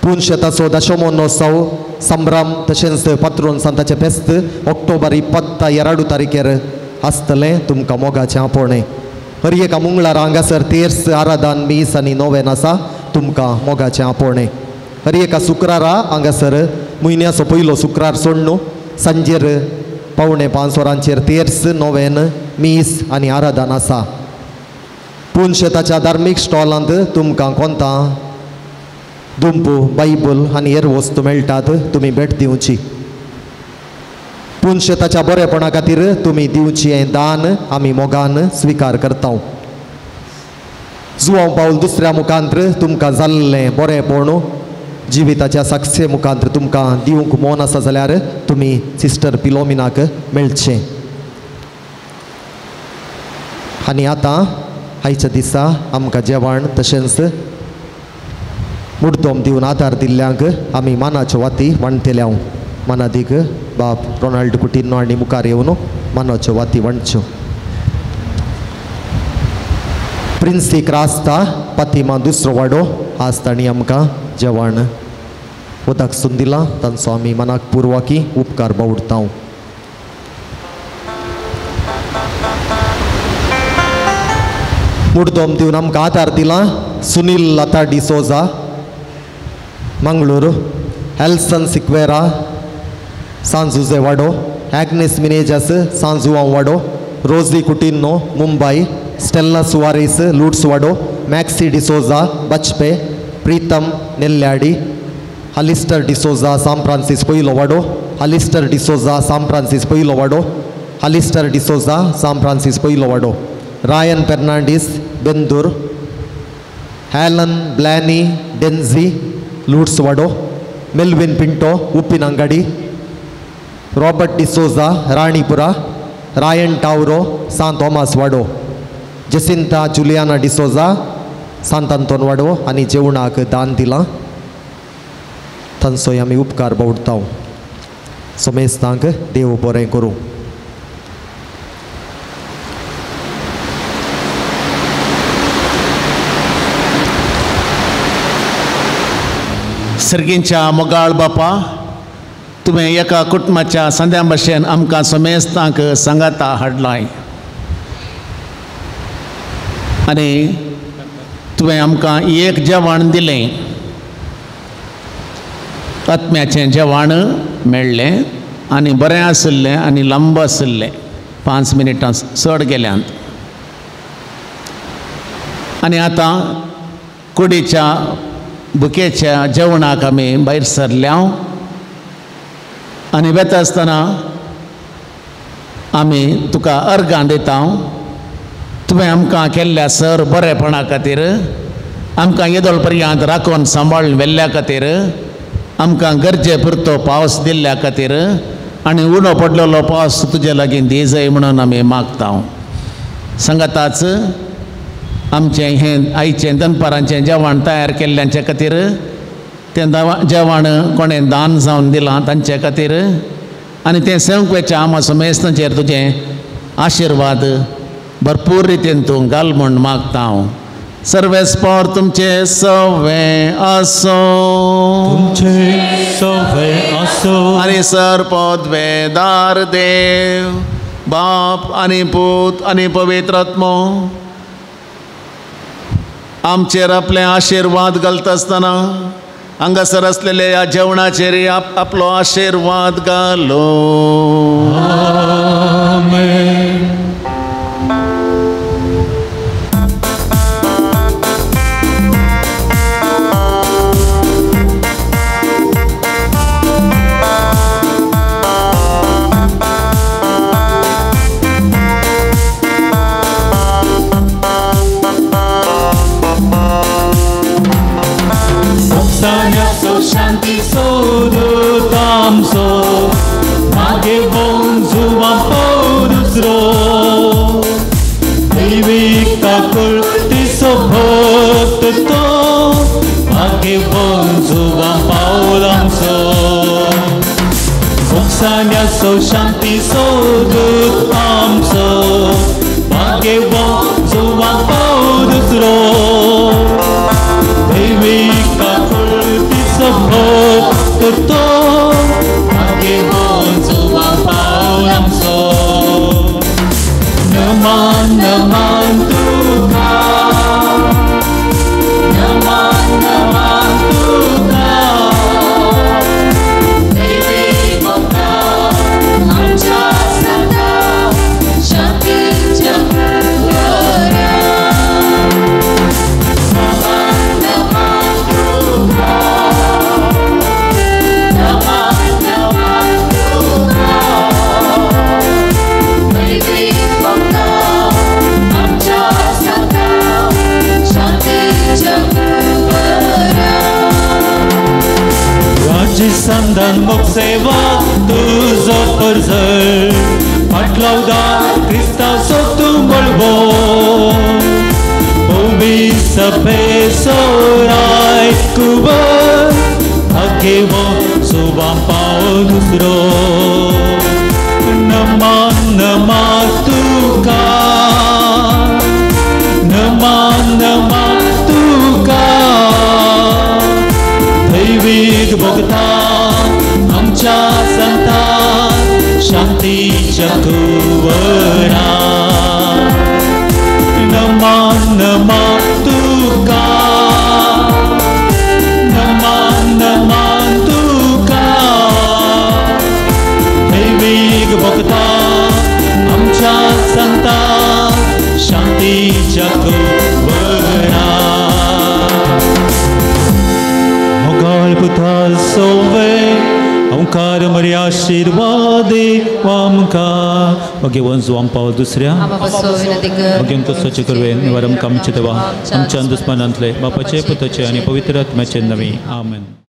पूण शेताचो दशमोत्सव संभ्रम तशेंच पात्रोन सांताचें फेस्त ऑक्टोबर 22 तारखेर आसतलें तुमकां मोगाचें आपोवणें हर एका मंगळार हांगासर तेर्स आराधन मीस आनी नोवेन आसा तुमकां मोगाचें आपोवणें हर एका शुक्रारा हांगासर म्हयन्याचो पयलो शुक्रार सोडून सांजेर 4:45 वरांचेर तेर्स नोवेन मीस आनी आराधन आसा पूण शेताच्या धार्मीक स्टॉलांत तुमकां कोंतां दुंपू बायबल आनी हेर वस्तू मेळटात तुमी भेट दिवची पूण शेताच्या बरेपणा खातीर तुमी दिवची हें दान आमी मोगान स्विकार करता जुवांव पावल दुसऱ्या मुखांत्र तुमकां जाल्लें बरेपण जिविताच्या साक्षे मुखांत्र तुमकां दिवंक मोन आसा जाल्यार तुमी सिस्टर पिलोमिनाक मेळचें आनी आतां आयच्या दिसा आमकां जेवण तशेंच मुर्तोम दिवन आदार दिल्ल्यांक आमी मानाच्यो वाती वांटतल्या मानादीक बाब रोनाल्ड कुटिनो आनी मुखार येवन मानाच्यो वाती वांटच्यो प्रिन्सी क्रास्ता फातिमा दुसरो वाडो आज तांणी आमकां जेवण उदकसून दिलां तांचो आमी मनाक पुरवाकी उपकार बावडटा मुर्तोम दिवन आमकां आदार दिलां सुनील लता डिसोजा मंगळूर एल्सन सिक्वेरा सांजुजे वाडो एग्नेस मिनेजस सांजुवांव वाडो रोजी कुटिनो मुंबई स्टेल्ला सुवारीस लूट्स वाडो मॅक्सी डिसोजा बचपे प्रीतम नेल्ल्याडी अलिस्टर डिसोजा सान फ्रांसिस पयलो वाडो अलिस्टर डिसोजा सान फ्रांसिस पयलो वाडो अलिस्टर डिसोजा सान फ्रांसिस पयलो वाडो रायन फेर्नांडीस बेंदूर हॅलन ब्लॅनी डेन्झी लूट्स वाडो मेल्विन पिंटो उप्पिनंगडी रॉबर्ट डिसोजा राणीपुरा रायन टावरो सान थॉमस वाडो जसिंता जुलियाना डिसोजा सांत आंतोन वाडो आनी जेवणाक दान दिलां तांचोय आमी उपकार बावडटा सोमेस्तांक देव बरें करूं सर्गींच्या मोगाळ बापा तुवें एका कुटुंबाच्या संद्या भशेन आमकां समेस्तांक सांगाता हाडलाय आनी तुवें आमकां एक जेवण दिलें आत्म्याचें जेवण मेळ्ळें आनी बरें आशिल्लें आनी लांब आशिल्लें 5 मिनटां चड गेल्यांत आनी आतां कुडीच्या बुकेच्या जेवणाक आमी भायर सरल्या आनी वेता आसतना आमी तुका अर्गां दिता तुवें आमकां केल्ल्या सर बरेपणा खातीर आमकां येदोळ पर्यंत राखून सांबाळून व्हेल्ल्या खातीर आमकां गरजे पुरतो पावस दिल्ल्या खातीर आनी उणो पडलेलो पावस तुजे लागीं दी जाय म्हणून आमी मागता. सांगाताच आमचें हें आयचें दनपारांचें जेवण तयार केल्ल्यांचे खातीर तें जेवण कोणें दान जावन दिलां तांचे खातीर आनी तें सेवकेच्या आमाचो मेस्तांचेर तुजें आशिर्वाद भरपूर रितीन तूं घाल म्हूण मागता हांव. सर्वेस्पर तुमचे सवें आसो, तुमचे सवें आसो. आनी सर्पोद्वेदार देव बाप आनी पूत आनी पवित्र आत्मो आमचेर आपले आशिर्वाद घालता आसतना हांगासर आसलेले ह्या जेवणाचेर आपलो आशिर्वाद घालो. आमेन. Shanti sodo tamso mage bonzu vampodusro Devika kulti sobhotto mage bonzu vampodamso Oksanya so shanti sodo tamso mage bonzu vampodusro Devika Sabotto age bonzo vapaulam so Naman naman tuka Naman naman tuka Devi Bhakta Amcha Sata Shanti Jamhura Naman naman tuka Sandan mokseva tuzo perzel Patlauda Krista sotumbolvo Obi sape sorai kubar Akevo subam pao dusro Naman naman tuka Naman naman tuka David Bogota आमच्या संता शांतीच्या कुवरा नमन नमन तुका नमन नमन तुका दैविक भक्ता आमच्या संता शांतीच्या कुवरा मोगाल पुताल सोवे Omkar Maria Shirvade Vamka Bhagavan Zwampal Dusrya Bhagavan Kusache Kurve Nivaram Kamchitava Amchan Dusmanantle Bapache Putache Ani Pavitra Atmache Nami Amen.